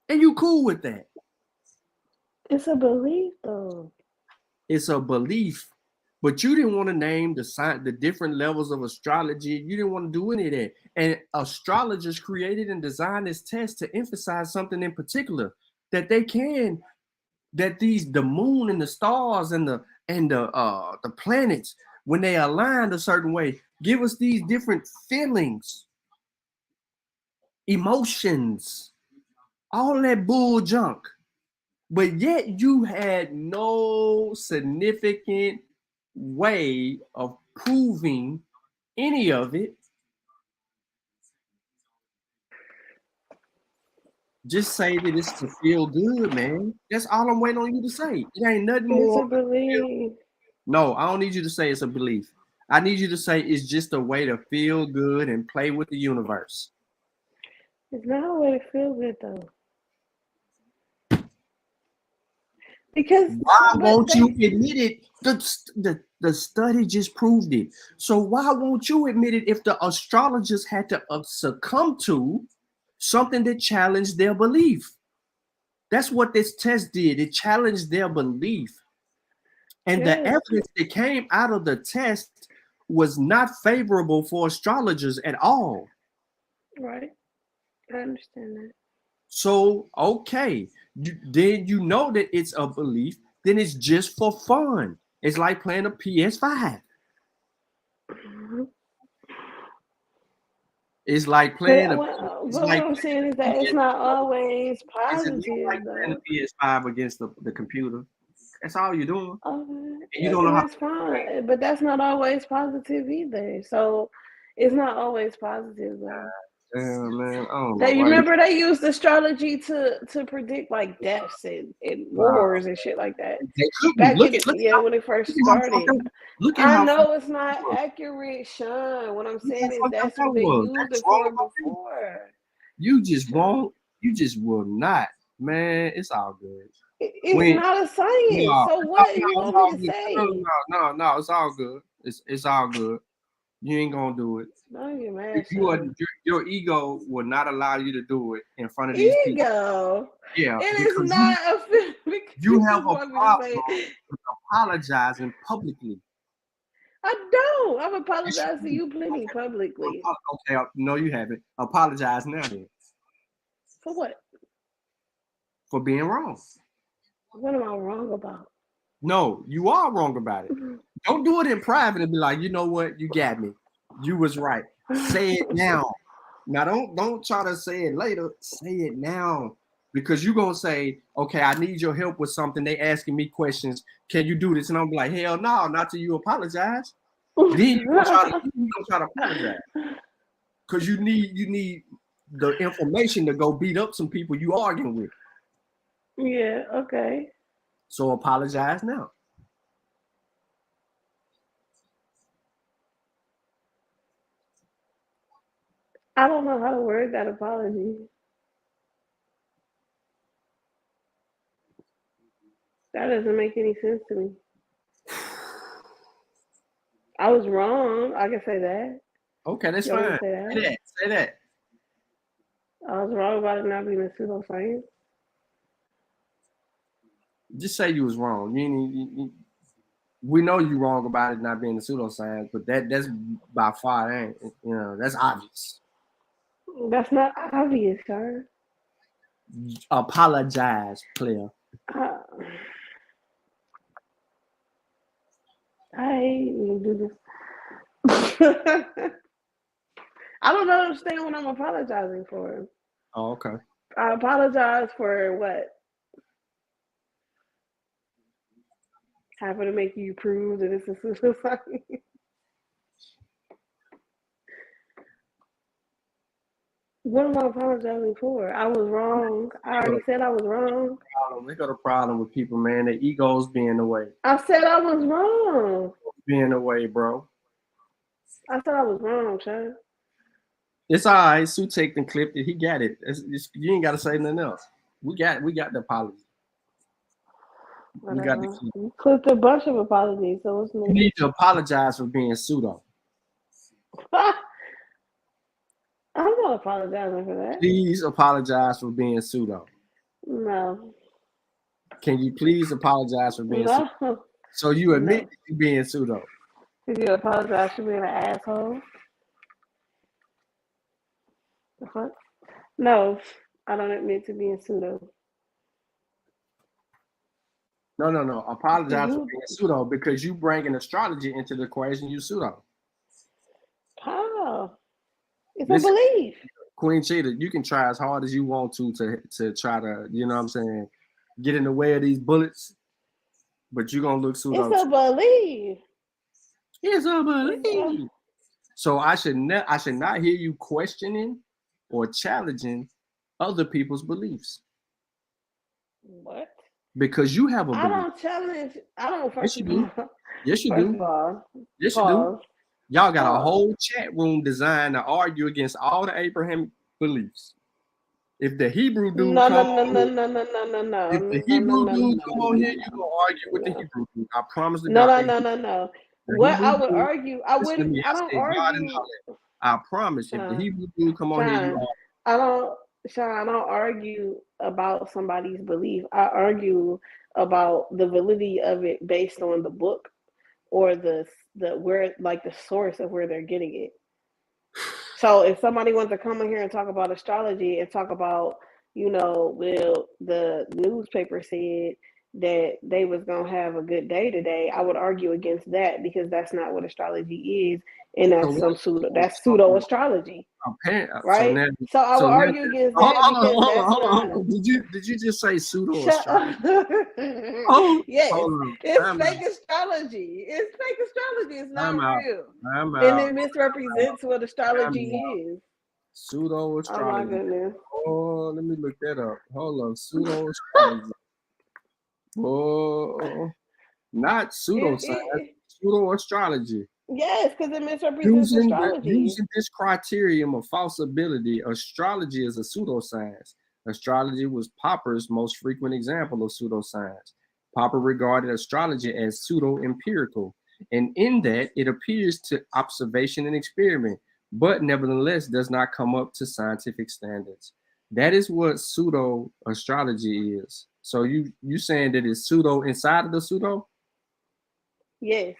And you cool with that. It's a belief, though. It's a belief. But you didn't want to name the different levels of astrology. You didn't want to do any of that. And astrologers created and designed this test to emphasize something in particular, that the moon and the stars and the planets, when they aligned a certain way, give us these different feelings, emotions, all that bull junk. But yet you had no significant way of proving any of it. Just say that it's to feel good, man. That's all I'm waiting on you to say. It ain't nothing more. It's a belief. No, I don't need you to say it's a belief. I need you to say it's just a way to feel good and play with the universe. It's not a way to feel good, though. Because why won't you admit it? The study just proved it. So why won't you admit it if the astrologers had to succumb to something that challenged their belief? That's what this test did. It challenged their belief. And the evidence that came out of the test was not favorable for astrologers at all. Right. I understand that. So, okay, then you know that it's a belief, then it's just for fun. It's like playing a PS5. It's like playing what I'm saying is that it's not always positive. It's like playing a PS5 against the computer. That's all you're doing. You don't know that's fine, but that's not always positive either. So it's not always positive, though. Yeah, man. You remember they used astrology to predict like deaths and wars and shit like that. Back when it first started. I know it's not accurate, Sean. What I'm saying is that's what they used it for before. You just won't. You just will not, man. It's all good. It's not a science. So what you want me to say? No. It's all good. It's all good. You ain't gonna do it. No, you're mad. Your ego will not allow you to do it in front of these people. Yeah, it is not you have a problem with apologizing publicly. I don't. I've apologized to you plenty publicly. Okay, no, you haven't. Apologize now, then. For what? For being wrong. What am I wrong about? No, you are wrong about it. Don't do it in private and be like, you know what? You got me. You was right. Say it now. Now, don't try to say it later. Say it now. Because you're going to say, okay, I need your help with something. They asking me questions. Can you do this? And I'm like, hell no, not till you apologize. Then you're going to try to apologize. Because you need the information to go beat up some people you arguing with. Yeah, okay. So apologize now. I don't know how to word that apology. That doesn't make any sense to me. I was wrong. I can say that. Okay, that's fine. Say that. I was wrong about it not being a pseudoscience. Just say you was wrong. We know you wrong about it not being a pseudoscience, but that's by far that's obvious. That's not obvious, sir. Apologize, player. I do this. I don't understand what I'm apologizing for. Oh, okay. I apologize for what? Having to make you prove that it's a pseudoscience. What am I apologizing for? I was wrong. I already said I was wrong. We got a problem with people, man. Their egos being the way. I said I was wrong. Being the way, bro. I said I was wrong, Chad. It's all right. Sue take and clipped it. He got it. You ain't got to say nothing else. We got the apology. We got the clipped a bunch of apologies. So what's you need to apologize for being pseudo. I'm not apologizing for that. Please apologize for being pseudo. No. Can you please apologize for being pseudo? So you admit you being pseudo. Did you apologize for being an asshole? The fuck? No, I don't admit to being pseudo. No. Apologize for being pseudo because you bringing astrology into the equation. You pseudo. How? It's a belief. Queen Cheetah, you can try as hard as you want to try to, you know what I'm saying, get in the way of these bullets, but you're gonna look pseudo. It's a belief. It's a belief. So I should not hear you questioning or challenging other people's beliefs. What? Because you have a belief. I don't challenge. I don't. Yes, you do. Yes, you do. Yes, you do. Y'all got a whole chat room designed to argue against all the Abrahamic beliefs. If the Hebrew dude no. If the Hebrew dude come on here, you gonna argue with the Hebrew dude. I promise to God. No. What I would argue, I wouldn't. I don't argue. I promise. If the Hebrew dude come on here, you argue. I don't argue about somebody's belief. I argue about the validity of it based on the book or the where, like, the source of where they're getting it. So if somebody wants to come in here and talk about astrology and talk about, well, the newspaper said that they was gonna have a good day today, I would argue against that because that's not what astrology is, and that's pseudo astrology. Right? So I would argue against that because that's not. Did you just say pseudo astrology? Yes, it's fake astrology. It's fake astrology. It's not real, and it misrepresents what astrology is. Pseudo astrology. Oh my goodness. Oh, let me look that up. Hold on, pseudo astrology. Oh, not pseudoscience, pseudo astrology. Yes, because it misrepresents astrology. Using this criterion of falsibility, astrology is a pseudoscience. Astrology was Popper's most frequent example of pseudoscience. Popper regarded astrology as pseudo-empirical, and in that it appears to observation and experiment, but nevertheless does not come up to scientific standards. That is what pseudo-astrology is. So you saying that it's pseudo inside of the pseudo? Yes.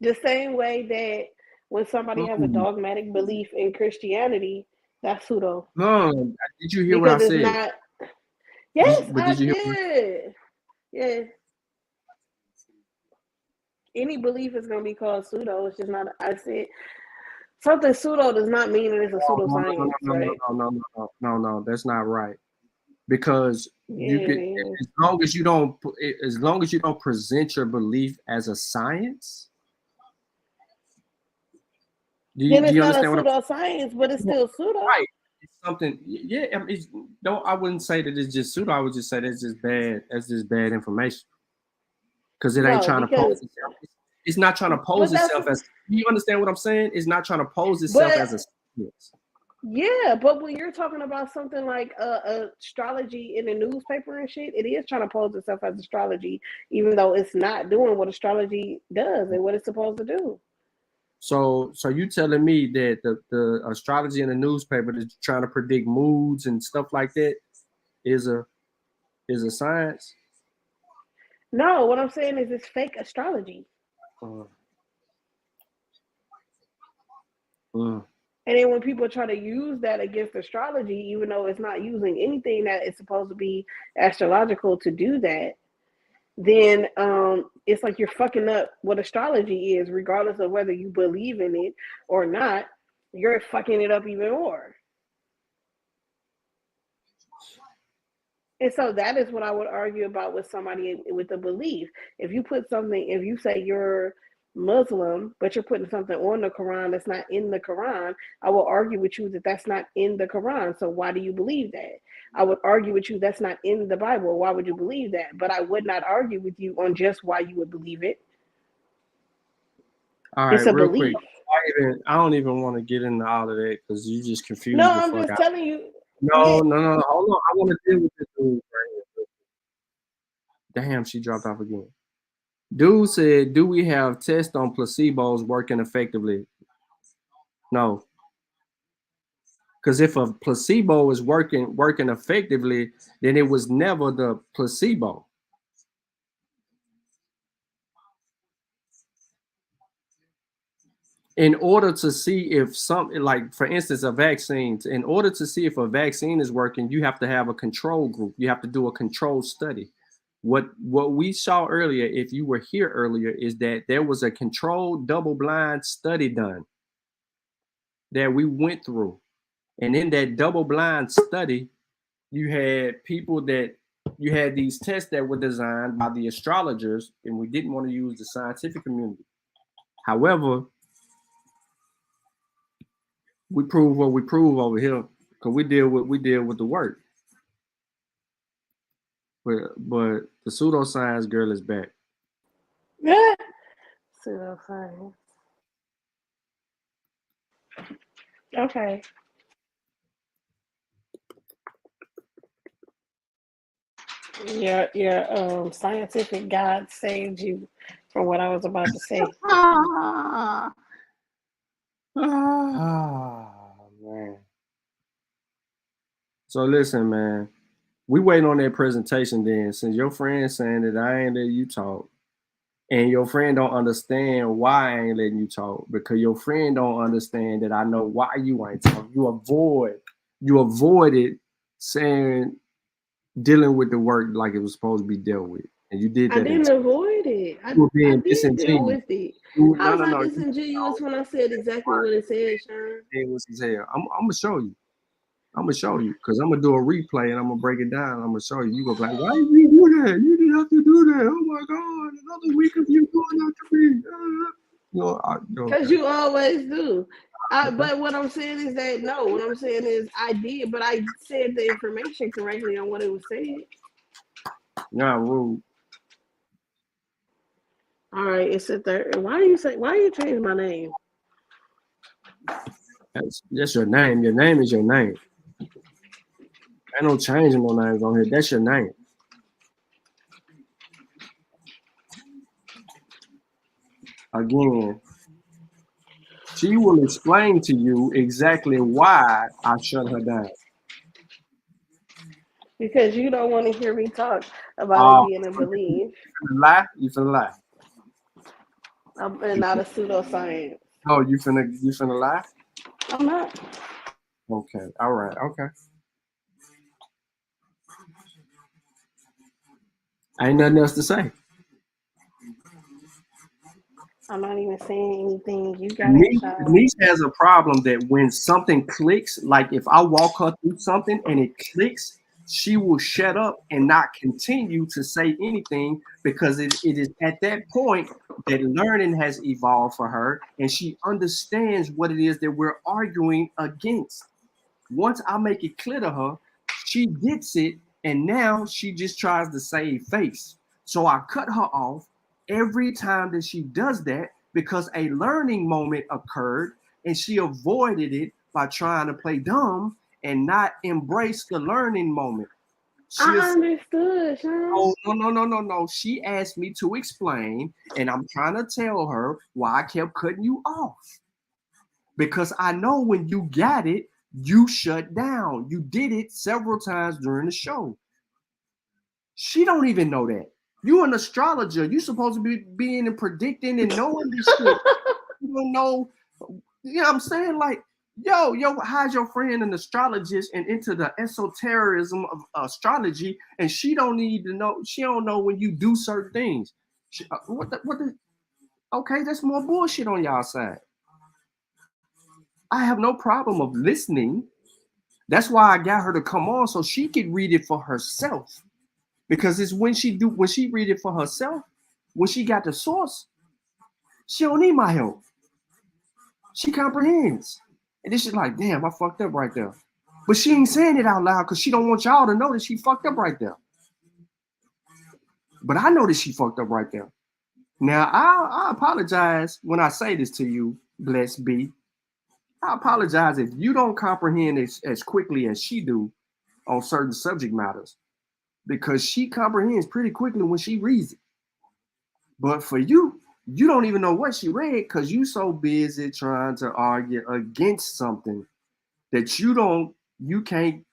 The same way that when somebody has a dogmatic belief in Christianity, that's pseudo. No, did you hear what I said? Yes, I did. Yes. Any belief is going to be called pseudo. It's just not. I said something pseudo does not mean that it's a pseudoscience, right? No, that's not right. Because you can, as long as you don't present your belief as a science. Then it's not a pseudoscience, but it's still pseudo. Right. It's something. Yeah. I wouldn't say that it's just pseudo. I would just say that's just bad. That's just bad information. Because it ain't trying to pose itself. It's not trying to pose itself as. You understand what I'm saying? It's not trying to pose itself as a science. Yeah, but when you're talking about something like astrology in the newspaper and shit, it is trying to pose itself as astrology, even though it's not doing what astrology does and what it's supposed to do. So you telling me that the astrology in the newspaper that's trying to predict moods and stuff like that is a science? No, what I'm saying is it's fake astrology. And then when people try to use that against astrology, even though it's not using anything that is supposed to be astrological to do that, then it's like you're fucking up what astrology is, regardless of whether you believe in it or not. You're fucking it up even more. And so that is what I would argue about with somebody with a belief. If you say you're Muslim, but you're putting something on the Quran that's not in the Quran, I will argue with you that that's not in the Quran. So why do you believe that? I would argue with you that's not in the Bible. Why would you believe that? But I would not argue with you on just why you would believe it. All right, it's a real belief. Quick. I don't even want to get into all of that because you just confused. No, I'm just telling you. No. Hold on. I want to deal with this dude right here. Damn, she dropped off again. Dude said, do we have tests on placebos working effectively? No. Because if a placebo is working effectively, then it was never the placebo. In order to see if something, like for instance, a vaccine, in order to see if a vaccine is working, you have to have a control group. You have to do a control study. What we saw earlier, if you were here earlier, is that there was a controlled double-blind study done that we went through. And in that double-blind study, you had these tests that were designed by the astrologers, and we didn't want to use the scientific community. However, we prove what we prove over here because we deal with the work. But the pseudoscience girl is back. Yeah. Pseudoscience. Okay. Your scientific guide saved you from what I was about to say. Oh man. So listen, man. We waiting on that presentation then. Since your friend's saying that I ain't letting you talk, and your friend don't understand why I ain't letting you talk, because your friend don't understand that I know why you ain't talking. You avoided saying dealing with the work like it was supposed to be dealt with. And you did that. I didn't avoid it. I did deal with it. How was I disingenuous when I said exactly what it said, Shermer? It was as hell. I'm gonna show you. I'm gonna show you because I'm gonna do a replay and I'm gonna break it down. I'm gonna show you. You go like, why did you do that? You didn't have to do that. Oh my God, another week of you going out to me. Because you always do. But what I'm saying is that no. What I'm saying is I did, but I said the information correctly on what it was said. Nah, rude. All right, it's a third. Why you change my name? That's your name. Your name is your name. Ain't no changing no names on here. That's your name. Again, she will explain to you exactly why I shut her down. Because you don't want to hear me talk about it being a belief. You finna lie. And not a pseudoscience. Oh, you finna lie? I'm not. Okay. All right. Okay. Ain't nothing else to say. I'm not even saying anything. You got it. Niche has a problem that when something clicks, like if I walk her through something and it clicks, she will shut up and not continue to say anything because it is at that point that learning has evolved for her and she understands what it is that we're arguing against. Once I make it clear to her, she gets it and now she just tries to save face. So I cut her off every time that she does that because a learning moment occurred and she avoided it by trying to play dumb and not embrace the learning moment. I understood, Sean. Oh, no. She asked me to explain, and I'm trying to tell her why I kept cutting you off. Because I know when you got it, you shut down. You did it several times during the show. She don't even know that. You an astrologer. You supposed to be being and predicting and knowing this shit. You don't know. You know what I'm saying? Like, yo, how's your friend an astrologist and into the esotericism of astrology, and she don't need to know. She don't know when you do certain things. Okay, that's more bullshit on y'all side. I have no problem of listening. That's why I got her to come on so she could read it for herself. Because it's when she read it for herself, when she got the source, she don't need my help. She comprehends. And this is like, damn, I fucked up right there. But she ain't saying it out loud because she don't want y'all to know that she fucked up right there. But I know that she fucked up right there. Now, I apologize when I say this to you, blessed be. I apologize if you don't comprehend as quickly as she do on certain subject matters. Because she comprehends pretty quickly when she reads it. But for you, you don't even know what she read because you so busy trying to argue against something that you can't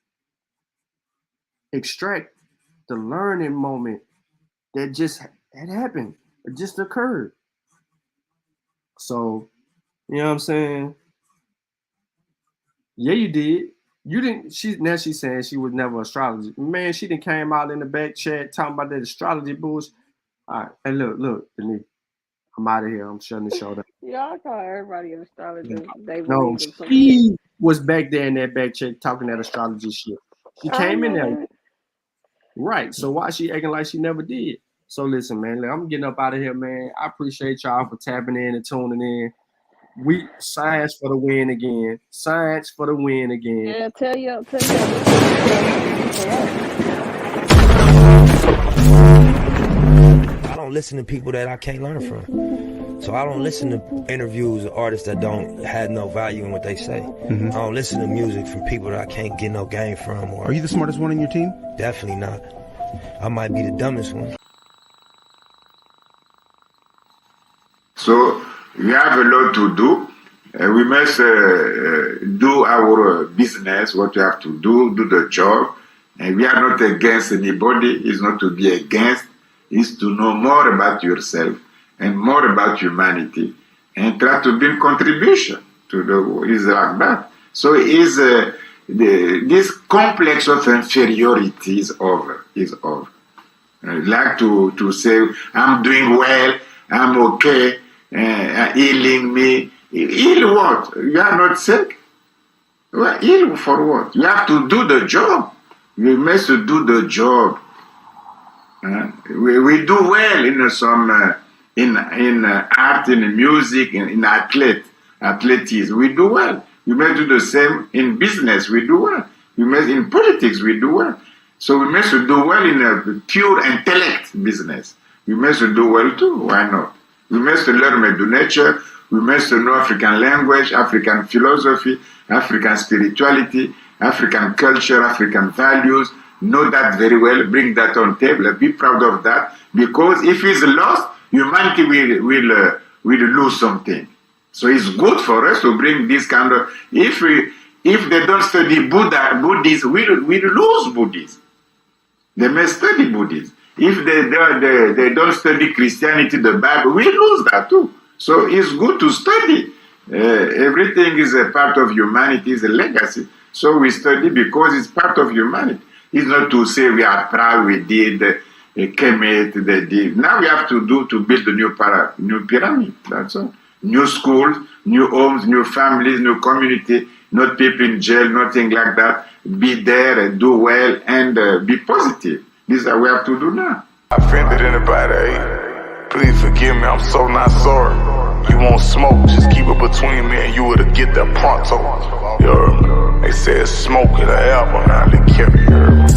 extract the learning moment that just had happened. It just occurred. So, you know what I'm saying? Yeah, you did. You didn't. She's saying she was never astrology. Man, she done came out in the back chat talking about that astrology bullshit. All right, hey, look, Denise, I'm out of here. I'm shutting the show down. Y'all call everybody an astrologer. They No, believe in something. she was back there in that back chat talking that astrology shit. She came in there. Right. So why she acting like she never did? So listen, man, I'm getting up out of here, man. I appreciate y'all for tapping in and tuning in. Science for the win again. Science for the win again. Yeah, tell you. I don't listen to people that I can't learn from. So I don't listen to interviews of artists that don't have no value in what they say. Mm-hmm. I don't listen to music from people that I can't get no game from. Are you the smartest one on your team? Definitely not. I might be the dumbest one. So we have a lot to do. We must do our business, what we have to do the job. And we are not against anybody. It's not to be against. It's to know more about yourself and more about humanity and try to bring contribution to the world. It's like that. So this complex of inferiority is over. Like to say, I'm doing well, I'm okay, healing me. Heal what? You are not sick. Well, heal for what? You have to do the job. You must do the job. We do well in some in art, in music, in athletics. We do well. We must do the same in business. We do well. We must in politics. We do well. So we must do well in a pure intellect business. We must do well too. Why not? We must learn Medu nature. We must know African language, African philosophy, African spirituality, African culture, African values. Know that very well. Bring that on table. Be proud of that. Because if it's lost, humanity will lose something. So it's good for us to bring this kind of. If they don't study Buddhism, we lose Buddhism. They must study Buddhism. If they don't study Christianity, the Bible, we lose that too. So it's good to study. Everything is a part of humanity, is a legacy. So we study because it's part of humanity. It's not to say we are proud, we did, came it, they did. Now we have to build a new pyramid. That's all. New schools, new homes, new families, new community, not people in jail, nothing like that. Be there and do well and be positive. This is what we have to do now. I offended anybody. Please forgive me, I'm so not sorry. You won't smoke, just keep it between me and you to get that pronto. They said smoke in the album, now they carry her.